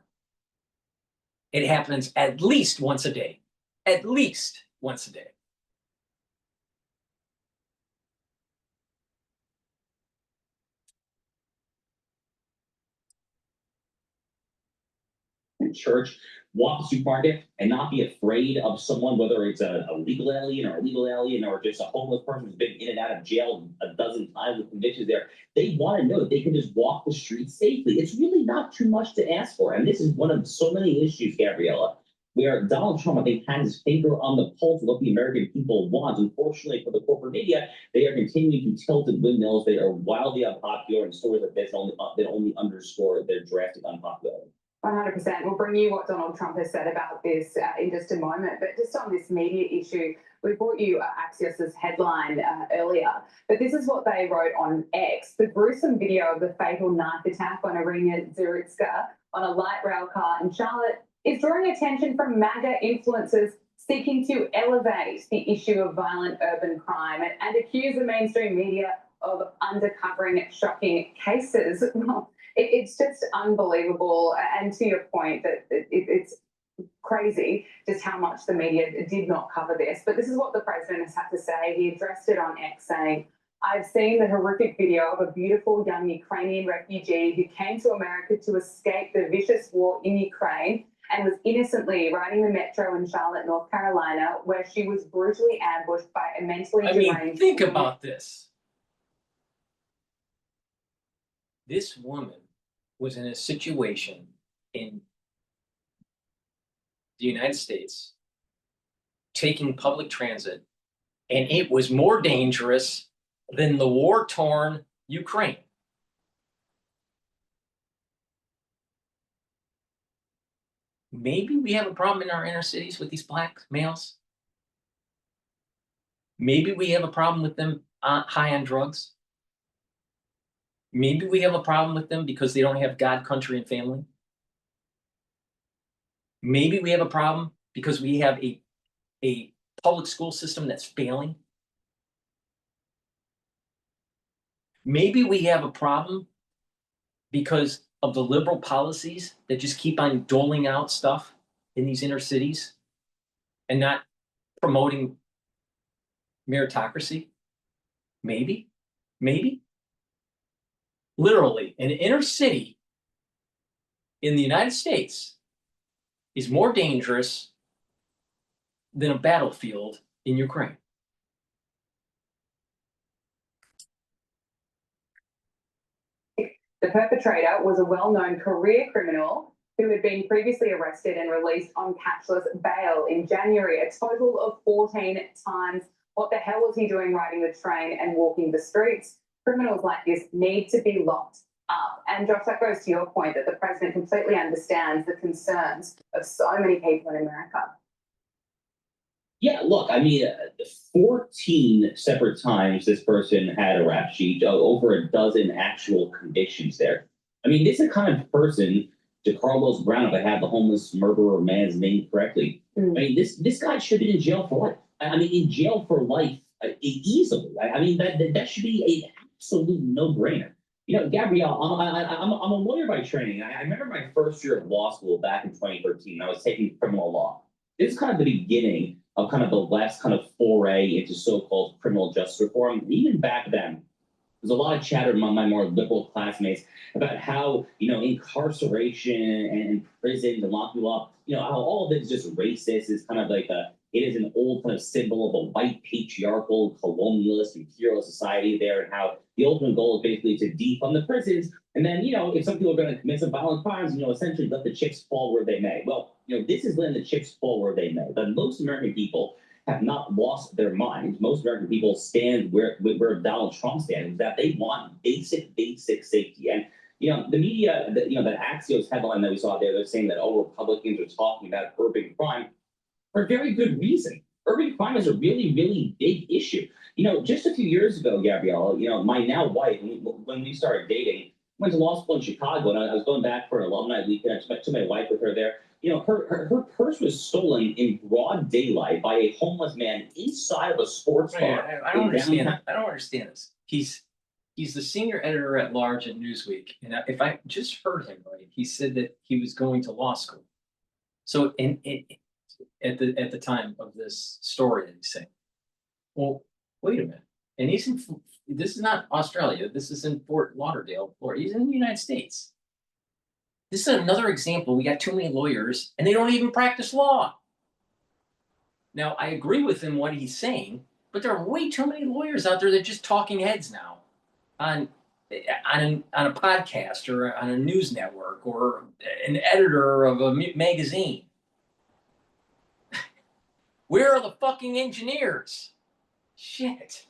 It happens at least once a day. At least once a day.
Church, walk the supermarket, and not be afraid of someone, whether it's a legal alien or just a homeless person who's been in and out of jail a dozen times with convictions there. They want to know that they can just walk the streets safely. It's really not too much to ask for. And this is one of so many issues, Gabriella, where Donald Trump, I think, has his finger on the pulse of what the American people want. Unfortunately for the corporate media, they are continuing to tilt at windmills. They are wildly unpopular, and stories like this only underscore their drastic unpopularity.
100%. We'll bring you what Donald Trump has said about this in just a moment. But just on this media issue, we brought you Axios's headline earlier. But this is what they wrote on X. The gruesome video of the fatal knife attack on Irina Zuritsky on a light rail car in Charlotte is drawing attention from MAGA influencers seeking to elevate the issue of violent urban crime and accuse the mainstream media of undercovering shocking cases. Well, it's just unbelievable. And to your point, that it's crazy just how much the media did not cover this. But this is what the president has had to say. He addressed it on X saying, I've seen the horrific video of a beautiful young Ukrainian refugee who came to America to escape the vicious war in Ukraine and was innocently riding the metro in Charlotte, North Carolina, where she was brutally ambushed by a mentally deranged.
Think about this. This woman was in a situation in the United States taking public transit, and it was more dangerous than the war-torn Ukraine. Maybe we have a problem in our inner cities with these black males. Maybe we have a problem with them high on drugs. Maybe we have a problem with them because they don't have God, country, and family. Maybe we have a problem because we have a public school system that's failing. Maybe we have a problem because of the liberal policies that just keep on doling out stuff in these inner cities and not promoting meritocracy. Maybe. Literally, an inner city in the United States is more dangerous than a battlefield in Ukraine.
The perpetrator was a well-known career criminal who had been previously arrested and released on cashless bail in January, a total of 14 times. What the hell was he doing riding the train and walking the streets? Criminals like this need to be locked up. And Josh, that goes to your point that the president completely understands the concerns of so many people in America.
Yeah, look, I mean, 14 separate times this person had a rap sheet, over a dozen actual convictions there. I mean, this is the kind of person, DeCarlos Brown, if I have the homeless murderer man's name correctly, I mean, this guy should be in jail for life. I mean, in jail for life, easily. I mean, that should be an absolute no-brainer. You know, Gabrielle, I'm a lawyer by training. I remember my first year of law school back in 2013. I was taking criminal law. This is kind of the beginning of kind of the last kind of foray into so-called criminal justice reform. And even back then, there's a lot of chatter among my more liberal classmates about how, you know, incarceration and prisons and locking you up, you know, how all of it is just racist. It's kind of like it is an old kind of symbol of a white patriarchal colonialist imperialist society there, and how the ultimate goal is basically to defund the prisons. And then, you know, if some people are going to commit some violent crimes, you know, essentially let the chips fall where they may. Well, you know, this is letting the chips fall where they may. But most American people have not lost their minds. Most American people stand where Donald Trump stands, that they want basic safety. And, you know, the media, you know, that Axios headline that we saw there, they're saying that, oh, Republicans are talking about urban crime for a very good reason. Urban crime is a really, really big issue. You know, just a few years ago, Gabrielle, you know, my now wife, when we started dating, went to law school in Chicago, and I was going back for an alumni weekend. I took my wife with her there. You know, her purse was stolen in broad daylight by a homeless man inside of a sports bar.
I don't understand. I don't understand this. He's the senior editor at large at Newsweek, and if I just heard him right, he said that he was going to law school. So, at the time of this story that he's saying, well, wait a minute, and he's in. This is not Australia. This is in Fort Lauderdale, Florida. He's in the United States. This is another example. We got too many lawyers, and they don't even practice law. Now, I agree with him what he's saying, but there are way too many lawyers out there that are just talking heads now on a podcast or on a news network or an editor of a magazine. Where are the fucking engineers? Shit.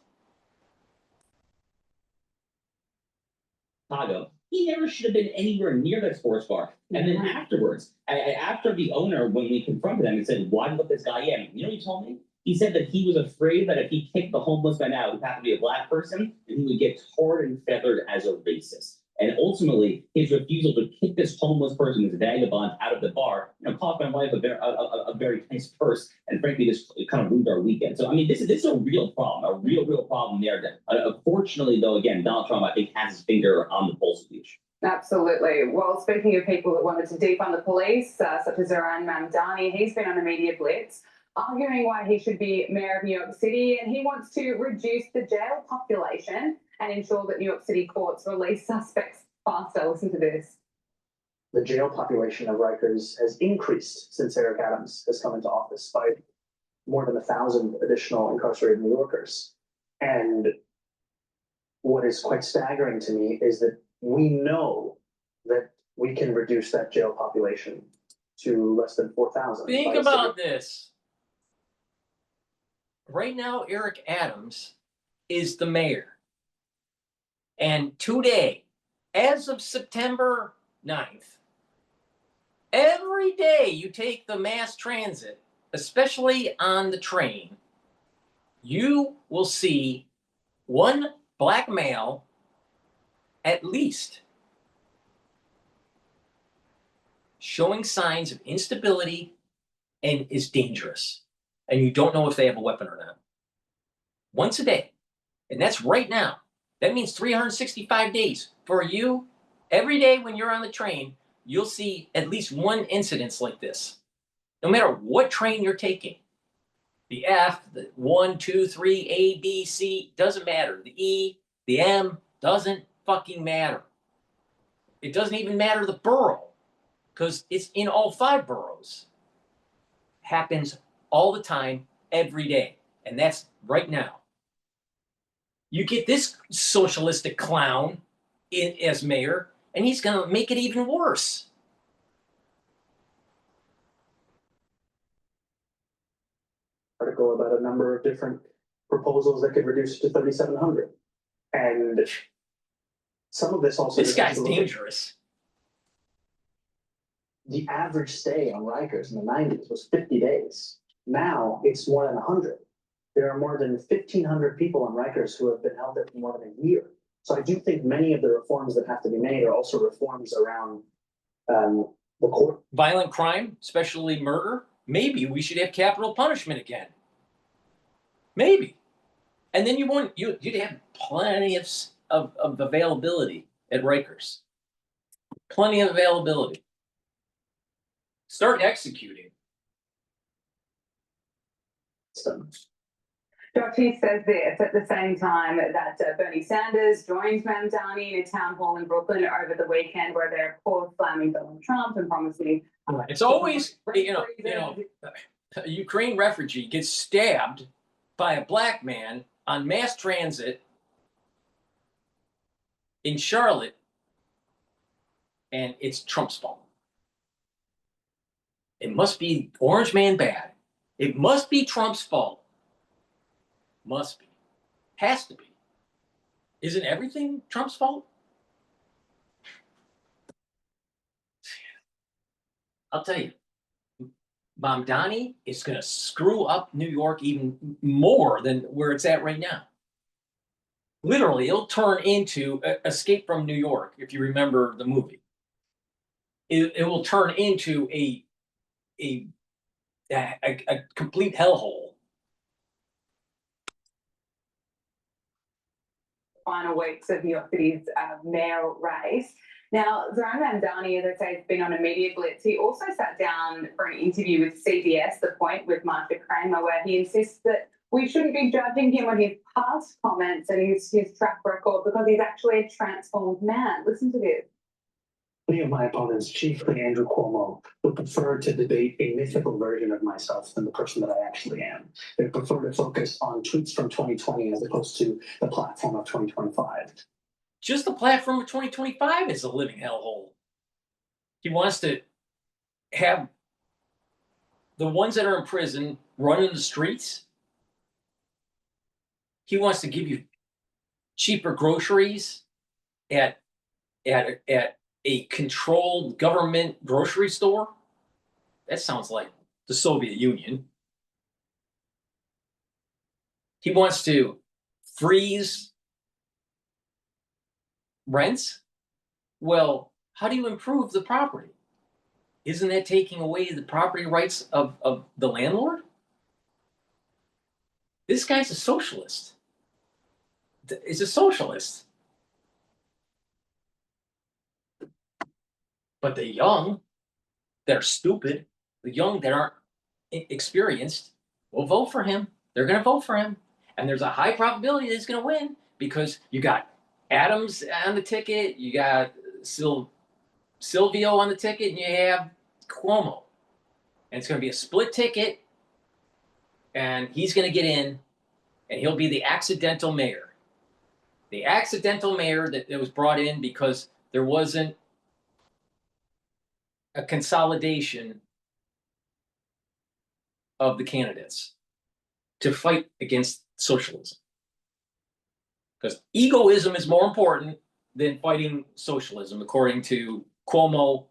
Chicago. He never should have been anywhere near that sports bar. And then afterwards, after the owner, when we confronted him and said, why let this guy in? You know what he told me? He said that he was afraid that if he kicked the homeless man out, it would have to be a black person, and he would get tarred and feathered as a racist. And ultimately, his refusal to kick this homeless person, this vagabond, out of the bar, you know, cost my wife a very nice purse, and frankly, this kind of ruined our weekend. So, I mean, this is a real problem, a real problem there. Unfortunately, though, again, Donald Trump, I think, has his finger on the pulse of the issue.
Absolutely. Well, speaking of people that wanted to defund the police, such as Zoran Mamdani, he's been on a media blitz, arguing why he should be mayor of New York City, and he wants to reduce the jail population and ensure that New York City courts release suspects faster. Listen to this.
The jail population of Rikers has increased since Eric Adams has come into office by more than 1,000 additional incarcerated New Yorkers. And what is quite staggering to me is that we know that we can reduce that jail population to less than 4,000.
Think about this. Right now, Eric Adams is the mayor. And today, as of September 9th, every day you take the mass transit, especially on the train, you will see one black male at least showing signs of instability and is dangerous. And you don't know if they have a weapon or not. Once a day. And that's right now. That means 365 days. For you, every day when you're on the train, you'll see at least one incident like this. No matter what train you're taking. The F, the 1, 2, 3, A, B, C, doesn't matter. The E, the M, doesn't fucking matter. It doesn't even matter the borough, because it's in all 5 boroughs. Happens all the time, every day. And that's right now. You get this socialistic clown as mayor, and he's going to make it even worse.
article about a number of different proposals that could reduce it to 3,700. And some of this also.
This guy's dangerous.
The average stay on Rikers in the 90s was 50 days. Now it's more than 100. There are more than 1,500 people on Rikers who have been held there for more than a year. So I do think many of the reforms that have to be made are also reforms around the court.
Violent crime, especially murder. Maybe we should have capital punishment again. Maybe. And then you'd have plenty of availability at Rikers. Plenty of availability. Start executing.
Dr. says this at the same time that Bernie Sanders joins Mamdani in a town hall in Brooklyn over the weekend where they're of course slamming Donald Trump and promising.
It's always, a Ukraine refugee gets stabbed by a black man on mass transit in Charlotte, and it's Trump's fault. It must be Orange Man bad. It must be Trump's fault. Must be. Has to be. Isn't everything Trump's fault? I'll tell you, Mamdani is going to screw up New York even more than where it's at right now. Literally, it'll turn into Escape from New York, if you remember the movie. It will turn into a complete hellhole.
Final weeks of New York City's mayor race. Now, Zoran Mamdani, as I say, has been on a media blitz. He also sat down for an interview with CBS, The Point, with Martha Kramer, where he insists that we shouldn't be judging him on his past comments and his track record because he's actually a transformed man. Listen to this.
Many of my opponents, chiefly Andrew Cuomo, would prefer to debate a mythical version of myself than the person that I actually am. They prefer to focus on tweets from 2020 as opposed to the platform of 2025.
Just the platform of 2025 is a living hellhole. He wants to have the ones that are in prison running the streets. He wants to give you cheaper groceries at a controlled government grocery store. That sounds like the Soviet Union. He wants to freeze rents. Well, how do you improve the property? Isn't that taking away the property rights of the landlord? This guy's a socialist. He's a socialist. But the young that are stupid, the young that aren't experienced, will vote for him. They're going to vote for him. And there's a high probability that he's going to win because you got Adams on the ticket, you got Silvio on the ticket, and you have Cuomo. And it's going to be a split ticket, and he's going to get in, and he'll be the accidental mayor. The accidental mayor that was brought in because there wasn't a consolidation of the candidates to fight against socialism. Because egoism is more important than fighting socialism, according to Cuomo,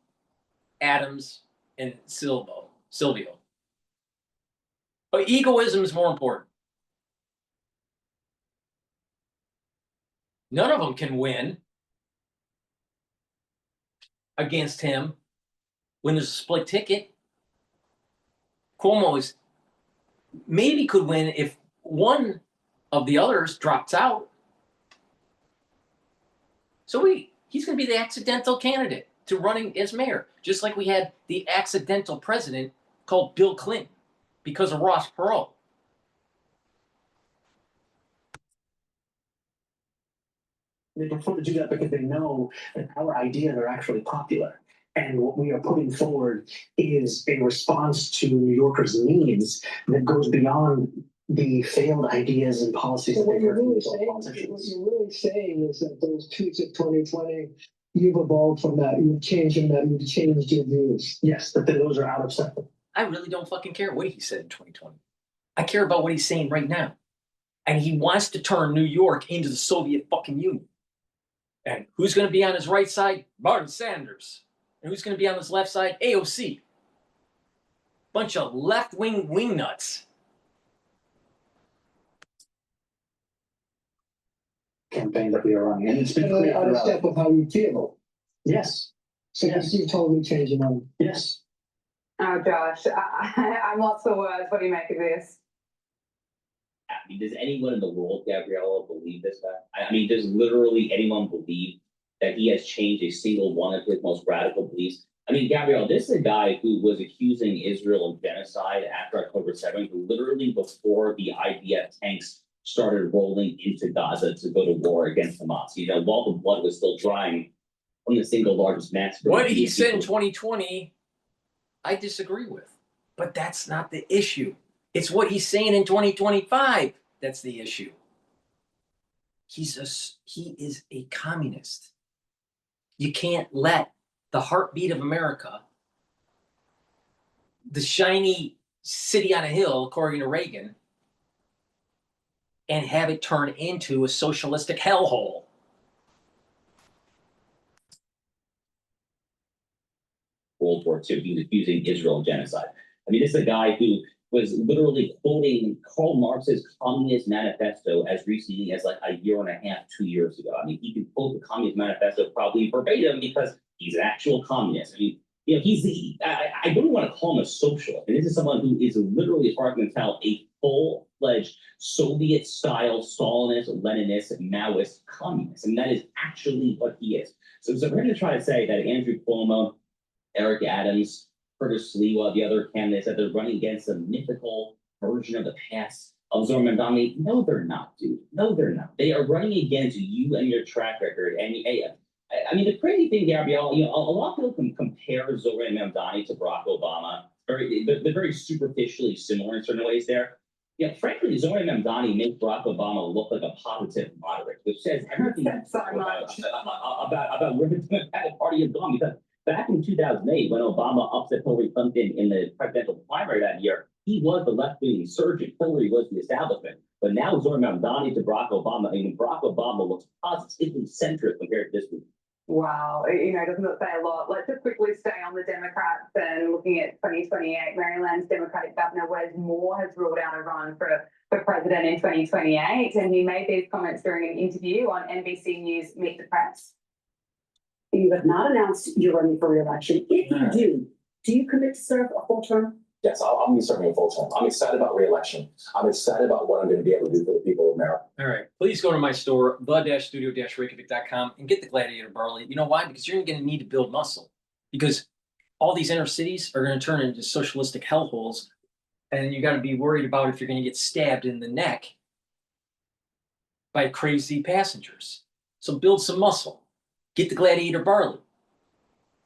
Adams, and Silvio. But egoism is more important. None of them can win against him when there's a split ticket. Cuomo maybe could win if one of the others drops out. So he's going to be the accidental candidate to running as mayor, just like we had the accidental president called Bill Clinton because of Ross Perot.
They prefer to do that because they know that our ideas are actually popular. And what we are putting forward is a response to New Yorkers' needs that goes beyond the failed ideas and policies that they've heard from these politicians.
What you're really saying is that those tweets of 2020, you've evolved from that, you've changed from that, you've changed your views.
Yes, but then those are out of step.
I really don't fucking care what he said in 2020. I care about what he's saying right now. And he wants to turn New York into the Soviet fucking Union. And who's going to be on his right side? Martin Sanders. And who's going to be on his left side? AOC. Bunch of left-wing wingnuts.
Campaign that we are running, and it's been clear
Out of
throughout.
step with how you feel.
Yes,
So you totally changed your mind.
yes.
Oh, Josh, I'm lost for words. What do you make of this?
I mean, does anyone in the world, Gabriella, believe this guy? I mean, does literally anyone believe that he has changed a single one of his most radical beliefs? I mean, Gabrielle, this is a guy who was accusing Israel of genocide after October 7th, literally before the IDF tanks started rolling into Gaza to go to war against Hamas. You know, while the blood was still drying from the single largest massacre.
What he said in 2020, I disagree with. But that's not the issue. It's what he's saying in 2025 that's the issue. He is a communist. You can't let the heartbeat of America, the shiny city on a hill, according to Reagan, and have it turn into a socialistic hellhole.
World War II, he was accusing Israel of genocide. I mean, this is a guy who was literally quoting Karl Marx's Communist Manifesto as recently as like a year and a half, 2 years ago. I mean, he can quote the Communist Manifesto probably verbatim because he's an actual communist. I mean, you know, I don't want to call him a socialist. And this is someone who is literally, as far as I can tell, a full-fledged Soviet-style Stalinist, Leninist, Maoist communist. I mean, that is actually what he is. So we're going to try to say that Andrew Cuomo, Eric Adams, Curtis Sliwa, the other candidates, that they're running against a mythical version of the past of Zoran Mamdani. No, they're not, dude. No, they're not. They are running against you and your track record. And I mean, the crazy thing, Gabrielle, you know, a lot of people can compare Zoran Mamdani to Barack Obama. They're very superficially similar in certain ways there. You know, frankly, Zoran Mamdani makes Barack Obama look like a positive moderate, which says everything about where the Democratic Party has gone. Because back in 2008, when Obama upset Hillary Clinton in the presidential primary that year, he was the left-wing insurgent. Hillary was the establishment. But now Zoran Mamdani to Barack Obama, I mean, Barack Obama looks positively centrist compared to this group.
Wow, you know, doesn't it say a lot? Let's just quickly stay on the Democrats and looking at 2028. Maryland's Democratic Governor Wes Moore has ruled out a run for president in 2028, and he made these comments during an interview on NBC News Meet the Press.
You have not announced you're running for re-election. If you do you commit to serve a full term?
Yes, I'll be serving a full term. I'm excited about re-election. I'm excited about what I'm going to be able to do for the people of America.
All right, please go to my store, the-studio-reykjavik.com, and get the Gladiator Barley. You know why? Because you're going to need to build muscle. Because all these inner cities are going to turn into socialistic hellholes, and you got to be worried about if you're going to get stabbed in the neck by crazy passengers. So build some muscle. Get the Gladiator Barley.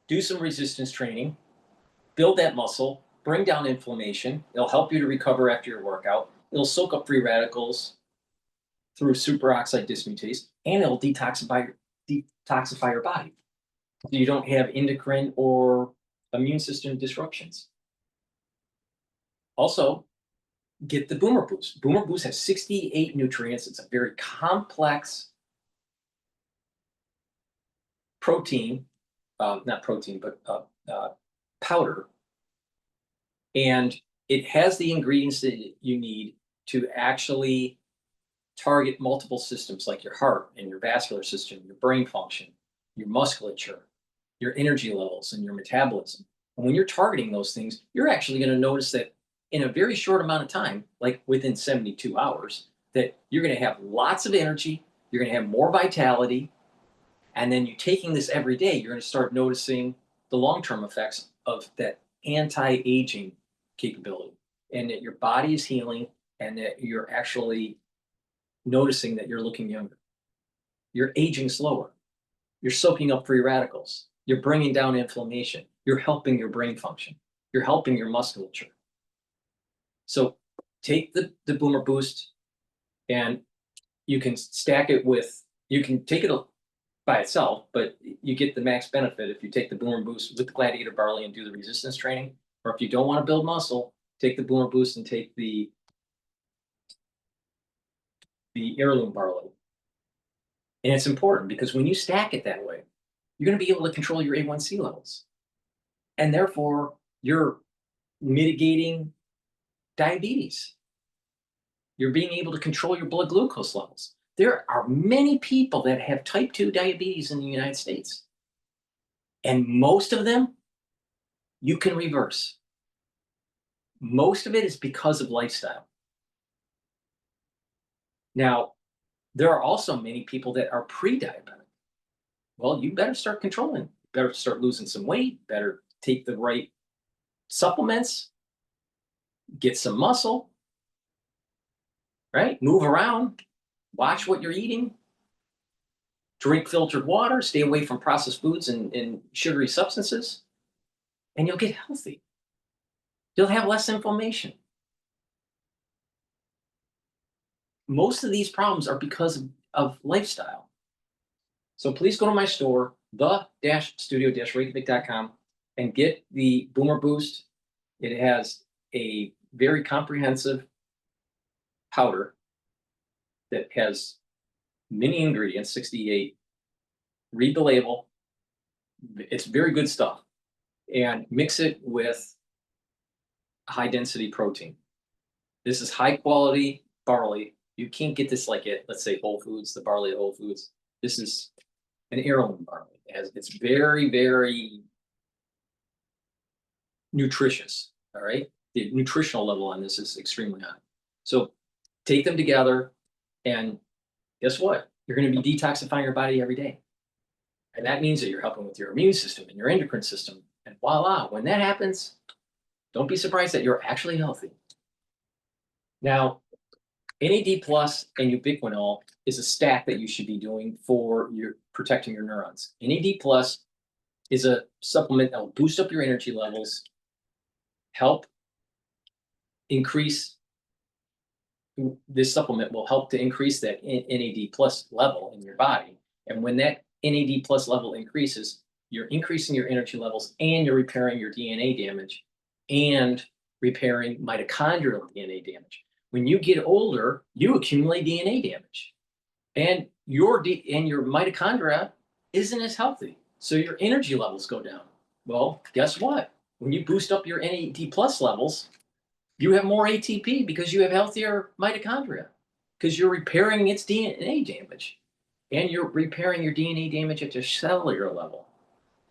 Do some resistance training. Build that muscle. Bring down inflammation. It'll help you to recover after your workout. It'll soak up free radicals through superoxide dismutase, and it'll detoxify your body. So you don't have endocrine or immune system disruptions. Also, get the Boomer Boost. Boomer Boost has 68 nutrients. It's a very complex protein, not protein, but powder. And it has the ingredients that you need to actually target multiple systems like your heart and your vascular system, your brain function, your musculature, your energy levels, and your metabolism. And when you're targeting those things, you're actually going to notice that in a very short amount of time, like within 72 hours, that you're going to have lots of energy, you're going to have more vitality, and then you taking this every day, you're going to start noticing the long-term effects of that anti-aging capability, and that your body is healing, and that you're actually noticing that you're looking younger. You're aging slower. You're soaking up free radicals. You're bringing down inflammation. You're helping your brain function. You're helping your musculature. So take the Boomer Boost, and you can stack it with, you can take it by itself, but you get the max benefit if you take the Boomer Boost with the Gladiator Barley and do the resistance training. Or if you don't want to build muscle, take the Boomer Boost and take the the heirloom barley. And it's important because when you stack it that way, you're going to be able to control your A1C levels. And therefore, you're mitigating diabetes. You're being able to control your blood glucose levels. There are many people that have type 2 diabetes in the United States. And most of them, you can reverse. Most of it is because of lifestyle. Now, there are also many people that are pre-diabetic. Well, you better start controlling. You better start losing some weight, better take the right supplements, get some muscle, right? Move around, watch what you're eating, drink filtered water, stay away from processed foods and sugary substances, and you'll get healthy. You'll have less inflammation. Most of these problems are because of lifestyle. So please go to my store, the-studio-reykjavik.com, and get the Boomer Boost. It has a very comprehensive powder that has many ingredients, 68. Read the label. It's very good stuff. And mix it with high density protein. This is high quality barley. You can't get this like at, let's say, Whole Foods, the barley at Whole Foods. This is an heirloom barley. It's very, very nutritious. All right. The nutritional level on this is extremely high. So take them together, and guess what? You're going to be detoxifying your body every day. And that means that you're helping with your immune system and your endocrine system. And voila, when that happens, don't be surprised that you're actually healthy. Now, NAD plus and ubiquinol is a stack that you should be doing for your protecting your neurons. NAD plus is a supplement that will boost up your energy levels, help increase. This supplement will help to increase that NAD plus level in your body. And when that NAD plus level increases, you're increasing your energy levels and you're repairing your DNA damage and repairing mitochondrial DNA damage. When you get older, you accumulate DNA damage, and your mitochondria isn't as healthy, so your energy levels go down. Well, guess what? When you boost up your NAD plus levels, you have more ATP because you have healthier mitochondria, because you're repairing its DNA damage, and you're repairing your DNA damage at your cellular level.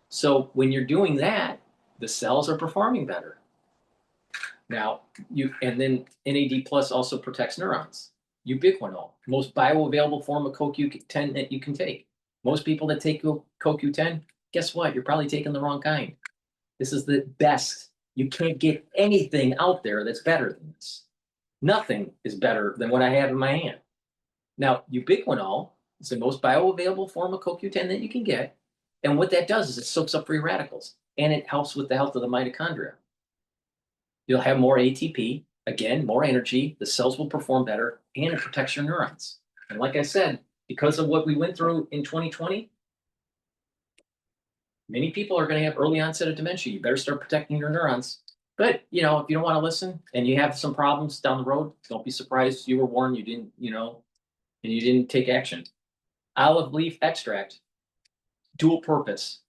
So when you're doing that, the cells are performing better. Now, and then NAD plus also protects neurons. Ubiquinol, most bioavailable form of CoQ10 that you can take. Most people that take CoQ10, guess what? You're probably taking the wrong kind. This is the best. You can't get anything out there that's better than this. Nothing is better than what I have in my hand. Now, ubiquinol is the most bioavailable form of CoQ10 that you can get. And what that does is it soaks up free radicals, and it helps with the health of the mitochondria. You'll have more ATP, again, more energy, the cells will perform better, and it protects your neurons. And like I said, because of what we went through in 2020, many people are going to have early onset of dementia. You better start protecting your neurons. But, if you don't want to listen and you have some problems down the road, don't be surprised you were warned, you didn't, and you didn't take action. Olive leaf extract, dual purpose.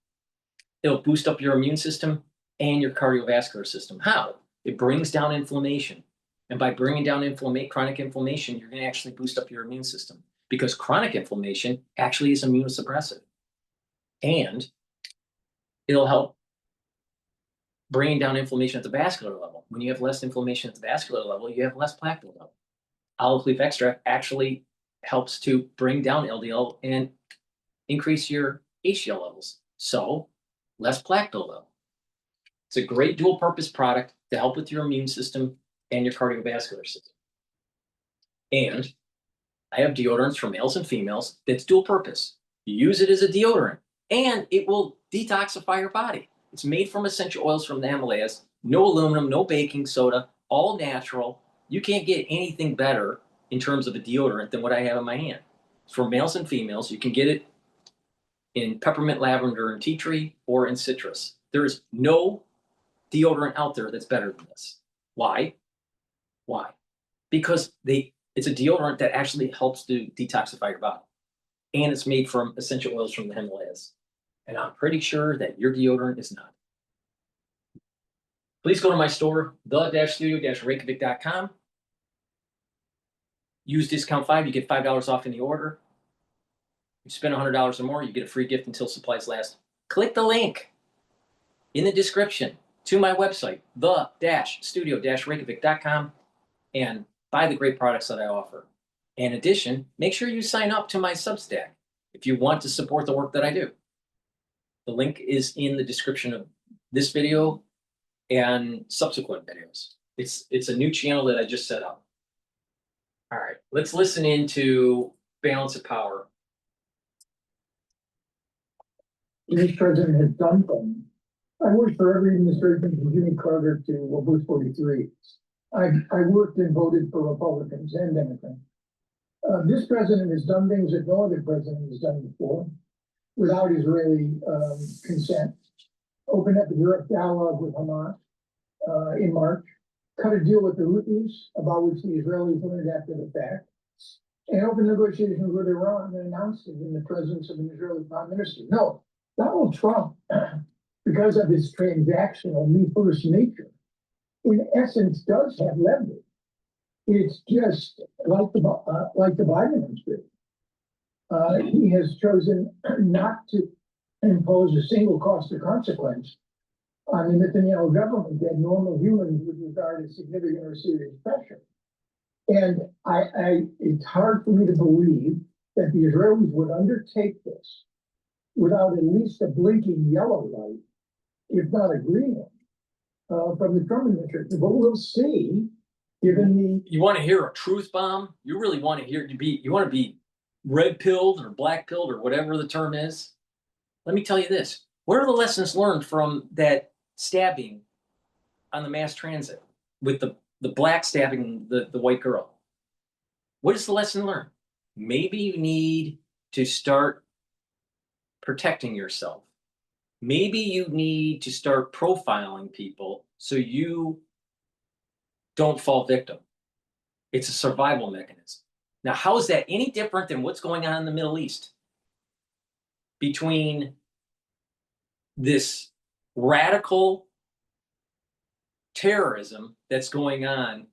It'll boost up your immune system and your cardiovascular system. How? It brings down inflammation. And by bringing down chronic inflammation, you're going to actually boost up your immune system, because chronic inflammation actually is immunosuppressive. And it'll help bringing down inflammation at the vascular level. When you have less inflammation at the vascular level, you have less plaque buildup. Olive leaf extract actually helps to bring down LDL and increase your HDL levels. So less plaque buildup. It's a great dual purpose product to help with your immune system and your cardiovascular system. And I have deodorants for males and females that's dual purpose. You use it as a deodorant and it will detoxify your body. It's made from essential oils from the Himalayas, no aluminum, no baking soda, all natural. You can't get anything better in terms of a deodorant than what I have in my hand. It's for males and females. You can get it in peppermint, lavender, and tea tree, or in citrus. There is no deodorant out there that's better than this. Why? Why? Because they It's a deodorant that actually helps to detoxify your body. And it's made from essential oils from the Himalayas. And I'm pretty sure that your deodorant is not. Please go to my store, the-studio-reykjavik.com. Use discount 5, you get $5 off any order. You spend $100 or more, you get a free gift until supplies last. Click the link in the description to my website, the-studio-reykjavik.com, and buy the great products that I offer. In addition, make sure you sign up to my Substack if you want to support the work that I do. The link is in the description of this video and subsequent videos. It's a new channel that I just set up. All right, let's listen into Balance of Power.
This president has done things. I worked for every administration from Jimmy Carter to Bush 43. I worked and voted for Republicans and Democrats. This president has done things that no other president has done before without Israeli consent. Opened up a direct dialogue with Hamas in March, cut a deal with the Houthis, about which the Israelis learned after the fact, and opened negotiations with Iran and announced it in the presence of an Israeli prime minister. No, Donald Trump, because of his transactional me first nature, in essence does have leverage. It's just like the Biden administration. He has chosen not to impose a single cost or consequence on the Netanyahu government that normal humans would regard as significant or serious pressure. And it's hard for me to believe that the Israelis would undertake this without at least a blinking yellow light, if not a green one, from the Trump administration. But we'll see, given the...
You want to hear a truth bomb? You really want to hear you want to be red-pilled or black-pilled or whatever the term is? Let me tell you this. What are the lessons learned from that stabbing on the mass transit with the black stabbing the white girl? What is the lesson learned? Maybe you need to start protecting yourself. Maybe you need to start profiling people so you don't fall victim. It's a survival mechanism. Now, how is that any different than what's going on in the Middle East? Between this radical terrorism that's going on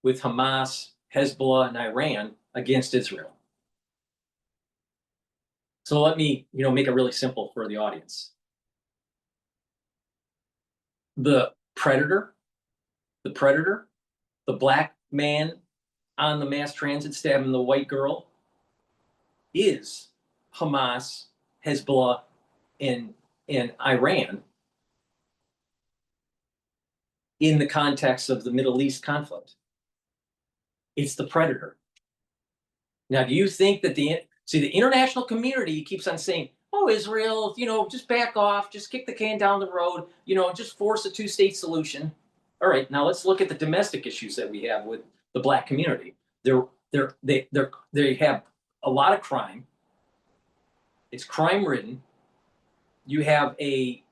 with Hamas, Hezbollah, and Iran against Israel. So let me, make it really simple for the audience. The predator, the black man on the mass transit stabbing the white girl is Hamas, Hezbollah, and Iran in the context of the Middle East conflict. It's the predator. Now, do you think that the international community keeps on saying, oh, Israel, just back off, just kick the can down the road, just force a two-state solution. All right, now let's look at the domestic issues that we have with the black community. They have a lot of crime. It's crime-ridden. You have a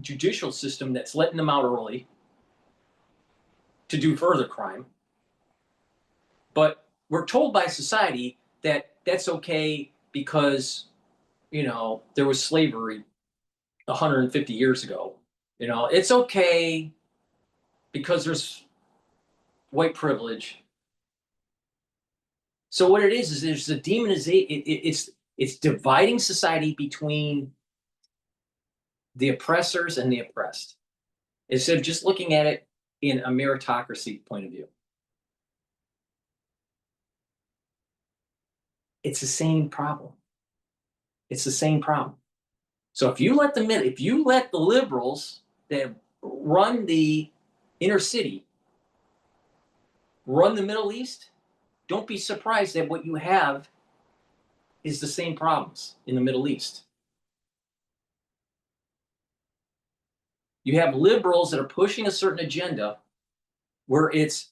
judicial system that's letting them out early to do further crime. But we're told by society that that's okay because, there was slavery 150 years ago. It's okay because there's white privilege. So what it is there's a demonization. It's dividing society between the oppressors and the oppressed, instead of just looking at it in a meritocracy point of view. It's the same problem. It's the same problem. So if you let the liberals that run the inner city run the Middle East, don't be surprised that what you have is the same problems in the Middle East. You have liberals that are pushing a certain agenda where it's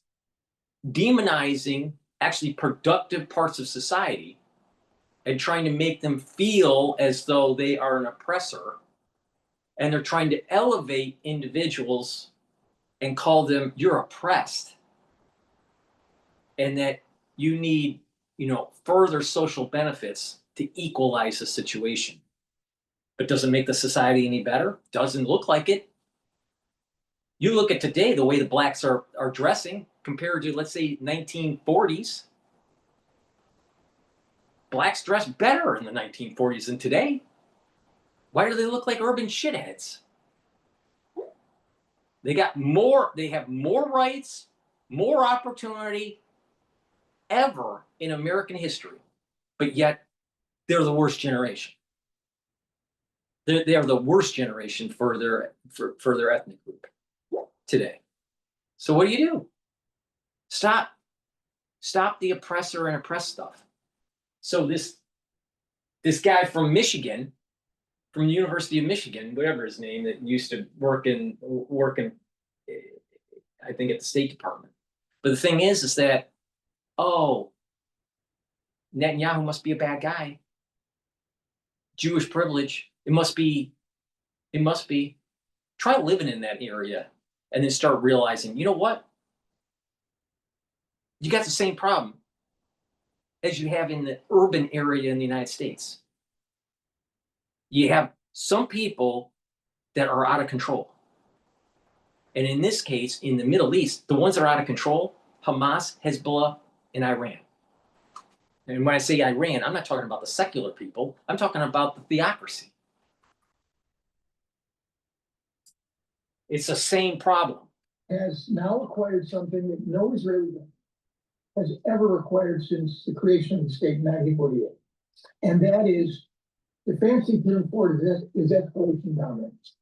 demonizing actually productive parts of society and trying to make them feel as though they are an oppressor. And they're trying to elevate individuals and call them, you're oppressed. and that you need, further social benefits to equalize the situation. But does it make the society any better? Doesn't look like it. You look at today, the way the blacks are dressing compared to, let's say, 1940s. Blacks dress better in the 1940s than today. Why do they look like urban shitheads? They have more rights, more opportunity ever in American history, but yet they're the worst generation. They are the worst generation for their ethnic group today. So what do? Stop the oppressor and oppressed stuff. So this guy from Michigan, from the University of Michigan, whatever his name, that used to work in, I think, at the State Department. But the thing is that, Netanyahu must be a bad guy. Jewish privilege. It must be. Try living in that area and then start realizing, you know what? You got the same problem as you have in the urban area in the United States. You have some people that are out of control. And in this case, in the Middle East, the ones that are out of control, Hamas, Hezbollah, and Iran. And when I say Iran, I'm not talking about the secular people. I'm talking about the theocracy. It's the same problem.
Has now acquired something that no Israeli has ever acquired since the creation of the state in 1948. And that is, the fancy term for it is escalation dominance.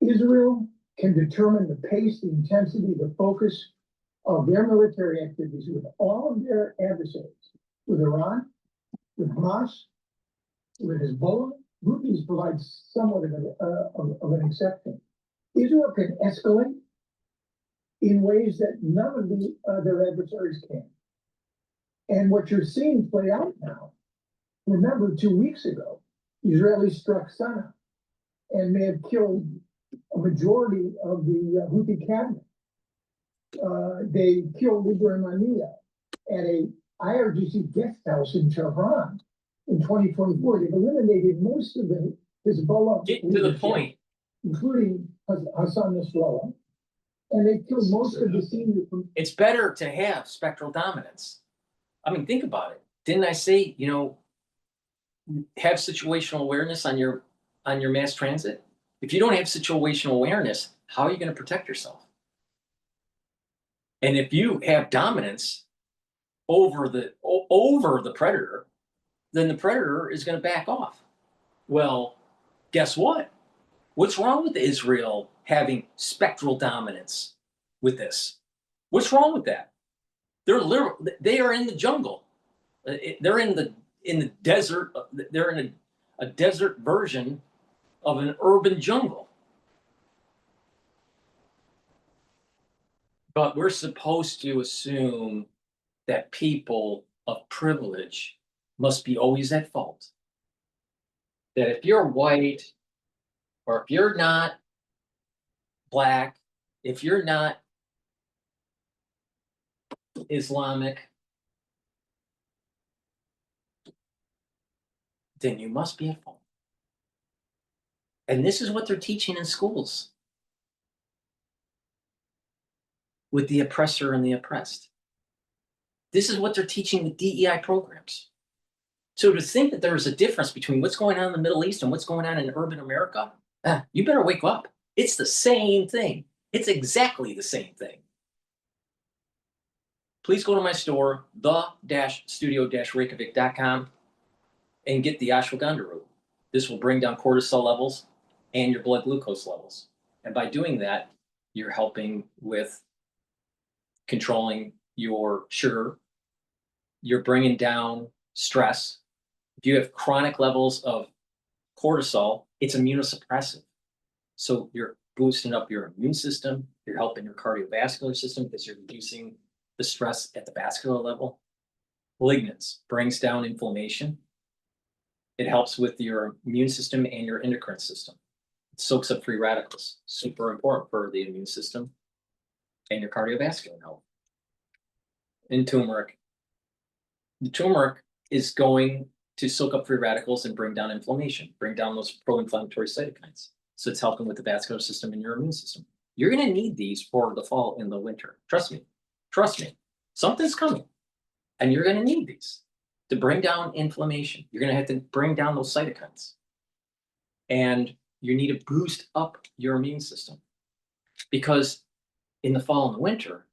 Israel can determine the pace, the intensity, the focus of their military activities with all of their adversaries, with Iran, with Hamas, with Hezbollah. Houthis provide somewhat of an exception. Israel can escalate in ways that none of their adversaries can. And what you're seeing play out now, remember 2 weeks ago, Israelis struck Sana'a and may have killed a majority of the Houthi cabinet. They killed Ibrahim Aniya at a IRGC guest house in Tehran in 2024. They've eliminated most of the Hezbollah.
Get to the point.
Including Hassan Nasrallah. And they killed most of the senior.
It's better to have spectral dominance. I mean, think about it. Didn't I say, have situational awareness on your mass transit? If you don't have situational awareness, how are you going to protect yourself? And if you have dominance over the predator, then the predator is going to back off. Well, guess what? What's wrong with Israel having spectral dominance with this? What's wrong with that? They are in the jungle. They're in the desert. They're in a desert version of an urban jungle. But we're supposed to assume that people of privilege must be always at fault. That if you're white, or if you're not black, if you're not Islamic, then you must be at fault. And this is what they're teaching in schools with the oppressor and the oppressed. This is what they're teaching with DEI programs. So to think that there is a difference between what's going on in the Middle East and what's going on in urban America, you better wake up. It's the same thing. It's exactly the same thing. Please go to my store, the-studio-reykjavik.com, and get the ashwagandha root. This will bring down cortisol levels and your blood glucose levels. And by doing that, you're helping with controlling your sugar. You're bringing down stress. If you have chronic levels of cortisol, it's immunosuppressive. So you're boosting up your immune system. You're helping your cardiovascular system because you're reducing the stress at the vascular level. Lignans brings down inflammation. It helps with your immune system and your endocrine system. It soaks up free radicals. Super important for the immune system and your cardiovascular health. in turmeric. The turmeric is going to soak up free radicals and bring down inflammation, bring down those pro-inflammatory cytokines. So it's helping with the vascular system and your immune system. You're going to need these for the fall and the winter. Trust me. Trust me. Something's coming. And you're going to need these to bring down inflammation. You're going to have to bring down those cytokines. And you need to boost up your immune system. Because in the fall and the winter,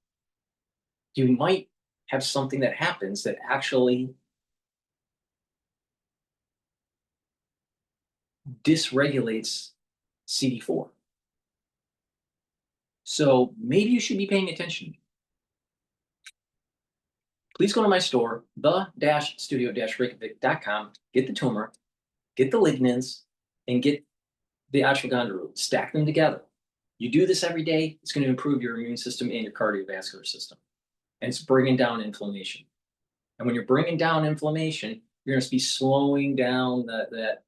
you might have something that happens that actually dysregulates CD4. So maybe you should be paying attention. Please go to my store, the-studio-reykjavik.com, get the turmeric, get the lignans, and get the ashwagandha root. Stack them together. You do this every day, it's going to improve your immune system and your cardiovascular system. And it's bringing down inflammation. And when you're bringing down inflammation, you're going to be slowing down the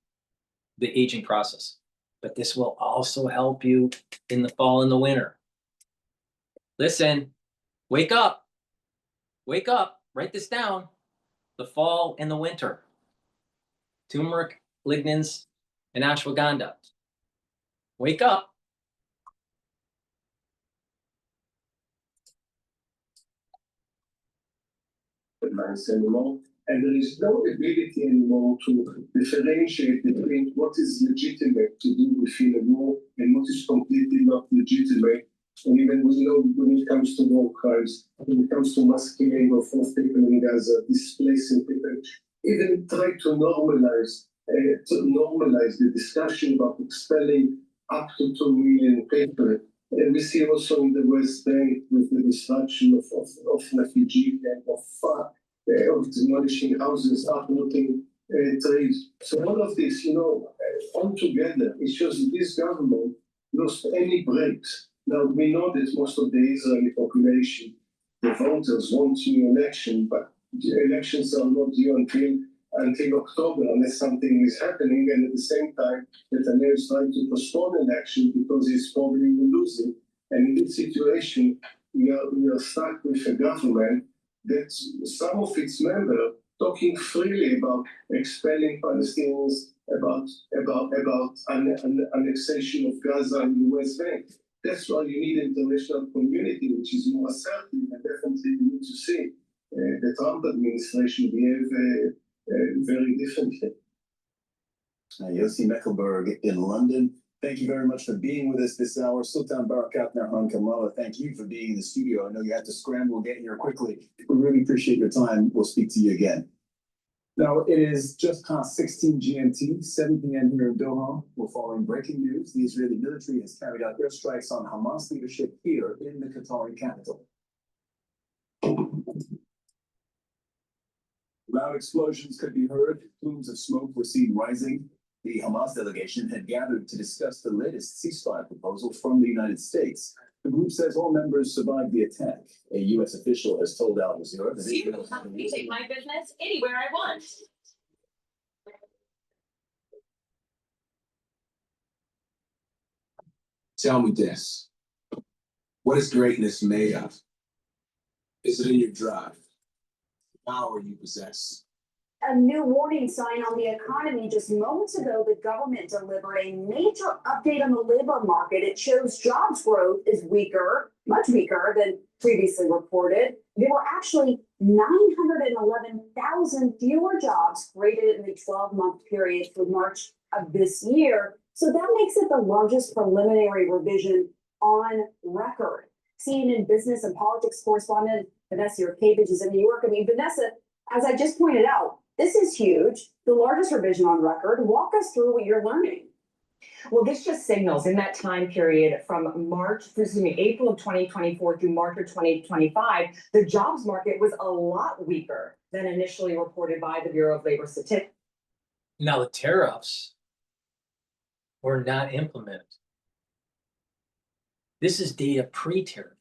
aging process. But this will also help you in the fall and the winter. Listen, wake up. Wake up. Write this down. The fall and the winter. Turmeric, lignans, and ashwagandha. Wake up.
Nice anymore, and there is no ability anymore to differentiate between what is legitimate to do within a war and what is completely not legitimate. And even we know when it comes to war crimes, when it comes to mass killing of people in Gaza, displacing people, even try to normalize the discussion about expelling up to 2 million people. And we see also in the West Bank with the destruction of refugee and of demolishing houses, uprooting trees. So all of this, altogether, it shows that this government lost any breaks. Now, we know that most of the Israeli population, the voters, want new election, but the elections are not due until October unless something is happening. And at the same time, Netanyahu is trying to postpone election because he's probably losing. And in this situation, we are stuck with a government that some of its members talking freely about expelling Palestinians, about annexation of Gaza and the West Bank. That's why you need international community, which is more assertive, and definitely you need to see the Trump administration behave very differently.
Yossi Meckelberg in London. Thank you very much for being with us this hour. Sultan Barakat Narhan Kamala, thank you for being in the studio. I know you had to scramble, get here quickly. We really appreciate your time. We'll speak to you again. Now, it is just past 16 GMT, 7 p.m. here in Doha. We're following breaking news. The Israeli military has carried out airstrikes on Hamas leadership here in the Qatari capital. Loud explosions could be heard. Plumes of smoke were seen rising. The Hamas delegation had gathered to discuss the latest ceasefire proposal from the United States. The group says all members survived the attack. A U.S. official has told Al Jazeera that
You take my business anywhere I want.
Tell me this. What is greatness made of? Is it in your drive? Power you possess?
A new warning sign on the economy. Just moments ago, the government delivered a major update on the labor market. It shows jobs growth is weaker, much weaker than previously reported. There were actually 911,000 fewer jobs created in the 12-month period through March of this year. So that makes it the largest preliminary revision on record. CNN business and politics correspondent Vanessa Yurkevich is in New York. I mean, Vanessa, as I just pointed out, this is huge, the largest revision on record. Walk us through what you're learning.
Well, this just signals in that time period from April of 2024 through March of 2025, the jobs market was a lot weaker than initially reported by the Bureau of Labor Statistics.
Now, the tariffs were not implemented. This is data pre-tariff.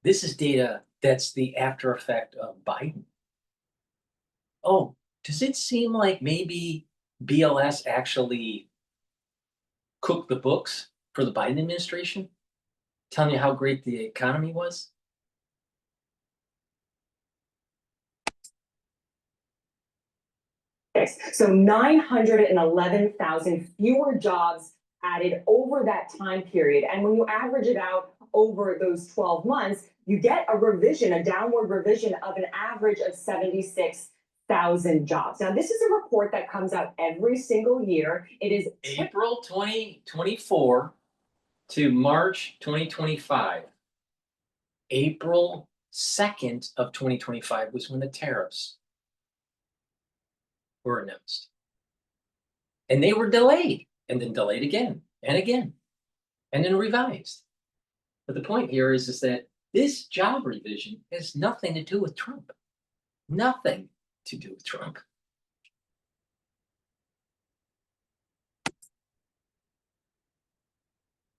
This is data that's the after effect of Biden. Oh, does it seem like maybe BLS actually cooked the books for the Biden administration? Telling you how great the economy was?
So 911,000 fewer jobs added over that time period. And when you average it out over those 12 months, you get a revision, a downward revision of an average of 76,000 jobs. Now, this is a report that comes out every single year. It is
April 2024 to March 2025. April 2nd of 2025 was when the tariffs were announced. And they were delayed, and then delayed again, and again, and then revised. But the point here is that this job revision has nothing to do with Trump. Nothing to do with Trump.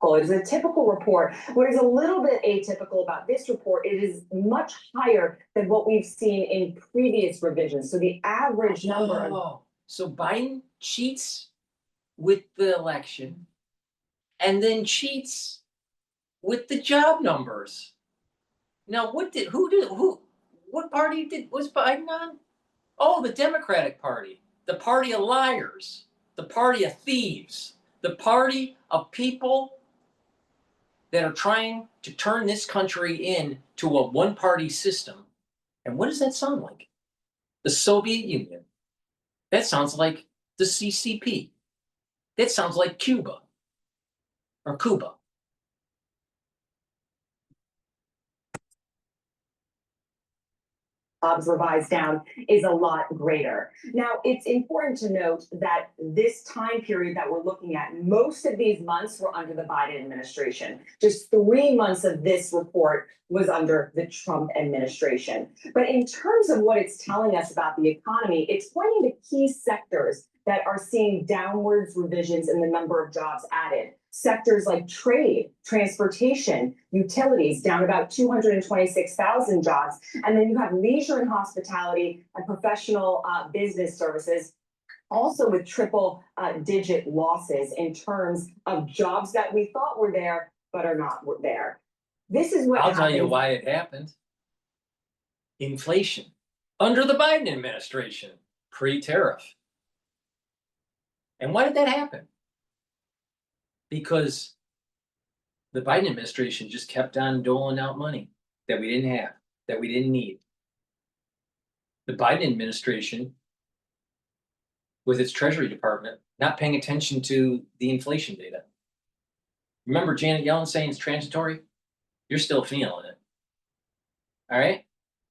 It is a typical report. What is a little bit atypical about this report, it is much higher than what we've seen in previous revisions. So the average number.
So Biden cheats with the election and then cheats with the job numbers. Now, what party was Biden on? Oh, the Democratic Party, the party of liars, the party of thieves, the party of people that are trying to turn this country into a one-party system. And what does that sound like? The Soviet Union. That sounds like the CCP. That sounds like Cuba or Cuba.
Jobs revised down is a lot greater. Now, it's important to note that this time period that we're looking at, most of these months were under the Biden administration. Just 3 months of this report was under the Trump administration. But in terms of what it's telling us about the economy, it's pointing to key sectors that are seeing downwards revisions in the number of jobs added. Sectors like trade, transportation, utilities, down about 226,000 jobs. And then you have leisure and hospitality and professional business services, also with triple digit losses in terms of jobs that we thought were there, but are not there. This is what
I'll tell you why it happened. Inflation under the Biden administration, pre-tariff. And why did that happen? Because the Biden administration just kept on doling out money that we didn't have, that we didn't need. The Biden administration, with its Treasury Department, not paying attention to the inflation data. Remember Janet Yellen saying it's transitory? You're still feeling it. All right?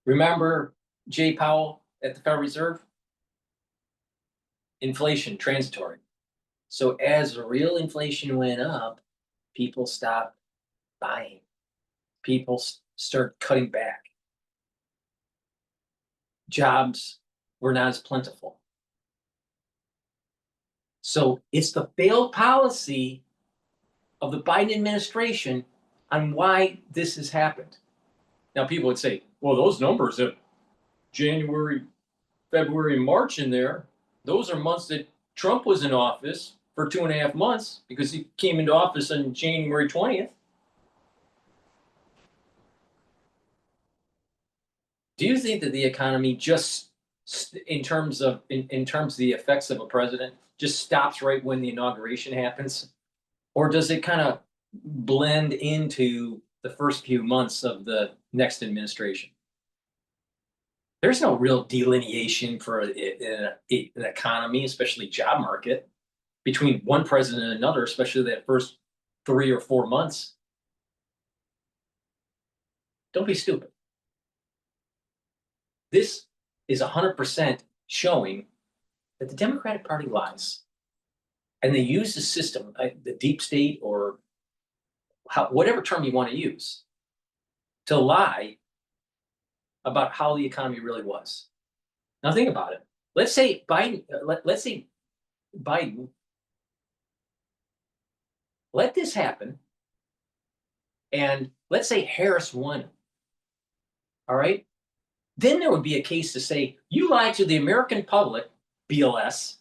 Remember Jay Powell at the Federal Reserve? Inflation, transitory. So as real inflation went up, people stopped buying. People start cutting back. Jobs were not as plentiful. So it's the failed policy of the Biden administration on why this has happened. Now people would say, well, those numbers of January, February, March in there, those are months that Trump was in office for 2.5 months because he came into office on January 20th. Do you think that the economy just, in terms of the effects of a president, just stops right when the inauguration happens? Or does it kind of blend into the first few months of the next administration? There's no real delineation for an economy, especially job market, between one president and another, especially that first 3 or 4 months. Don't be stupid. This is 100% showing that the Democratic Party lies. And they use the system, the deep state, or whatever term you want to use, to lie about how the economy really was. Now think about it. Let's say Biden, let this happen, and let's say Harris won. All right? Then there would be a case to say, you lied to the American public, BLS,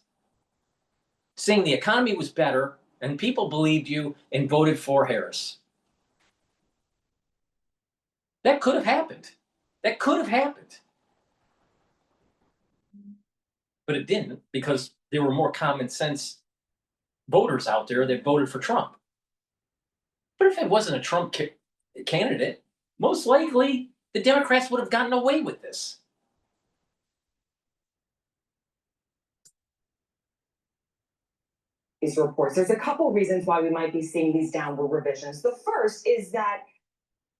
saying the economy was better, and people believed you and voted for Harris. That could have happened. That could have happened. but it didn't because there were more common sense voters out there that voted for Trump. But if it wasn't a Trump candidate, most likely the Democrats would have gotten away with this.
These reports. There's a couple reasons why we might be seeing these downward revisions. The first is that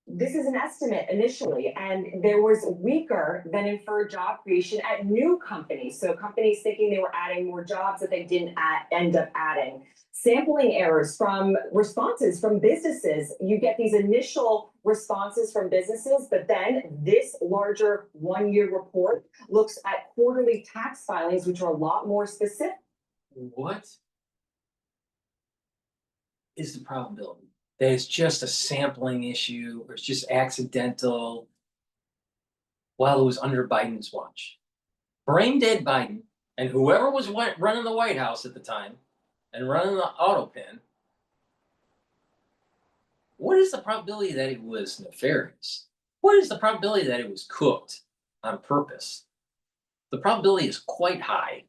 this is an estimate initially, and there was weaker than inferred job creation at new companies. So companies thinking they were adding more jobs that they didn't end up adding. Sampling errors from responses from businesses. You get these initial responses from businesses, but then this larger one-year report looks at quarterly tax filings, which are a lot more specific.
What is the probability that it's just a sampling issue or it's just accidental while it was under Biden's watch? Brain dead Biden and whoever was running the White House at the time and running the auto pen, what is the probability that it was nefarious? What is the probability that it was cooked on purpose? The probability is quite high.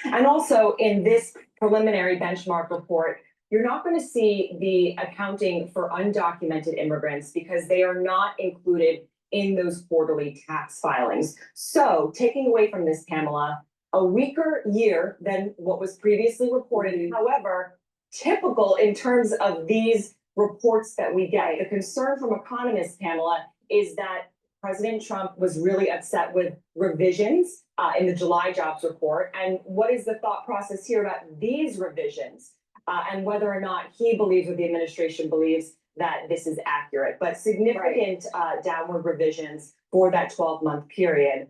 And also in this preliminary benchmark report, you're not going to see the accounting for undocumented immigrants because they are not included in those quarterly tax filings. So taking away from this, Pamela, a weaker year than what was previously reported. However, typical in terms of these reports that we get. The concern from economists, Pamela, is that President Trump was really upset with revisions in the July jobs report. And what is the thought process here about these revisions and whether or not he believes or the administration believes that this is accurate? But significant downward revisions for that 12-month period,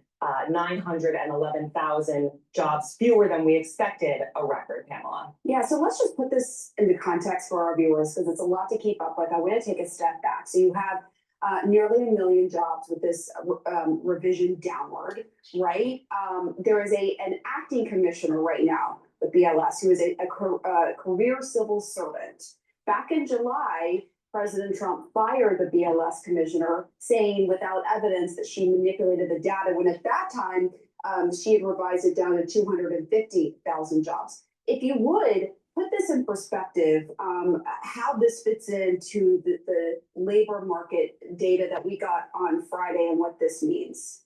911,000 jobs fewer than we expected, a record, Pamela.
Yeah, so let's just put this into context for our viewers because it's a lot to keep up with. I want to take a step back. So you have nearly 1 million jobs with this revision downward, right? There is an acting commissioner right now with BLS who is a career civil servant. Back in July, President Trump fired the BLS commissioner, saying without evidence that she manipulated the data, when at that time she had revised it down to 250,000 jobs. If you would, put this in perspective, how this fits into the labor market data that we got on Friday and what this means.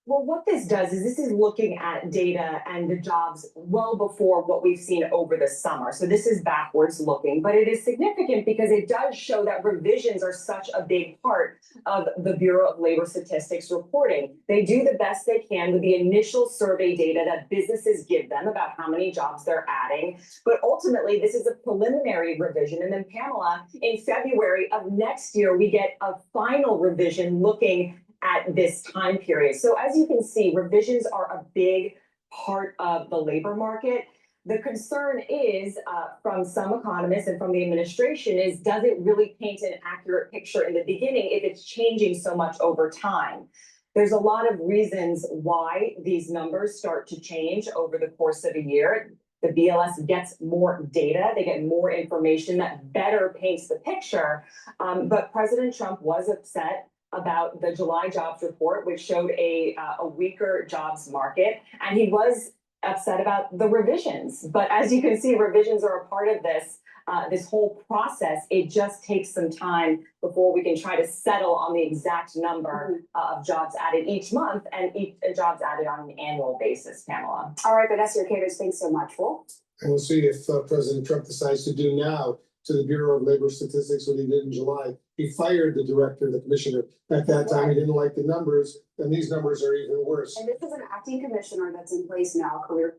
Well, what this does is this is looking at data and the jobs well before what we've seen over the summer. So this is backwards looking, but it is significant because it does show that revisions are such a big part of the Bureau of Labor Statistics reporting. They do the best they can with the initial survey data that businesses give them about how many jobs they're adding. But ultimately, this is a preliminary revision. And then Pamela, in February of next year, we get a final revision looking at this time period. So as you can see, revisions are a big part of the labor market. The concern is from some economists and from the administration is, does it really paint an accurate picture in the beginning if it's changing so much over time? There's a lot of reasons why these numbers start to change over the course of a year. The BLS gets more data, they get more information that better paints the picture. But President Trump was upset about the July jobs report, which showed a weaker jobs market, and he was upset about the revisions. But as you can see, revisions are a part of this whole process. It just takes some time before we can try to settle on the exact number of jobs added each month and jobs added on an annual basis, Pamela.
All right, Vanessa Caters, thanks so much. Well,
and we'll see if President Trump decides to do now to the Bureau of Labor Statistics what he did in July. He fired the director, the commissioner. At that time, he didn't like the numbers, and these numbers are even worse.
and this is an acting commissioner that's in place now, career.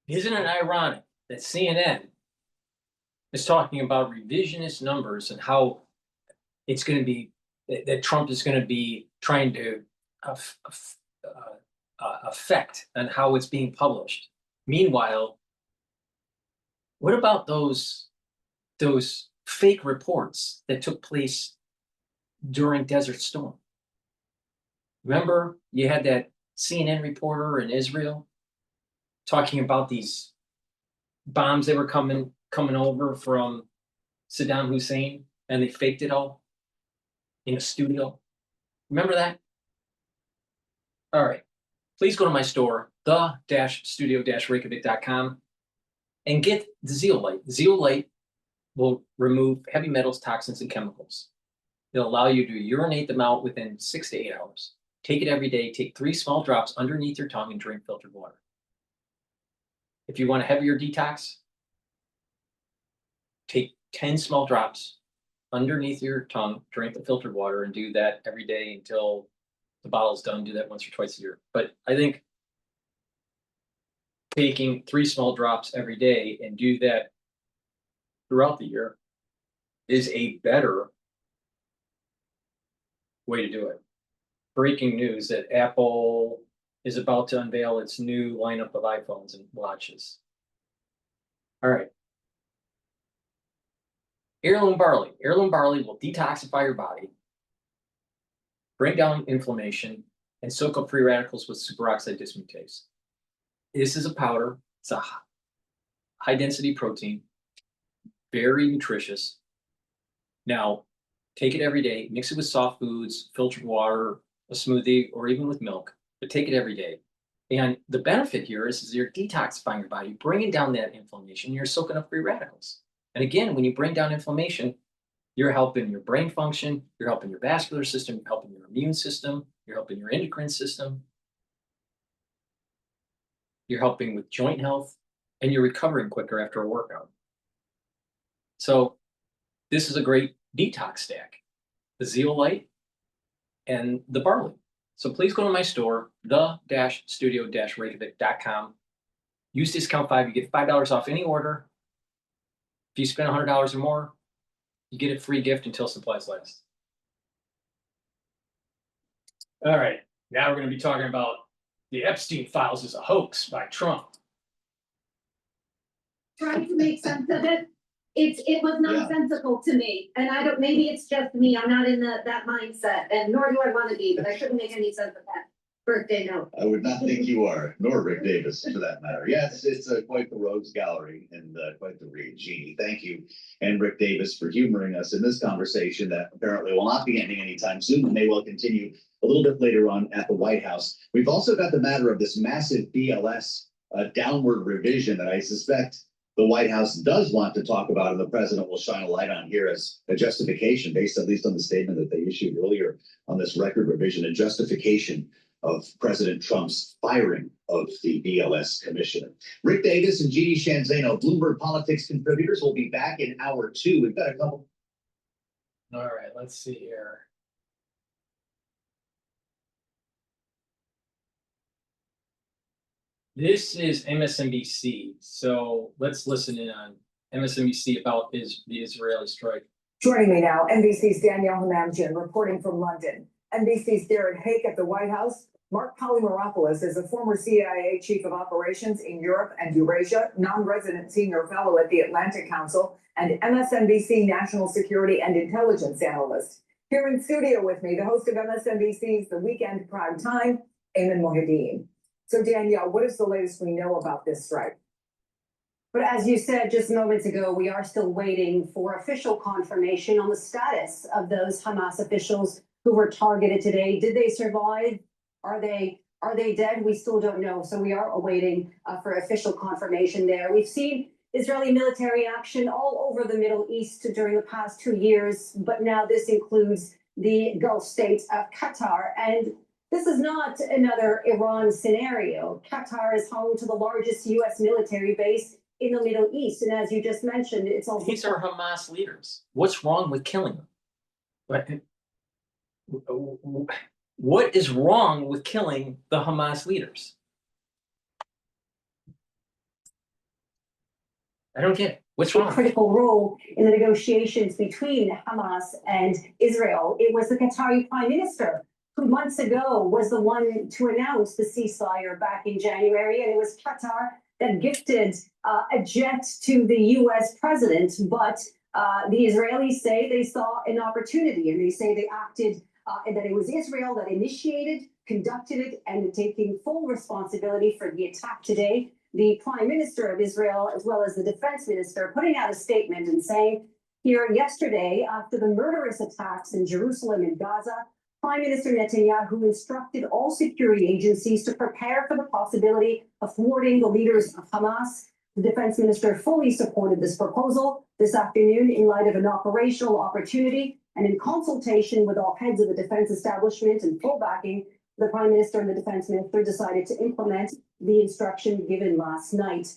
Isn't it ironic that CNN is talking about revisionist numbers and how it's going to be, that Trump is going to be trying to affect on how it's being published? Meanwhile, what about those fake reports that took place during Desert Storm? Remember, you had that CNN reporter in Israel talking about these bombs that were coming over from Saddam Hussein, and they faked it all in a studio. Remember that? All right. Please go to my store, the-studio-reykjavik.com, and get the zeolite. Zeolite will remove heavy metals, toxins, and chemicals. It'll allow you to urinate them out within 6 to 8 hours. Take it every day. Take 3 small drops underneath your tongue and drink filtered water. If you want a heavier detox, take 10 small drops underneath your tongue, drink the filtered water, and do that every day until the bottle's done. Do that once or twice a year. But I think taking 3 small drops every day and do that throughout the year is a better way to do it. Breaking news that Apple is about to unveil its new lineup of iPhones and watches. All right. Heirloom barley. Heirloom barley will detoxify your body, bring down inflammation, and soak up free radicals with superoxide dismutase. This is a powder. It's a high density protein, very nutritious. Now, take it every day, mix it with soft foods, filtered water, a smoothie, or even with milk, but take it every day. And the benefit here is you're detoxifying your body, bringing down that inflammation, you're soaking up free radicals. And again, when you bring down inflammation, you're helping your brain function, you're helping your vascular system, you're helping your immune system, you're helping your endocrine system, you're helping with joint health, and you're recovering quicker after a workout. So this is a great detox stack, the zeolite and the barley. So please go to my store, the-studio-reykjavik.com. Use discount 5, you get $5 off any order. If you spend $100 or more, you get a free gift until supplies last. All right, now we're going to be talking about the Epstein files as a hoax by Trump.
Trying to make sense of it. It was nonsensical to me, and I don't. Maybe it's just me. I'm not in that mindset, and nor do I want to be. But I shouldn't make any sense of that birthday note.
I would not think you are, nor Rick Davis, for that matter. Yes, it's quite the rogues gallery and quite the read. Jeannie, thank you, and Rick Davis for humoring us in this conversation that apparently will not be ending anytime soon, and may well continue a little bit later on at the White House. We've also got the matter of this massive BLS downward revision that I suspect the White House does want to talk about, and the president will shine a light on here as a justification, based at least on the statement that they issued earlier on this record revision, a justification of President Trump's firing of the BLS commissioner. Rick Davis and Jeannie Shanzano, Bloomberg Politics contributors, will be back in hour 2. We've got a couple.
All right, let's see here. This is MSNBC, so let's listen in on MSNBC about the Israeli strike.
Joining me now, NBC's Danielle Hamamjian reporting from London. NBC's Darren Hake at the White House. Mark Polymeropoulos is a former CIA chief of operations in Europe and Eurasia, non-resident senior fellow at the Atlantic Council, and MSNBC national security and intelligence analyst. Here in studio with me, the host of MSNBC's The Weekend Prime Time, Ayman Mohyeldin. So Danielle, what is the latest we know about this strike?
But as you said just moments ago, we are still waiting for official confirmation on the status of those Hamas officials who were targeted today. Did they survive? Are they dead? We still don't know. So we are awaiting for official confirmation there. We've seen Israeli military action all over the Middle East during the past 2 years, but now this includes the Gulf state of Qatar. And this is not another Iran scenario. Qatar is home to the largest U.S. military base in the Middle East. And as you just mentioned, it's also—
These are Hamas leaders. What's wrong with killing them? What is wrong with killing the Hamas leaders? I don't get it. What's wrong?
A critical role in the negotiations between Hamas and Israel. It was the Qatari prime minister who months ago was the one to announce the ceasefire back in January, and it was Qatar that gifted a jet to the U.S. president. But the Israelis say they saw an opportunity, and they say they acted, and that it was Israel that initiated, conducted it, and taking full responsibility for the attack today. The prime minister of Israel, as well as the defense minister, putting out a statement and saying here yesterday, after the murderous attacks in Jerusalem and Gaza,
Prime Minister Netanyahu instructed all security agencies to prepare for the possibility of thwarting the leaders of Hamas. The defense minister fully supported this proposal this afternoon in light of an operational opportunity and in consultation with all heads of the defense establishment and full backing. The prime minister and the defense minister decided to implement the instruction given last night.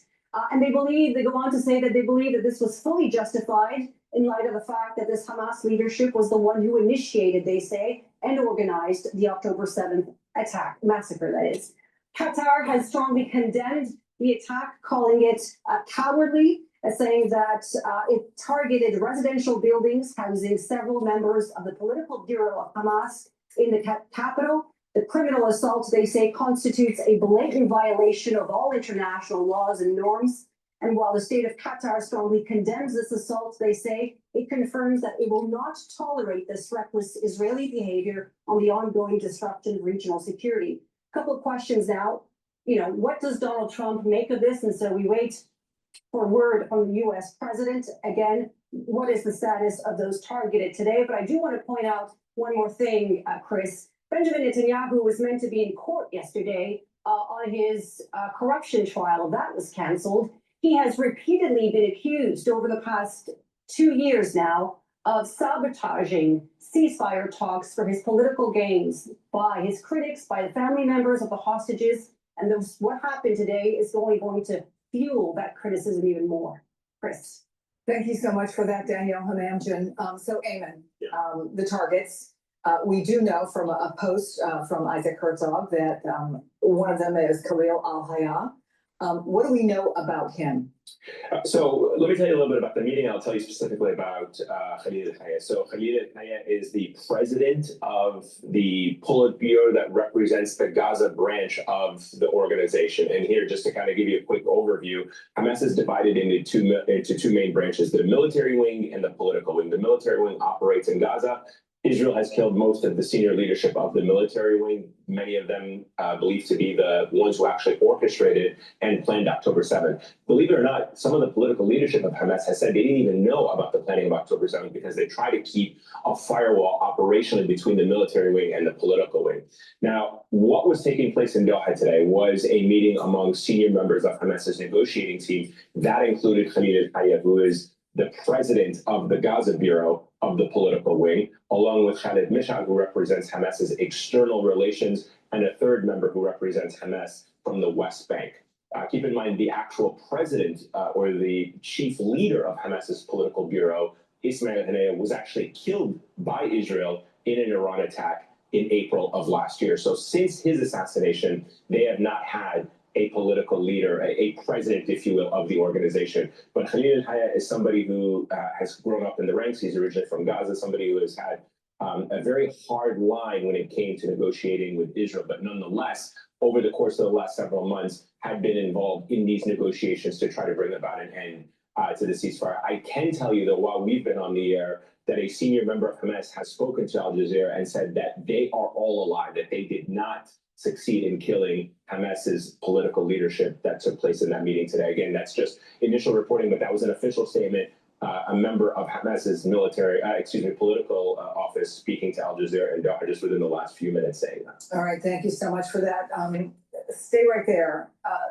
And they go on to say that they believe that this was fully justified in light of the fact that this Hamas leadership was the one who initiated, they say, and organized the October 7th attack, massacre that is. Qatar has strongly condemned the attack, calling it cowardly, saying that it targeted residential buildings housing several members of the political bureau of Hamas in the capital. The criminal assault, they say, constitutes a blatant violation of all international laws and norms. And while the state of Qatar strongly condemns this assault, they say it confirms that it will not tolerate this reckless Israeli behavior on the ongoing disruption of regional security. A couple of questions now. What does Donald Trump make of this? And so we wait for word from the US president. Again, what is the status of those targeted today? But I do want to point out one more thing, Chris. Benjamin Netanyahu was meant to be in court yesterday on his corruption trial. That was canceled. He has repeatedly been accused over the past 2 years now of sabotaging ceasefire talks for his political gains by his critics, by the family members of the hostages. And what happened today is only going to fuel that criticism even more. Chris.
Thank you so much for that, Danielle Hamamjian. So Eamon, the targets, we do know from a post from Isaac Herzog that one of them is Khalil al-Hayya. What do we know about him?
So let me tell you a little bit about the meeting. I'll tell you specifically about Khalil al-Hayya. So Khalil al-Hayya is the president of the Politburo that represents the Gaza branch of the organization. And here, just to kind of give you a quick overview, Hamas is divided into two main branches, the military wing and the political wing. The military wing operates in Gaza. Israel has killed most of the senior leadership of the military wing, many of them believed to be the ones who actually orchestrated and planned October 7th. Believe it or not, some of the political leadership of Hamas has said they didn't even know about the planning of October 7th because they try to keep a firewall operationally between the military wing and the political wing. Now, what was taking place in Doha today was a meeting among senior members of Hamas's negotiating team. That included Khalil al-Hayya, who is the president of the Gaza Bureau of the political wing, along with Khalid Mishal, who represents Hamas's external relations, and a third member who represents Hamas from the West Bank. Keep in mind, the actual president or the chief leader of Hamas's political bureau, Ismail Haniyeh, was actually killed by Israel in an Iran attack in April of last year. So since his assassination, they have not had a political leader, a president, if you will, of the organization. But Khalil al-Hayya is somebody who has grown up in the ranks. He's originally from Gaza, somebody who has had a very hard line when it came to negotiating with Israel, but nonetheless, over the course of the last several months, had been involved in these negotiations to try to bring about an end to the ceasefire. I can tell you, though, while we've been on the air, that a senior member of Hamas has spoken to Al Jazeera and said that they are all alive, that they did not succeed in killing Hamas's political leadership that took place in that meeting today. Again, that's just initial reporting, but that was an official statement. A member of Hamas's political office speaking to Al Jazeera in Doha just within the last few minutes saying that.
All right, thank you so much for that. Stay right there.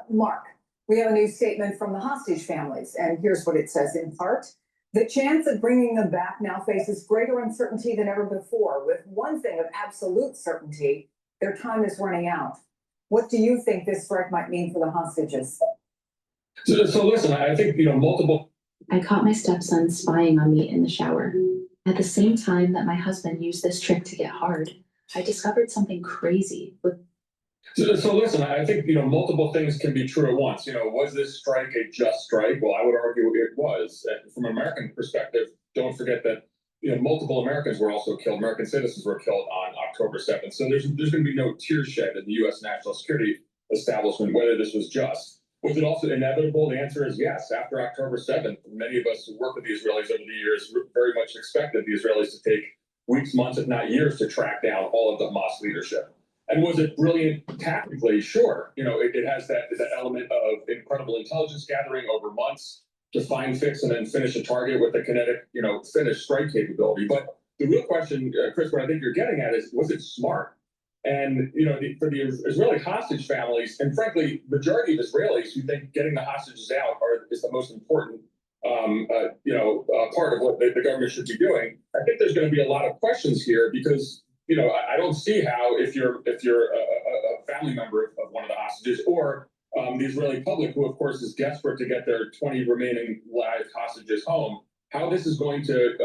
Mark, we have a new statement from the hostage families, and here's what it says in part. The chance of bringing them back now faces greater uncertainty than ever before. With one thing of absolute certainty, their time is running out. What do you think this strike might mean for the hostages?
So listen, I think, multiple.
I caught my stepson spying on me in the shower. At the same time that my husband used this trick to get hard, I discovered something crazy with.
So listen, I think, multiple things can be true at once. Was this strike a just strike? Well, I would argue it was. And from an American perspective, don't forget that, multiple Americans were also killed. American citizens were killed on October 7th. So there's going to be no tears shed in the U.S. national security establishment, whether this was just. Was it also inevitable? The answer is yes. After October 7th, many of us who work with the Israelis over the years very much expected the Israelis to take weeks, months, if not years, to track down all of the Hamas leadership. And was it brilliant tactically? Sure. It has that element of incredible intelligence gathering over months to find, fix, and then finish a target with a kinetic, finish strike capability. But the real question, Chris, what I think you're getting at is, was it smart? And, you know, for the Israeli hostage families, and frankly, majority of Israelis who think getting the hostages out is the most important, part of what the government should be doing. I think there's going to be a lot of questions here because, you know, I don't see how if you're a family member of one of the hostages or the Israeli public, who of course is desperate to get their 20 remaining live hostages home, how this is going to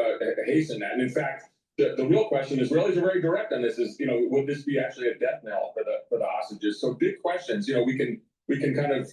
hasten that. And in fact, the real question, Israelis are very direct on this, is, you know, would this be actually a death knell for the hostages? So big questions. You know, we can kind of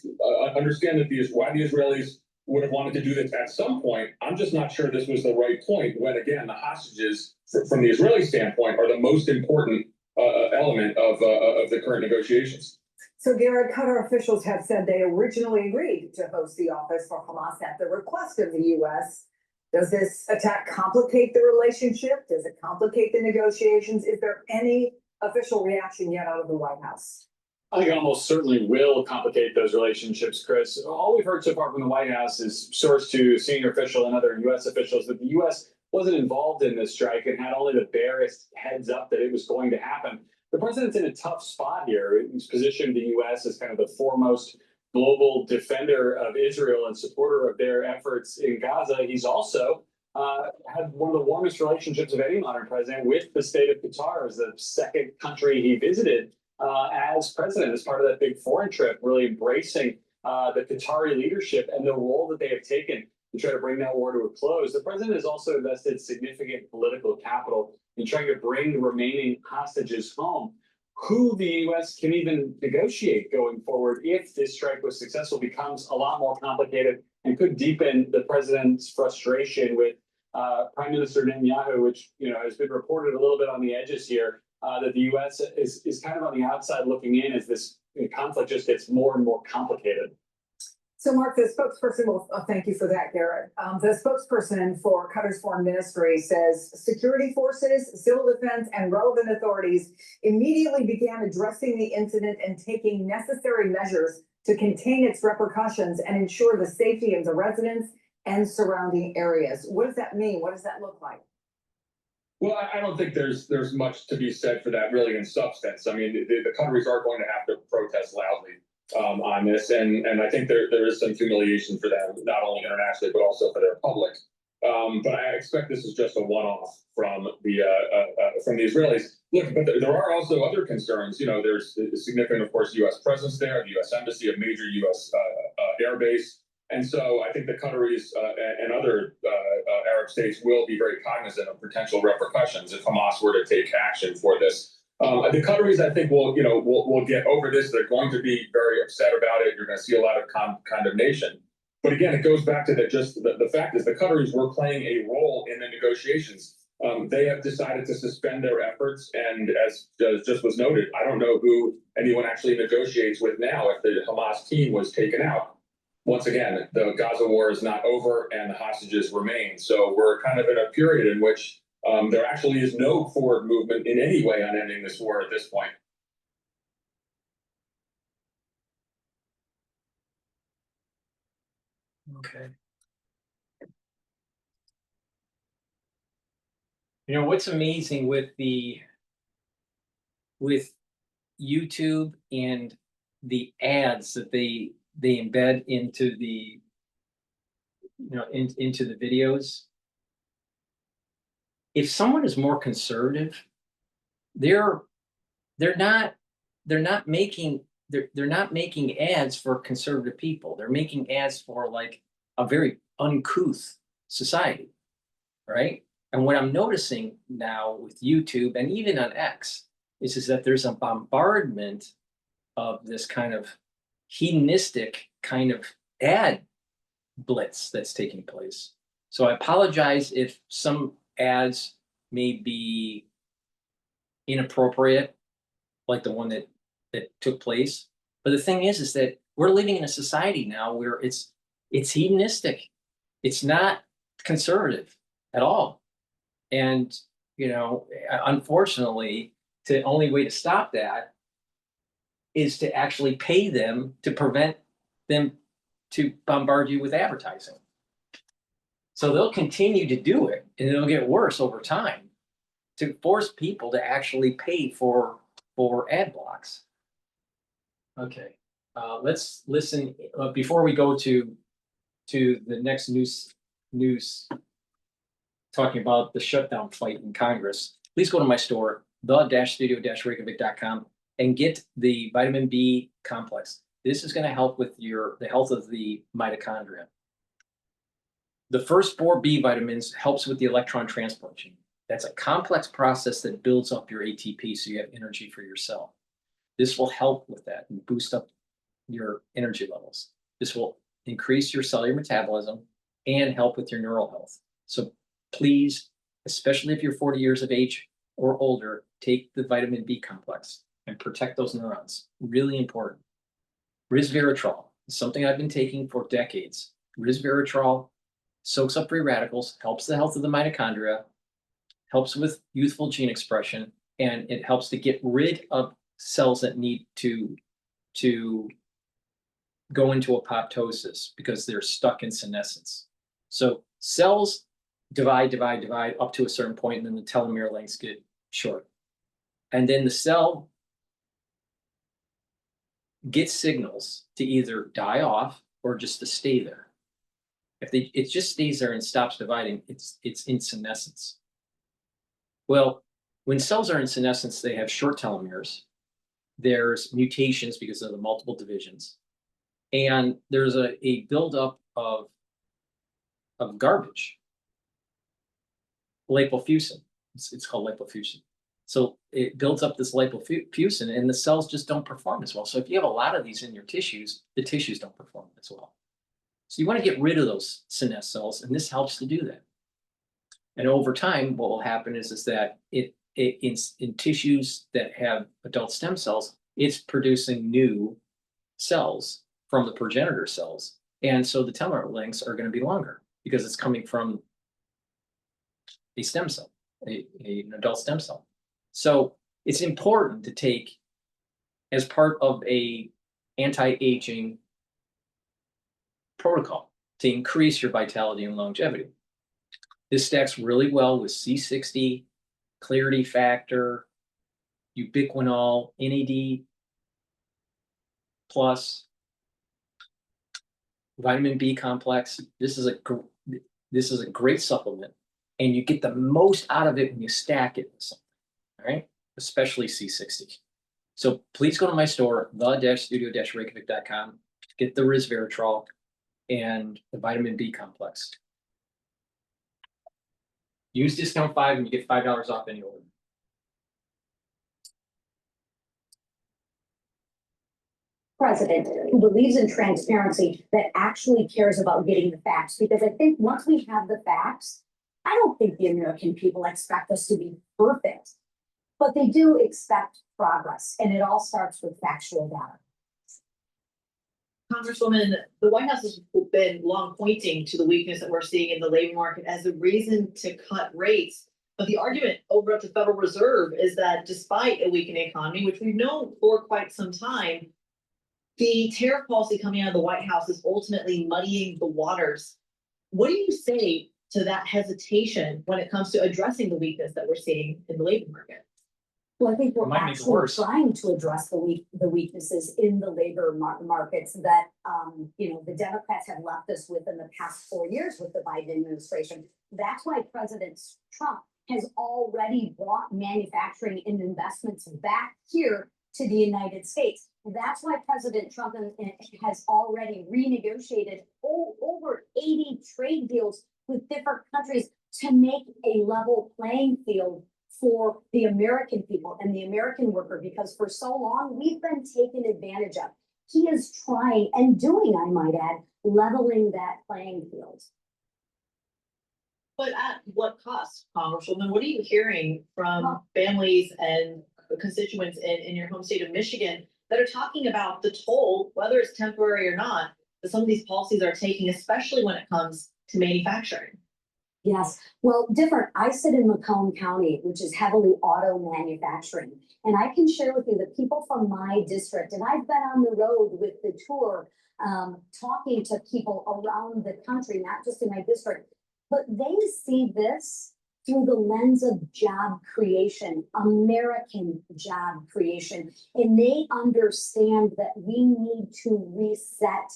understand that why the Israelis would have wanted to do this at some point. I'm just not sure this was the right point when, again, the hostages, from the Israeli standpoint, are the most important element of the current negotiations.
So Garrett, Qatar officials have said they originally agreed to host the office for Hamas at the request of the U.S. Does this attack complicate the relationship? Does it complicate the negotiations? Is there any official reaction yet out of the White House?
I think it almost certainly will complicate those relationships, Chris. All we've heard so far from the White House is sourced to senior official and other U.S. officials that the U.S. wasn't involved in this strike and had only the barest heads up that it was going to happen. The president's in a tough spot here. He's positioned the U.S. as kind of the foremost global defender of Israel and supporter of their efforts in Gaza. He's also had one of the warmest relationships of any modern president with the state of Qatar, as the second country he visited as president, as part of that big foreign trip, really embracing the Qatari leadership and the role that they have taken to try to bring that war to a close. The president has also invested significant political capital in trying to bring the remaining hostages home. Who the U.S. can even negotiate going forward if this strike was successful becomes a lot more complicated and could deepen the president's frustration with Prime Minister Netanyahu, which, you know, has been reported a little bit on the edges here, that the U.S. is kind of on the outside looking in as this conflict just gets more and more complicated.
So Mark, the spokesperson, well, thank you for that, Garrett. The spokesperson for Qatar's foreign ministry says security forces, civil defense, and relevant authorities immediately began addressing the incident and taking necessary measures to contain its repercussions and ensure the safety of the residents and surrounding areas. What does that mean? What does that look like?
Well, I don't think there's much to be said for that really in substance. I mean, the Qataris are going to have to protest loudly on this, and I think there is some humiliation for them, not only internationally but also for their public. But I expect this is just a one-off from the Israelis. Look, but there are also other concerns. You know, there's a significant, of course, U.S. presence there, the U.S. embassy, a major U.S. air base. And so I think the Qataris and other Arab states will be very cognizant of potential repercussions if Hamas were to take action for this. The Qataris, I think, will get over this. They're going to be very upset about it. You're going to see a lot of condemnation. But again, it goes back to the fact is the Qataris were playing a role in the negotiations. They have decided to suspend their efforts, and as just was noted, I don't know who anyone actually negotiates with now if the Hamas team was taken out. Once again, the Gaza war is not over and the hostages remain. So we're kind of in a period in which there actually is no forward movement in any way on ending this war at this point.
Okay. You know, what's amazing with YouTube and the ads that they embed into the, into the videos. If someone is more conservative, they're not making ads for conservative people. They're making ads for like a very uncouth society, right? And what I'm noticing now with YouTube and even on X is that there's a bombardment of this kind of hedonistic kind of ad blitz that's taking place. So I apologize if some ads may be inappropriate, like the one that took place. But the thing is that we're living in a society now where it's hedonistic. It's not conservative at all. And, you know, unfortunately, the only way to stop that is to actually pay them to prevent them to bombard you with advertising. So they'll continue to do it and it'll get worse over time. to force people to actually pay for ad blocks. Okay, let's listen, before we go to the next news talking about the shutdown fight in Congress, please go to my store, the-studio-reykjavik.com, and get the vitamin B complex. This is going to help with the health of the mitochondria. The first 4 B vitamins helps with the electron transport chain. That's a complex process that builds up your ATP so you have energy for your cell. This will help with that and boost up your energy levels. This will increase your cellular metabolism and help with your neural health. So please, especially if you're 40 years of age or older, take the vitamin B complex and protect those neurons. Really important. Resveratrol is something I've been taking for decades. Resveratrol soaks up free radicals, helps the health of the mitochondria, helps with youthful gene expression, and it helps to get rid of cells that need to go into apoptosis because they're stuck in senescence. So cells divide up to a certain point, and then the telomere lengths get short. And then the cell gets signals to either die off or just to stay there. If it just stays there and stops dividing, it's in senescence. Well, when cells are in senescence, they have short telomeres. There's mutations because of the multiple divisions. And there's a buildup of garbage. Lipofuscin. It's called lipofuscin. So it builds up this lipofuscin, and the cells just don't perform as well. So if you have a lot of these in your tissues, the tissues don't perform as well. So you want to get rid of those senescent cells, and this helps to do that. And over time, what will happen is that in tissues that have adult stem cells, it's producing new cells from the progenitor cells. And so the telomere lengths are going to be longer because it's coming from a stem cell, an adult stem cell. So it's important to take as part of a anti-aging protocol to increase your vitality and longevity. This stacks really well with C60, clarity factor, ubiquinol, NAD+, vitamin B complex. This is a great supplement, and you get the most out of it when you stack it with something, all right? Especially C60. So please go to my store, the-studio-reykjavik.com, get the resveratrol and the vitamin B complex. Use discount 5 and you get $5 off any order.
President who believes in transparency that actually cares about getting the facts, because I think once we have the facts, I don't think the American people expect us to be perfect, but they do expect progress, and it all starts with factual data.
Congresswoman, the White House has been long pointing to the weakness that we're seeing in the labor market as a reason to cut rates. But the argument over at the Federal Reserve is that despite a weakening economy, which we've known for quite some time, the tariff policy coming out of the White House is ultimately muddying the waters. What do you say to that hesitation when it comes to addressing the weakness that we're seeing in the labor market?
Well, I think we're actually trying to address the weaknesses in the labor markets that, the Democrats have left us with in the past 4 years with the Biden administration. That's why President Trump has already brought manufacturing and investments back here to the United States. That's why President Trump has already renegotiated over 80 trade deals with different countries to make a level playing field for the American people and the American worker, because for so long we've been taken advantage of. He is trying and doing, I might add, leveling that playing field.
But at what cost, Congresswoman? What are you hearing from families and constituents in your home state of Michigan that are talking about the toll, whether it's temporary or not, that some of these policies are taking, especially when it comes to manufacturing?
Yes, well, different. I sit in Macomb County, which is heavily auto manufacturing. And I can share with you that people from my district, and I've been on the road with the tour, talking to people around the country, not just in my district, but they see this through the lens of job creation, American job creation. And they understand that we need to reset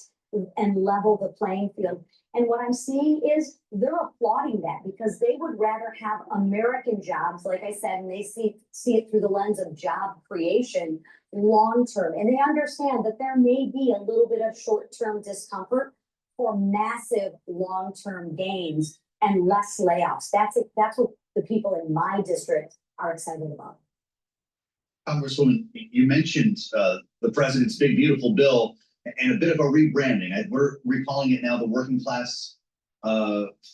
and level the playing field. And what I'm seeing is they're applauding that because they would rather have American jobs, like I said, and they see it through the lens of job creation long term. And they understand that there may be a little bit of short-term discomfort for massive long-term gains and less layoffs. That's what the people in my district are excited about.
Congresswoman, you mentioned the president's big, beautiful bill and a bit of a rebranding. We're recalling it now the Working Class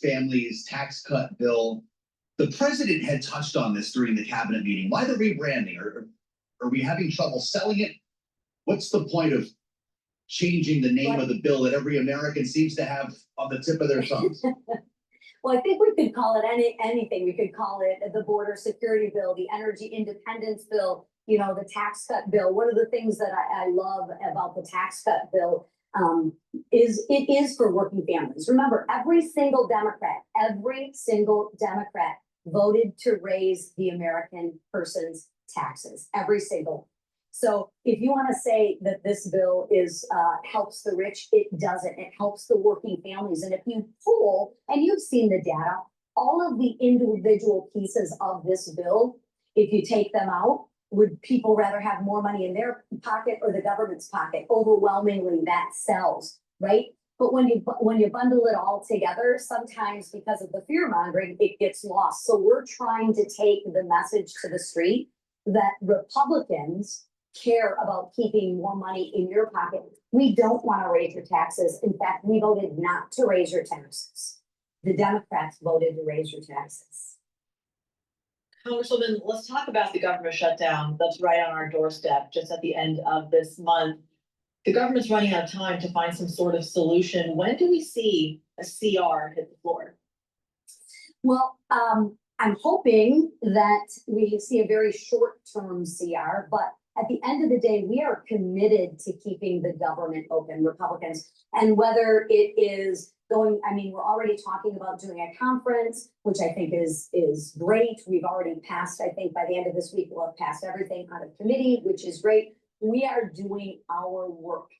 Families Tax Cut Bill. The president had touched on this during the cabinet meeting. Why the rebranding? Are we having trouble selling it? What's the point of changing the name of the bill that every American seems to have on the tip of their tongues?
Well, I think we could call it anything. We could call it the border security bill, the energy independence bill, you know, the tax cut bill. One of the things that I love about the tax cut bill is it is for working families. Remember, every single Democrat voted to raise the American person's taxes, every single. So if you want to say that this bill helps the rich, it doesn't. It helps the working families. And if you poll, and you've seen the data, all of the individual pieces of this bill, if you take them out, would people rather have more money in their pocket or the government's pocket? Overwhelmingly, that sells, right? But when you bundle it all together, sometimes because of the fear mongering, it gets lost. So we're trying to take the message to the street that Republicans care about keeping more money in your pocket. We don't want to raise your taxes. In fact, we voted not to raise your taxes. The Democrats voted to raise your taxes.
Congresswoman, let's talk about the government shutdown that's right on our doorstep just at the end of this month. The government's running out of time to find some sort of solution. When do we see a CR hit the floor?
Well, I'm hoping that we see a very short-term CR, but at the end of the day, we are committed to keeping the government open, Republicans. And whether it is going, I mean, we're already talking about doing a conference, which I think is great. We've already passed, I think by the end of this week, we'll have passed everything out of committee, which is great. We are doing our work.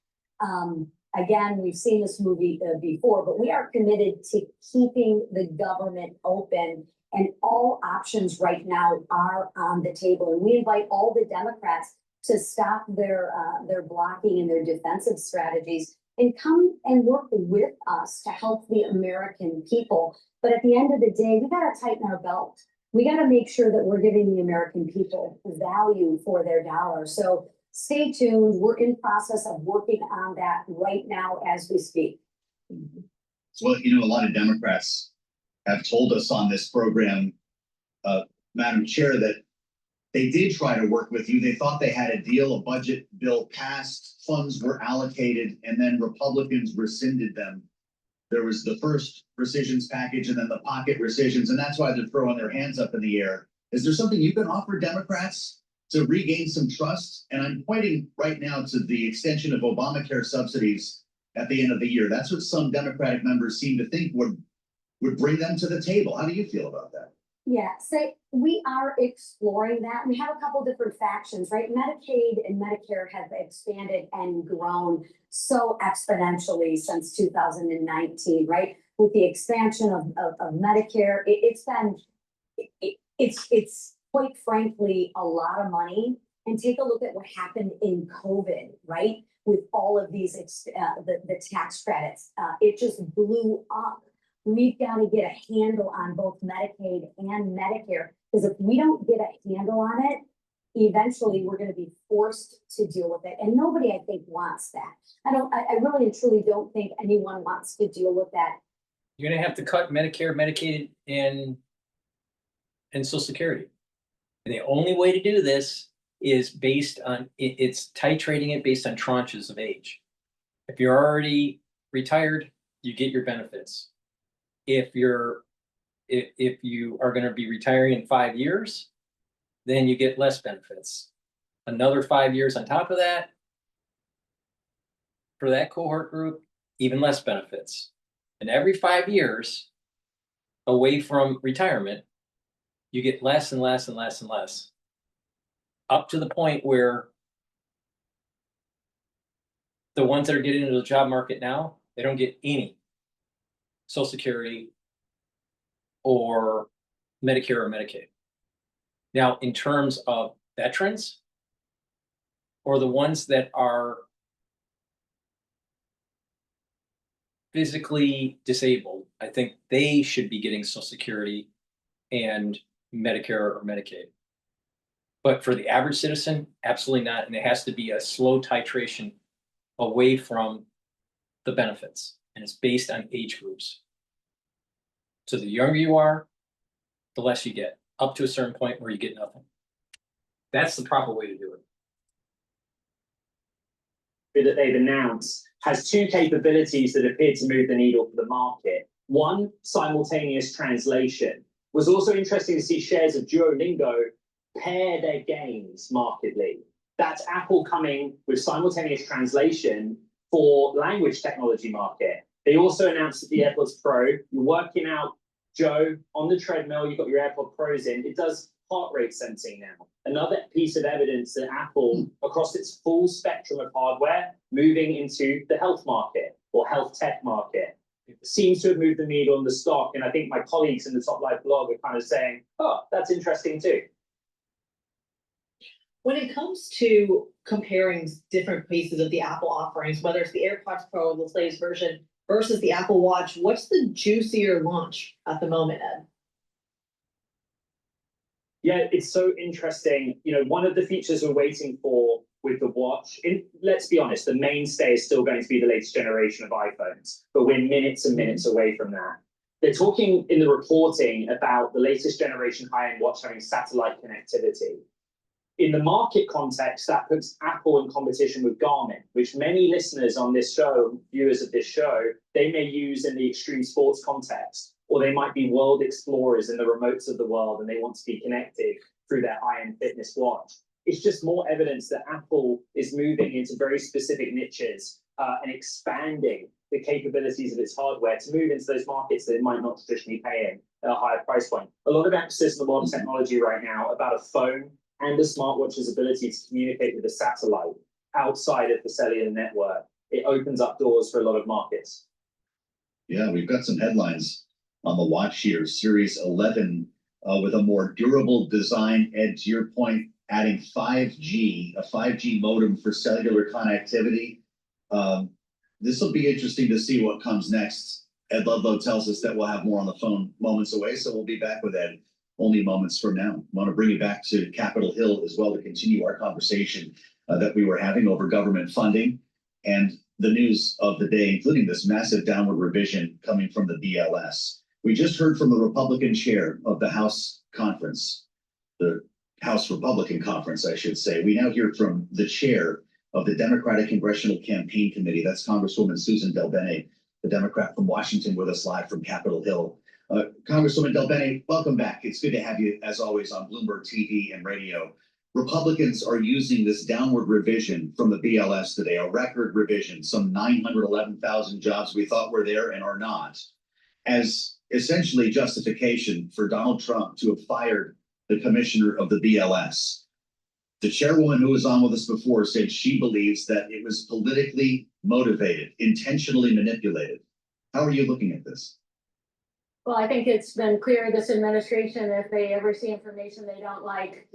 Again, we've seen this movie before, but we are committed to keeping the government open. And all options right now are on the table. And we invite all the Democrats to stop their blocking and their defensive strategies and come and work with us to help the American people. But at the end of the day, we got to tighten our belt. We got to make sure that we're giving the American people value for their dollar. So stay tuned. We're in process of working on that right now as we speak.
Well, you know, a lot of Democrats have told us on this program, Madam Chair, that they did try to work with you. They thought they had a deal, a budget bill passed, funds were allocated, and then Republicans rescinded them. There was the first rescissions package and then the pocket rescissions, and that's why they're throwing their hands up in the air. Is there something you can offer Democrats to regain some trust? And I'm pointing right now to the extension of Obamacare subsidies at the end of the year. That's what some Democratic members seem to think would bring them to the table. How do you feel about that?
Yeah, so we are exploring that. We have a couple different factions, right? Medicaid and Medicare have expanded and grown so exponentially since 2019, right? With the expansion of Medicare, it's quite frankly a lot of money. And take a look at what happened in COVID, right? With all of these the tax credits, it just blew up. We've got to get a handle on both Medicaid and Medicare, because if we don't get a handle on it, eventually we're going to be forced to deal with it. And nobody, I think, wants that. I really and truly don't think anyone wants to deal with that.
You're going to have to cut Medicare, Medicaid, and Social Security. And the only way to do this is based on, it's titrating it based on tranches of age. If you're already retired, you get your benefits. If you are going to be retiring in 5 years, then you get less benefits. Another 5 years on top of that, for that cohort group, even less benefits. And every 5 years away from retirement, you get less and less and less and less. Up to the point where the ones that are getting into the job market now, they don't get any Social Security or Medicare or Medicaid. Now, in terms of veterans or the ones that are physically disabled, I think they should be getting Social Security and Medicare or Medicaid. But for the average citizen, absolutely not. And it has to be a slow titration away from the benefits. And it's based on age groups. So the younger you are, the less you get, up to a certain point where you get nothing. That's the proper way to do it.
That they've announced has two capabilities that appear to move the needle for the market. One, simultaneous translation. Was also interesting to see shares of Duolingo pair their gains markedly. That's Apple coming with simultaneous translation for language technology market. They also announced that the AirPods Pro, you're working out, Joe, on the treadmill, you've got your AirPod Pros in, it does heart rate sensing now. Another piece of evidence that Apple, across its full spectrum of hardware, moving into the health market or health tech market, seems to have moved the needle on the stock. And I think my colleagues in the Top Life blog are kind of saying, oh, that's interesting too.
When it comes to comparing different pieces of the Apple offerings, whether it's the AirPods Pro, the latest version, versus the Apple Watch, what's the juicier launch at the moment, Ed?
Yeah, it's so interesting. You know, one of the features we're waiting for with the watch, let's be honest, the mainstay is still going to be the latest generation of iPhones, but we're minutes and minutes away from that. They're talking in the reporting about the latest generation high-end watch having satellite connectivity. In the market context, that puts Apple in competition with Garmin, which many listeners on this show, viewers of this show, they may use in the extreme sports context, or they might be world explorers in the remotes of the world and they want to be connected through their high-end fitness watch. It's just more evidence that Apple is moving into very specific niches and expanding the capabilities of its hardware to move into those markets that it might not traditionally pay in at a higher price point. A lot of emphasis in the modern technology right now about a phone and a smartwatch's ability to communicate with a satellite outside of the cellular network. It opens up doors for a lot of markets.
Yeah, we've got some headlines on the watch here. Series 11 with a more durable design. Ed, to your point, adding 5G, a 5G modem for cellular connectivity. This will be interesting to see what comes next. Ed Ludlow tells us that we'll have more on the phone moments away, so we'll be back with Ed only moments from now. I want to bring you back to Capitol Hill as well to continue our conversation that we were having over government funding and the news of the day, including this massive downward revision coming from the BLS. We just heard from the Republican chair of the House conference, the House Republican Conference, I should say. We now hear from the chair of the Democratic Congressional Campaign Committee. That's Congresswoman Susan DelBene, the Democrat from Washington, with us live from Capitol Hill. Congresswoman DelBene, welcome back. It's good to have you, as always, on Bloomberg TV and radio. Republicans are using this downward revision from the BLS today, a record revision, some 911,000 jobs we thought were there and are not, as essentially justification for Donald Trump to have fired the commissioner of the BLS. The chairwoman who was on with us before said she believes that it was politically motivated, intentionally manipulated. How are you looking at this?
Well, I think it's been clear this administration, if they ever see information they don't like,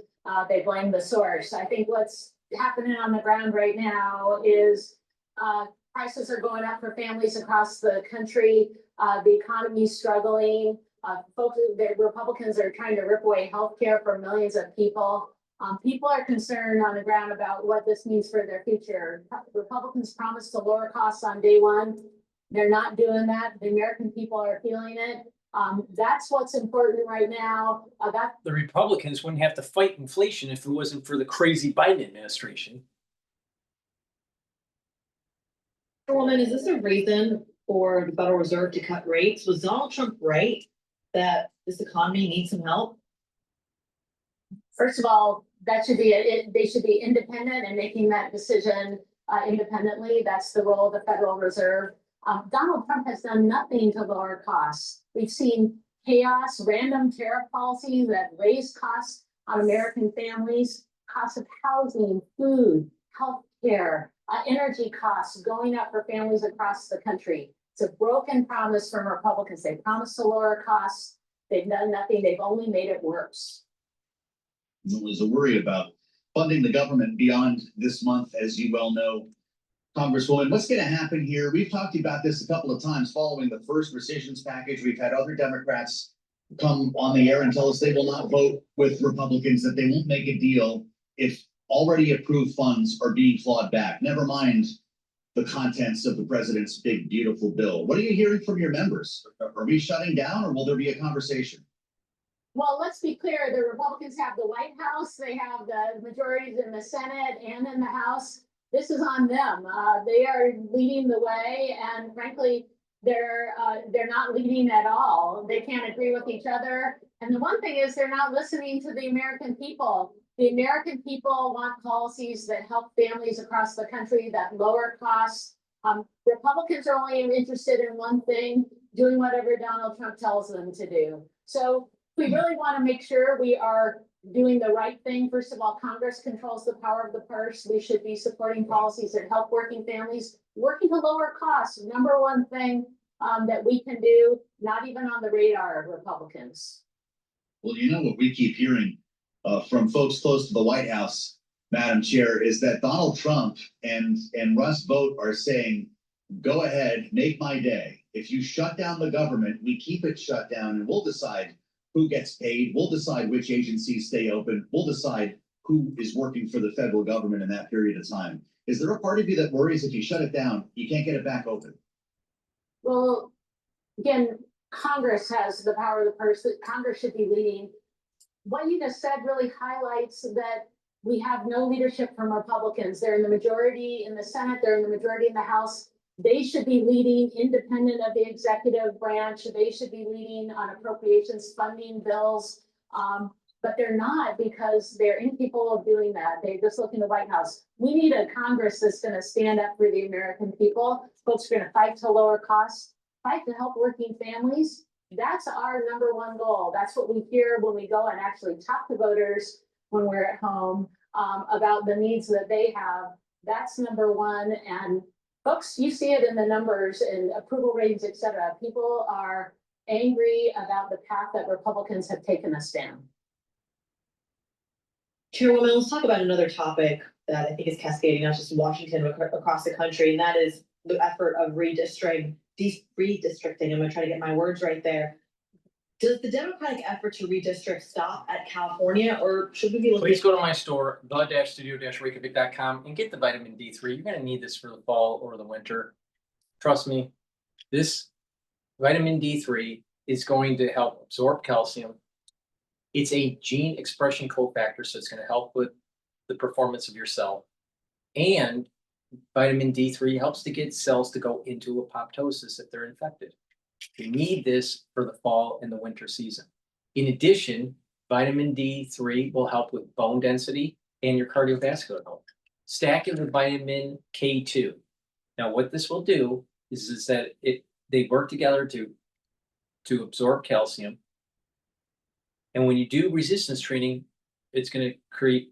they blame the source. I think what's happening on the ground right now is prices are going up for families across the country. The economy's struggling. The Republicans are trying to rip away health care for millions of people. People are concerned on the ground about what this means for their future. Republicans promised to lower costs on day one. They're not doing that. The American people are feeling it. That's what's important right now.
The Republicans wouldn't have to fight inflation if it wasn't for the crazy Biden administration.
Woman, is this a reason for the Federal Reserve to cut rates? Was Donald Trump right that this economy needs some help?
First of all, that should be they should be independent and making that decision independently. That's the role of the Federal Reserve. Donald Trump has done nothing to lower costs. We've seen chaos, random tariff policies that raise costs on American families, cost of housing, food, healthcare, energy costs going up for families across the country. It's a broken promise from Republicans. They promised to lower costs. They've done nothing. They've only made it worse.
There's a worry about funding the government beyond this month, as you well know, Congresswoman. What's going to happen here? We've talked about this a couple of times following the first rescissions package. We've had other Democrats come on the air and tell us they will not vote with Republicans, that they won't make a deal if already approved funds are being clawed back. Never mind the contents of the president's big, beautiful bill. What are you hearing from your members? Are we shutting down, or will there be a conversation?
Well, let's be clear, the Republicans have the White House, they have the majorities in the Senate and in the House. This is on them. They are leading the way, and frankly, they're not leading at all. They can't agree with each other. And the one thing is they're not listening to the American people. The American people want policies that help families across the country, that lower costs. Republicans are only interested in one thing, doing whatever Donald Trump tells them to do. So we really want to make sure we are doing the right thing. First of all, Congress controls the power of the purse. We should be supporting policies that help working families, working to lower costs. Number one thing that we can do, not even on the radar of Republicans.
Well, you know what we keep hearing from folks close to the White House, Madam Chair, is that Donald Trump and Russ Vought are saying, go ahead, make my day. If you shut down the government, we keep it shut down, and we'll decide who gets paid. We'll decide which agencies stay open. We'll decide who is working for the federal government in that period of time. Is there a part of you that worries if you shut it down, you can't get it back open?
Well, again, Congress has the power of the purse. Congress should be leading. What you just said really highlights that we have no leadership from Republicans. They're in the majority in the Senate. They're in the majority in the House. They should be leading independent of the executive branch. They should be leading on appropriations funding bills. But they're not, because they're incapable of doing that. They just look in the White House. We need a Congress that's going to stand up for the American people. Folks are going to fight to lower costs, fight to help working families. That's our number one goal. That's what we hear when we go and actually talk to voters when we're at home about the needs that they have. That's number one. And folks, you see it in the numbers and approval ratings, et cetera. People are angry about the path that Republicans have taken us down.
Chairwoman, let's talk about another topic that I think is cascading not just in Washington, but across the country, and that is the effort of redistricting. I'm gonna try to get my words right there. Does the Democratic effort to redistrict stop at California, or should we be looking?
Please go to my store, the-studio-reykjavik.com, and get the vitamin D3. You're going to need this for the fall or the winter. Trust me, this vitamin D3 is going to help absorb calcium. It's a gene expression cofactor, so it's going to help with the performance of your cell. And vitamin D3 helps to get cells to go into apoptosis if they're infected. You need this for the fall and the winter season. In addition, vitamin D3 will help with bone density and your cardiovascular health. Stack it with vitamin K2. Now, what this will do is that they work together to absorb calcium. And when you do resistance training, it's going to create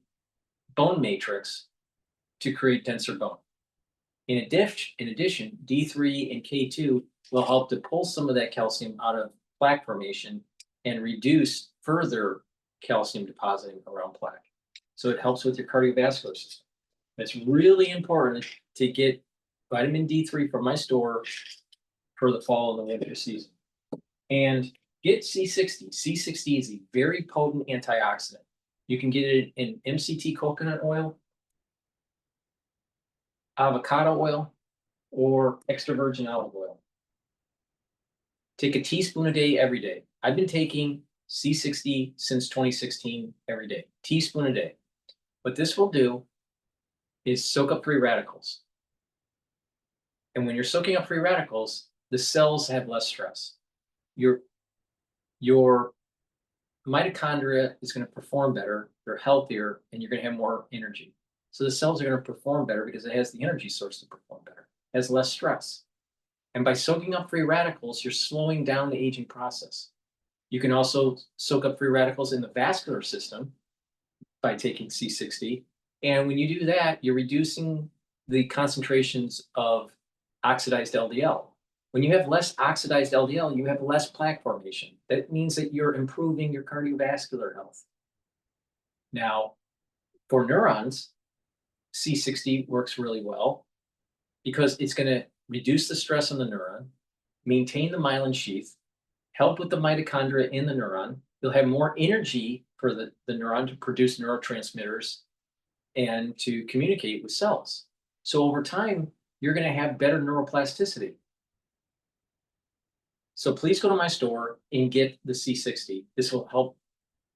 bone matrix to create denser bone. In addition, D3 and K2 will help to pull some of that calcium out of plaque formation and reduce further calcium depositing around plaque. So it helps with your cardiovascular system. It's really important to get vitamin D3 from my store for the fall and the winter season. And get C60. C60 is a very potent antioxidant. You can get it in MCT coconut oil, avocado oil, or extra virgin olive oil. Take a teaspoon a day every day. I've been taking C60 since 2016 every day. Teaspoon a day. What this will do is soak up free radicals. And when you're soaking up free radicals, the cells have less stress. Your mitochondria is going to perform better, they're healthier, and you're going to have more energy. So the cells are going to perform better because it has the energy source to perform better. It has less stress. And by soaking up free radicals, you're slowing down the aging process. You can also soak up free radicals in the vascular system by taking C60. And when you do that, you're reducing the concentrations of oxidized LDL. When you have less oxidized LDL, you have less plaque formation. That means that you're improving your cardiovascular health. Now, for neurons, C60 works really well because it's going to reduce the stress on the neuron, maintain the myelin sheath, help with the mitochondria in the neuron. You'll have more energy for the neuron to produce neurotransmitters and to communicate with cells. So over time, you're going to have better neuroplasticity. So please go to my store and get the C60. This will help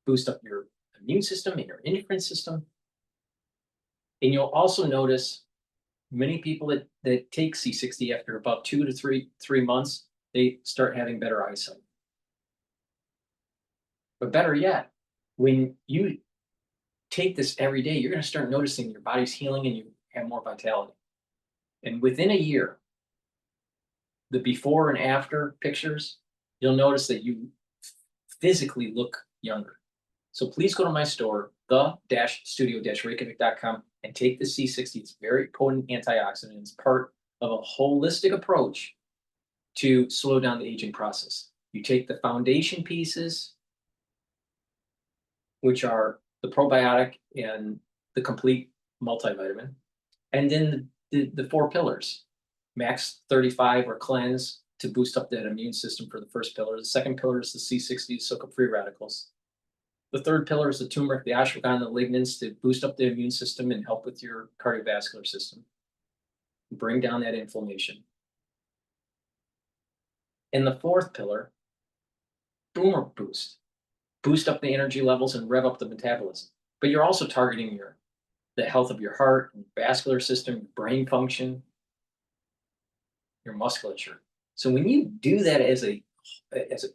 boost up your immune system and your endocrine system. And you'll also notice many people that take C60 after about 2 to 3 months, they start having better eyesight. But better yet, when you take this every day, you're going to start noticing your body's healing and you have more vitality. And within a year, the before and after pictures, you'll notice that you physically look younger. So please go to my store, the-studio-reykjavik.com, and take the C60. It's very potent antioxidant. It's part of a holistic approach to slow down the aging process. You take the foundation pieces, which are the probiotic and the complete multivitamin, and then the 4 pillars. Max 35 or cleanse to boost up that immune system for the first pillar. The second pillar is the C60 to soak up free radicals. The third pillar is the turmeric, the ashwagandha, the lignans to boost up the immune system and help with your cardiovascular system. Bring down that inflammation. And the fourth pillar, boomer boost. Boost up the energy levels and rev up the metabolism. But you're also targeting the health of your heart, and vascular system, your brain function, your musculature. So when you do that as a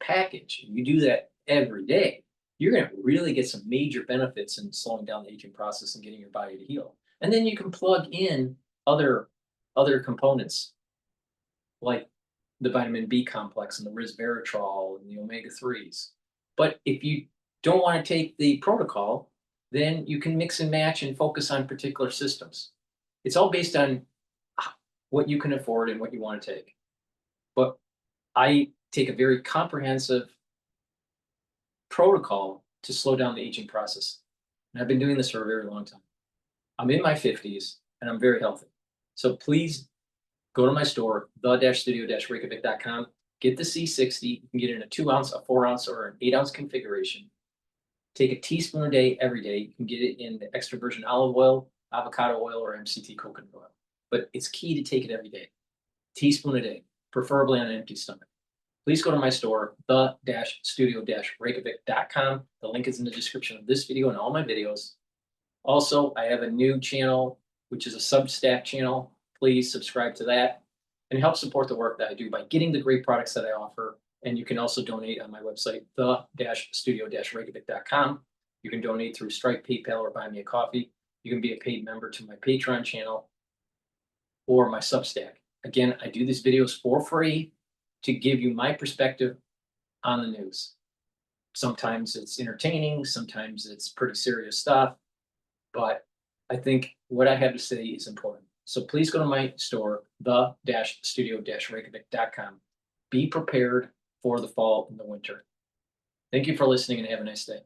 package, you do that every day, you're going to really get some major benefits in slowing down the aging process and getting your body to heal. And then you can plug in other components like the vitamin B complex and the resveratrol and the omega-3s. But if you don't want to take the protocol, then you can mix and match and focus on particular systems. It's all based on what you can afford and what you want to take. But I take a very comprehensive protocol to slow down the aging process. And I've been doing this for a very long time. I'm in my 50s and I'm very healthy. So please go to my store, the-studio-reykjavik.com, get the C60. You can get it in a 2 ounce, a 4 ounce, or an 8 ounce configuration. Take a teaspoon a day every day. You can get it in the extra virgin olive oil, avocado oil, or MCT coconut oil. But it's key to take it every day. Teaspoon a day, preferably on an empty stomach. Please go to my store, the-studio-reykjavik.com. The link is in the description of this video and all my videos. Also, I have a new channel, which is a Substack channel. Please subscribe to that and help support the work that I do by getting the great products that I offer. And you can also donate on my website, the-studio-reykjavik.com. You can donate through Stripe, PayPal, or Buy Me a Coffee. You can be a paid member to my Patreon channel or my Substack. Again, I do these videos for free to give you my perspective on the news. Sometimes it's entertaining, sometimes it's pretty serious stuff, but I think what I have to say is important. So please go to my store, the-studio-reykjavik.com. Be prepared for the fall and the winter. Thank you for listening and have a nice day.